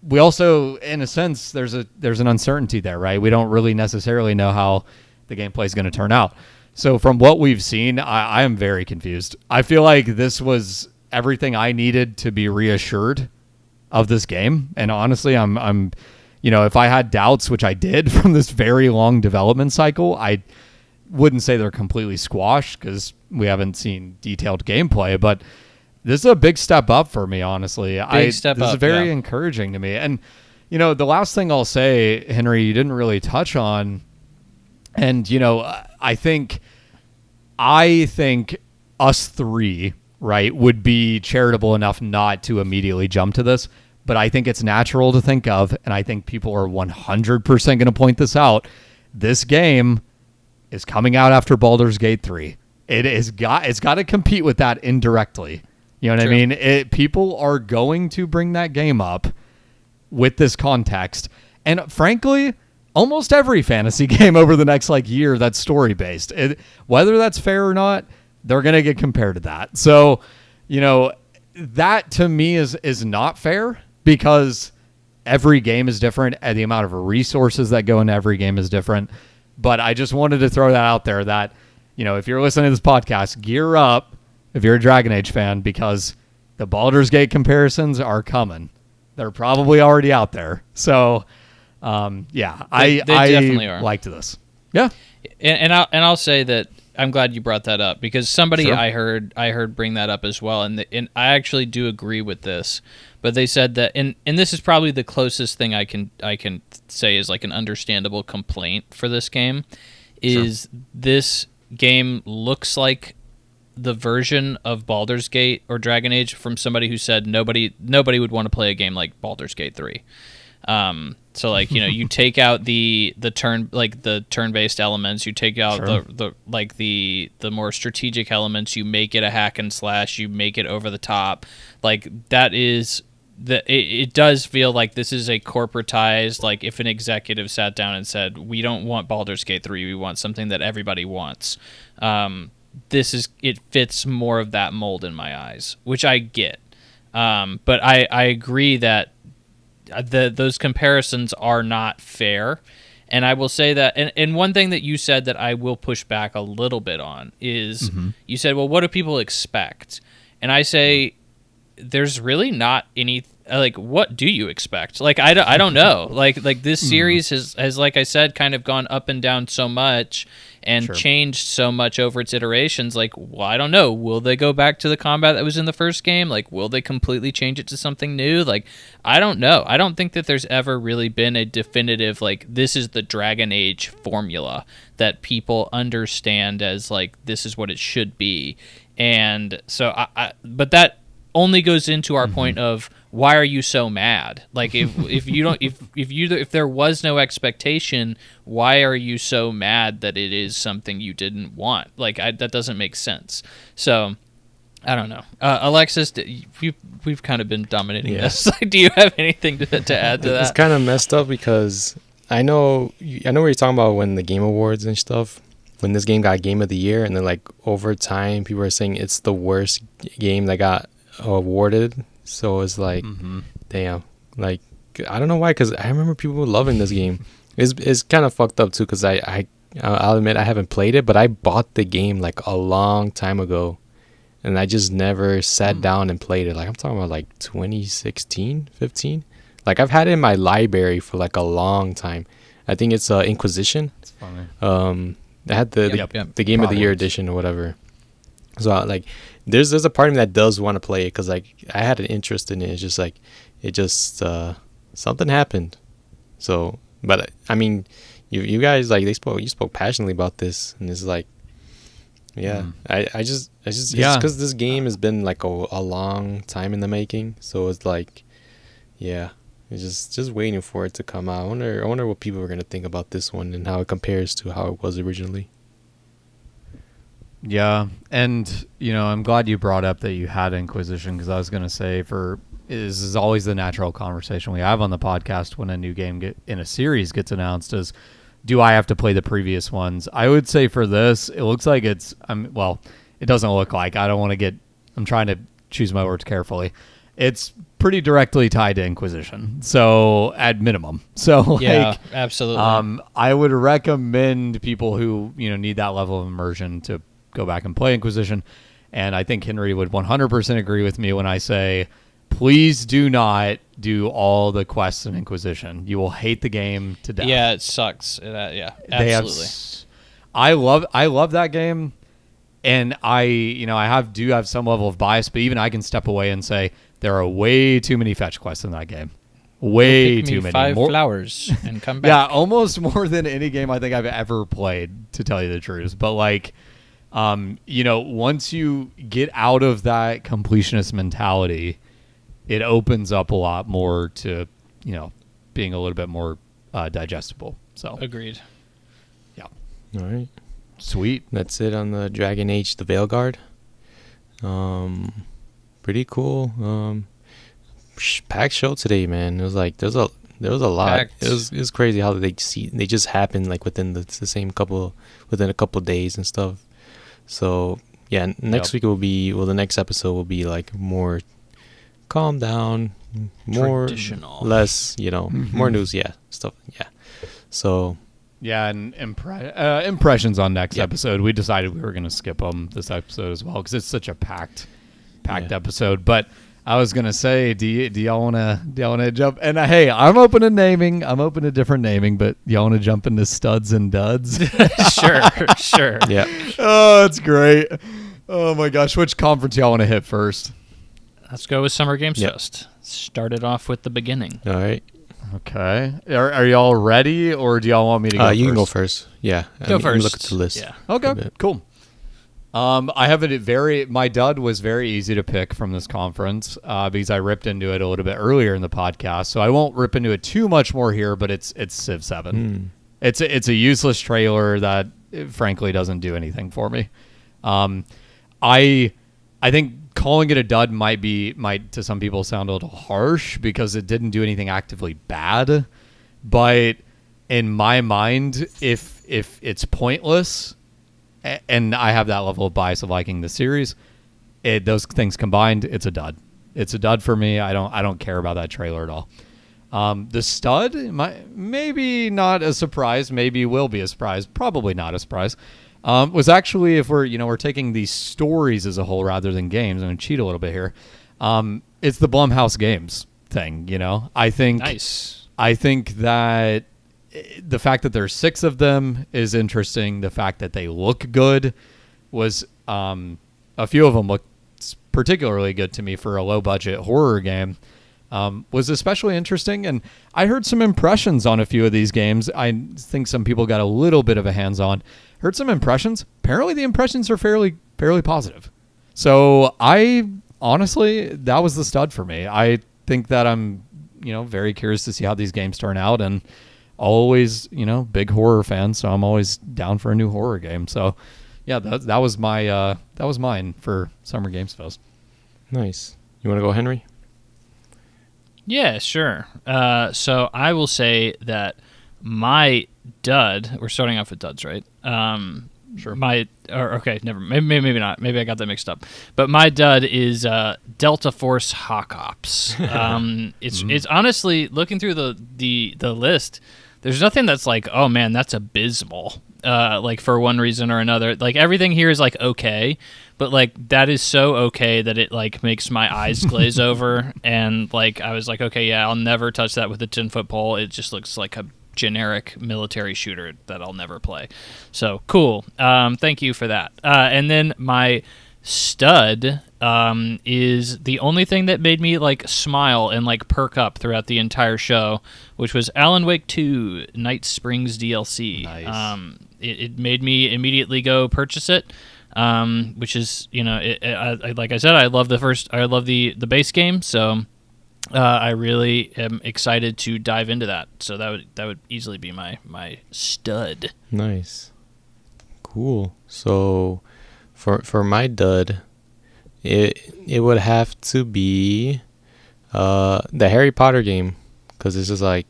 we also, in a sense, there's an uncertainty there, right? We don't really necessarily know how the gameplay is going to turn out. So from what we've seen, I am very confused. I feel like this was everything I needed to be reassured of this game. And honestly, I'm if I had doubts, which I did from this very long development cycle, I wouldn't say they're completely squashed because we haven't seen detailed gameplay, but this is a big step up for me, honestly. This is very encouraging to me. And, the last thing I'll say, Henry, you didn't really touch on, and, I think us three, right, would be charitable enough not to immediately jump to this, but I think it's natural to think of, and I think people are 100% going to point this out. This game is coming out after Baldur's Gate 3. It's got to compete with that indirectly. You know what I mean? People are going to bring that game up with this context. And frankly, almost every fantasy game over the next year that's story-based. Whether that's fair or not, they're going to get compared to that. So, that to me is not fair because every game is different and the amount of resources that go into every game is different. But I just wanted to throw that out there that, if you're listening to this podcast, gear up if you're a Dragon Age fan because the Baldur's Gate comparisons are coming. They're probably already out there. So, I definitely are. Liked this. Yeah. And I'll say that I'm glad you brought that up because somebody I heard bring that up as well, and I actually do agree with this. But they said that, and this is probably the closest thing I can say is like an understandable complaint for this game, is this game looks like the version of Baldur's Gate or Dragon Age from somebody who said nobody would want to play a game like Baldur's Gate 3. So you take out the turn-based elements, you take out the more strategic elements, you make it a hack and slash, you make it over the top. It does feel like this is a corporatized, like if an executive sat down and said, we don't want Baldur's Gate 3, we want something that everybody wants. It fits more of that mold in my eyes, which I get. But I agree that those comparisons are not fair. And I will say that, and one thing that you said that I will push back a little bit on is you said, well, what do people expect? And I say, there's really not any, what do you expect? I don't know. This series has, like I said, kind of gone up and down so much and changed so much over its iterations. I don't know. Will they go back to the combat that was in the first game? Will they completely change it to something new? I don't know. I don't think that there's ever really been a definitive, this is the Dragon Age formula that people understand as, this is what it should be. And so, but that only goes into our point of why are you so mad? Like if there was no expectation, why are you so mad that it is something you didn't want? Like that doesn't make sense. So I don't know. Alexis, we've kind of been dominating this. Do you have anything to add to that? It's kind of messed up because I know what you're talking about when the Game Awards and stuff, when this game got Game of the Year, and then like over time people are saying it's the worst game that got awarded. So it's like, damn, like I don't know why, because I remember people loving this game. It's kind of fucked up too, because I'll admit I haven't played it, but I bought the game like a long time ago. And I just never sat down and played it. Like, I'm talking about like 2016, 15. Like, I've had it in my library for like a long time. I think it's Inquisition. It's funny. I had the Game of the Year edition or whatever. So like, there's a part of me that does want to play it because like I had an interest in it. It's just like something happened. So, but I mean, you guys like you spoke passionately about this, and it's like. Yeah, I just it's because this game has been like a long time in the making, so it's like, yeah, it's just waiting for it to come out. I wonder what people are gonna think about this one and how it compares to how it was originally. Yeah, and I'm glad you brought up that you had Inquisition, because I was gonna say this is always the natural conversation we have on the podcast when a new game in a series gets announced is, do I have to play the previous ones? I would say for this, it looks like it doesn't look like. I'm trying to choose my words carefully. It's pretty directly tied to Inquisition, so at minimum. So yeah, absolutely. I would recommend people who need that level of immersion to go back and play Inquisition, and I think Henry would 100% agree with me when I say, please do not do all the quests in Inquisition. You will hate the game to death. Yeah, it sucks. Yeah, absolutely. I love that game, and I do have some level of bias, but even I can step away and say there are way too many fetch quests in that game. Way too many. 5 flowers and come back. Yeah, almost more than any game I think I've ever played, to tell you the truth. But like, once you get out of that completionist mentality, it opens up a lot more to, being a little bit more digestible. So agreed. Yeah. All right. Sweet. That's it on the Dragon Age, the Veilguard. Pretty cool. Packed show today, man. It was like there was a lot. Packed. It was crazy how they just happened like within the same within a couple days and stuff. So yeah, next week the next episode will be like more calm down, more traditional, less, more news, stuff, so and impressions on next episode. We decided we were going to skip them this episode as well because it's such a packed episode. But I was going to say, do y'all want to jump? And hey, I'm open to different naming, but y'all want to jump into studs and duds? Sure. Yeah. Oh, that's great. Oh my gosh, which conference y'all want to hit first? Let's go with Summer Games Fest. Started off with the beginning. All right. Okay. Are y'all ready, or do y'all want me to go first? You can go first. Yeah. Go first. Look at the list. Yeah. Okay, cool. I have my dud was very easy to pick from this conference because I ripped into it a little bit earlier in the podcast, so I won't rip into it too much more here, but it's Civ 7. It's a useless trailer that frankly doesn't do anything for me. I think calling it a dud might to some people sound a little harsh because it didn't do anything actively bad, but in my mind, if it's pointless, and I have that level of bias of liking the series, those things combined, it's a dud. It's a dud for me. I don't care about that trailer at all. The stud, maybe not a surprise, maybe will be a surprise, probably not a surprise. Was actually, if we're taking these stories as a whole rather than games, I'm going to cheat a little bit here. It's the Blumhouse Games thing, I think. Nice. I think that the fact that there's 6 of them is interesting. The fact that they look good was, a few of them look particularly good to me for a low budget horror game. Was especially interesting, and I heard some impressions on a few of these games. I think some people got a little bit of a hands-on. Heard some impressions. Apparently the impressions are fairly positive. So I honestly, that was the stud for me. I think that I'm, very curious to see how these games turn out, and always, big horror fan, so I'm always down for a new horror game. So, yeah, that was mine for Summer Games Fest. Nice. You want to go, Henry? Yeah, sure. So I will say that my dud. We're starting off with duds, right? Sure. Maybe not. Maybe I got that mixed up. But my dud is Delta Force Hawk Ops. It's honestly, looking through the list, there's nothing that's like, oh man, that's abysmal. Like for one reason or another. Like everything here is like okay, but like that is so okay that it like makes my eyes glaze over, and like I was like, okay, yeah, I'll never touch that with a 10-foot pole. It just looks like a generic military shooter that I'll never play. So cool. Thank you for that. And then my stud is the only thing that made me like smile and like perk up throughout the entire show, which was Alan Wake 2 Night Springs DLC. Nice. It made me immediately go purchase it, which is, like I said, I love the base game, so I really am excited to dive into that. So that would easily be my stud. Nice. Cool. So for my dud, it would have to be the Harry Potter game, because it's just like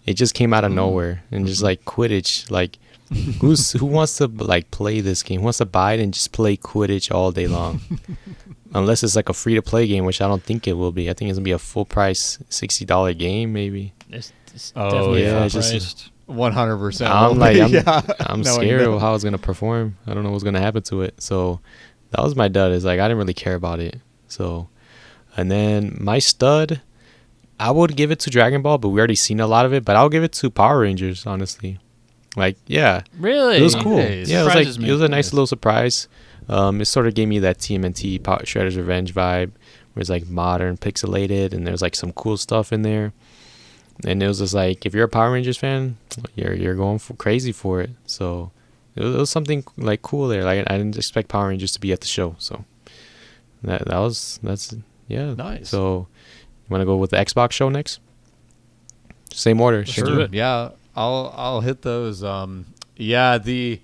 it just came out of nowhere, and just like Quidditch, like who wants to like play this game? Who wants to buy it and just play Quidditch all day long? Unless it's like a free to play game, which I don't think it will be. I think it's gonna be a full price $60 game, maybe. It's definitely yeah, full it's just priced. 100%. I'm scared of how it's gonna perform. I don't know what's gonna happen to it. So that was my dud. Is like I didn't really care about it. So, and then my stud, I would give it to Dragon Ball, but we already seen a lot of it. But I'll give it to Power Rangers, honestly. Like, yeah, Really? it was cool. Nice. Yeah, Surprises me. it was a nice little surprise. It sort of gave me that TMNT Shredder's Revenge vibe, where it's like modern, pixelated, and there's like some cool stuff in there. And it was just like, if you're a Power Rangers fan, you're going crazy for it. So it was something like cool there. Like I didn't expect Power Rangers to be at the show. So that's Nice. So you want to go with the Xbox show next? Same order. Sure. do it. Yeah, I'll hit those. The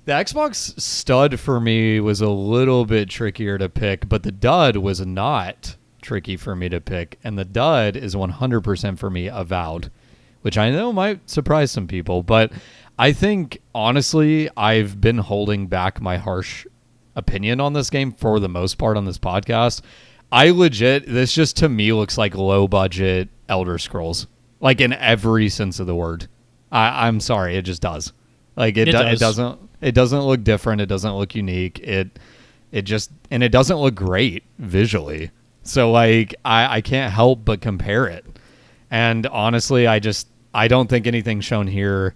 Xbox stud for me was a little bit trickier to pick, but the dud was not tricky for me to pick, and the dud is 100% for me Avowed, which I know might surprise some people, but I think honestly I've been holding back my harsh opinion on this game for the most part on this podcast. This just to me looks like low budget Elder Scrolls, like in every sense of the word. I'm sorry, it just does. Like it doesn't look different. It doesn't look unique. It doesn't look great visually. So like I can't help but compare it. And honestly, I don't think anything shown here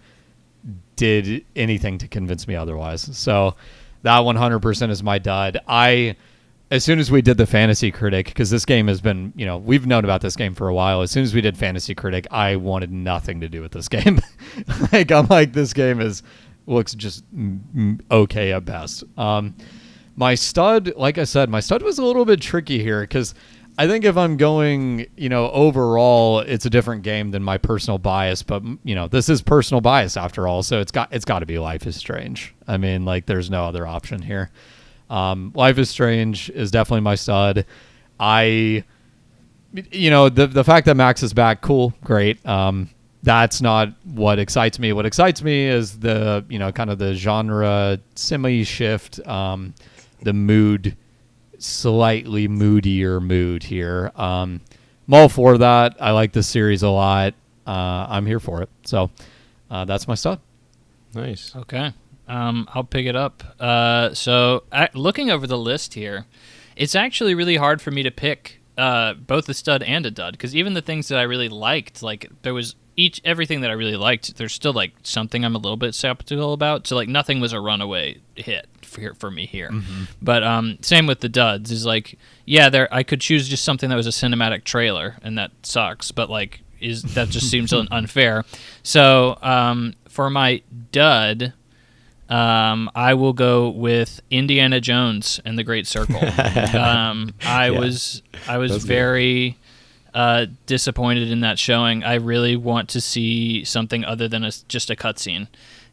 did anything to convince me otherwise. So that 100% is my dud. As soon as we did the Fantasy Critic, because this game has been, we've known about this game for a while. As soon as we did Fantasy Critic, I wanted nothing to do with this game. I'm like, this game looks just okay at best. My stud, like I said, was a little bit tricky here, because I think if I'm going, overall, it's a different game than my personal bias. But this is personal bias after all, so it's got to be Life is Strange. I mean, like, there's no other option here. Life is Strange is definitely my stud. The fact that Max is back, cool, great. That's not what excites me. What excites me is the, kind of the genre semi-shift, the mood, slightly moodier mood here. I'm all for that. I like this series a lot. I'm here for it. So that's my stud. nice. Okay. I'll pick it up. So looking over the list here, it's actually really hard for me to pick both a stud and a dud, because even the things that I really liked, like there was everything that I really liked, there's still like something I'm a little bit skeptical about. So like nothing was a runaway hit for me here. Mm-hmm. But same with the duds is like, yeah, I could choose just something that was a cinematic trailer, and that sucks. But like that just seems unfair. So for my dud, I will go with Indiana Jones and the Great Circle. I was very disappointed in that showing. I really want to see something other than just a cutscene.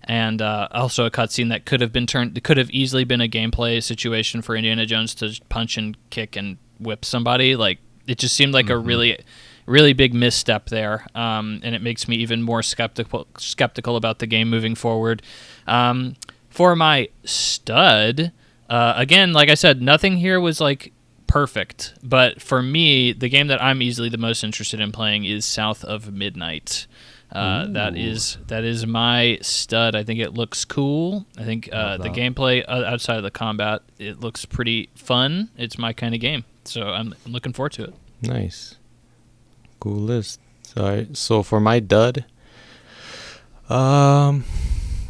And also a cutscene that could have easily been a gameplay situation for Indiana Jones to punch and kick and whip somebody. Like, it just seemed like a really, really big misstep there, and it makes me even more skeptical about the game moving forward. For my stud, again, like I said, nothing here was like perfect, but for me, the game that I'm easily the most interested in playing is South of Midnight. That is my stud. I think it looks cool. I think the gameplay outside of the combat, it looks pretty fun. It's my kind of game, so I'm looking forward to it. Nice, cool list. Alright, so for my dud,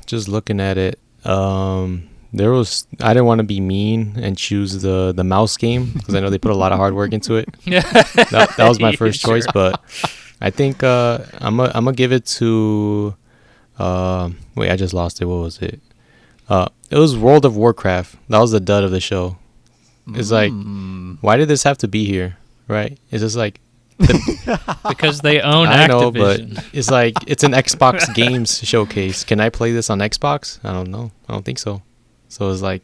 just looking at it, I didn't want to be mean and choose the mouse game because I know they put a lot of hard work into it. That was my first choice, but I think I'm gonna give it to. Wait, I just lost it. What was it? It was World of Warcraft. That was the dud of the show. It's like, why did this have to be here? Right? It's just like. Because they own I know, Activision. but it's like it's an Xbox games showcase. Can I play this on Xbox? I don't know. I don't think so. So it's like,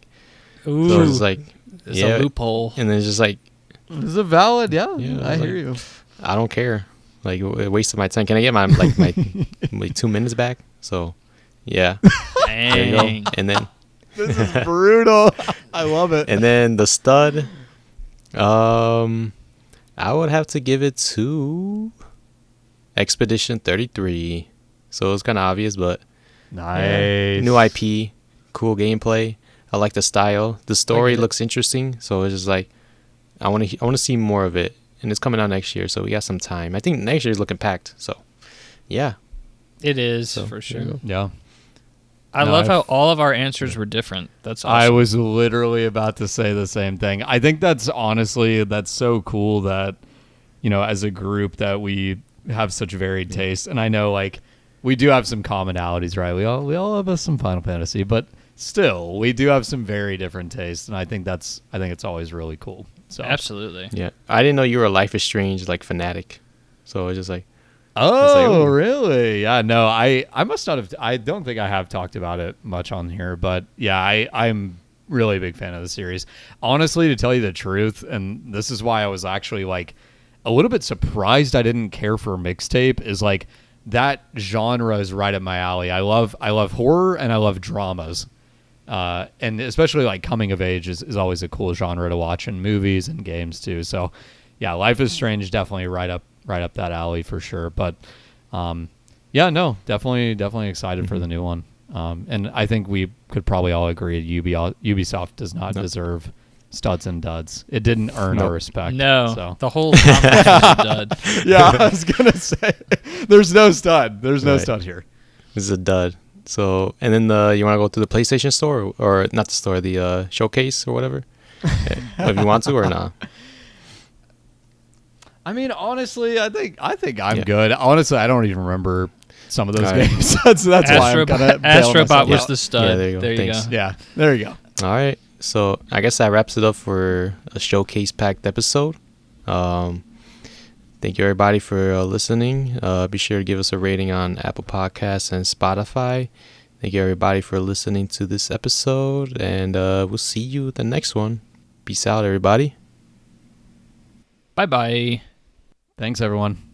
Ooh, it's a loophole. and then it's just like, Is it valid? Yeah, I it's hear you. I don't care. Like, it wasted my time. Can I get my like 2 minutes back? So, yeah. There you Dang. go. And then This is brutal. I love it. and then the stud, I would have to give it to Expedition 33. So it's kind of obvious, but Nice. new IP, cool gameplay. I like the style. The story looks interesting. So it's just like, I want to see more of it. And it's coming out next year, so we got some time. I think next year is looking packed. So, yeah. It is, So, for there sure. you go. Yeah. I love how all of our answers were different. That's awesome. I was literally about to say the same thing. I think that's so cool that, as a group that we have such varied taste. And I know, like, we do have some commonalities, right? We all have some Final Fantasy, but still, we do have some very different tastes. And I think it's always really cool. So Absolutely. Yeah. I didn't know you were a Life is Strange, like, fanatic. So it's just like, Oh, ooh. really? Yeah, no, I must not have. I don't think I have talked about it much on here, but yeah, I'm really a big fan of the series. Honestly, to tell you the truth, and this is why I was actually like a little bit surprised I didn't care for mixtape, is like that genre is right up my alley. I love horror and I love dramas. And especially like coming of age is always a cool genre to watch in movies and games too. So yeah, Life is Strange definitely right up that alley for sure. But yeah, no, definitely excited for the new one. And I think we could probably all agree Ubisoft does not deserve studs and duds. It didn't earn our respect. No, So. the whole conference was a dud. Yeah, I was gonna say there's no stud. There's no stud here. this is a dud. So, and then you want to go to the PlayStation store or not the store, the showcase or whatever, if you want to or not. I mean, honestly, I think I'm good. Honestly, I don't even remember some of those games. that's why I'm kind of Astrobot was the stud. Yeah, there you go. There you Thanks. go. Yeah, there you go. All right. So I guess that wraps it up for a showcase packed episode. Thank you everybody for listening. Be sure to give us a rating on Apple Podcasts and Spotify. Thank you everybody for listening to this episode, and we'll see you at the next one. Peace out, everybody. Bye-bye. Thanks, everyone.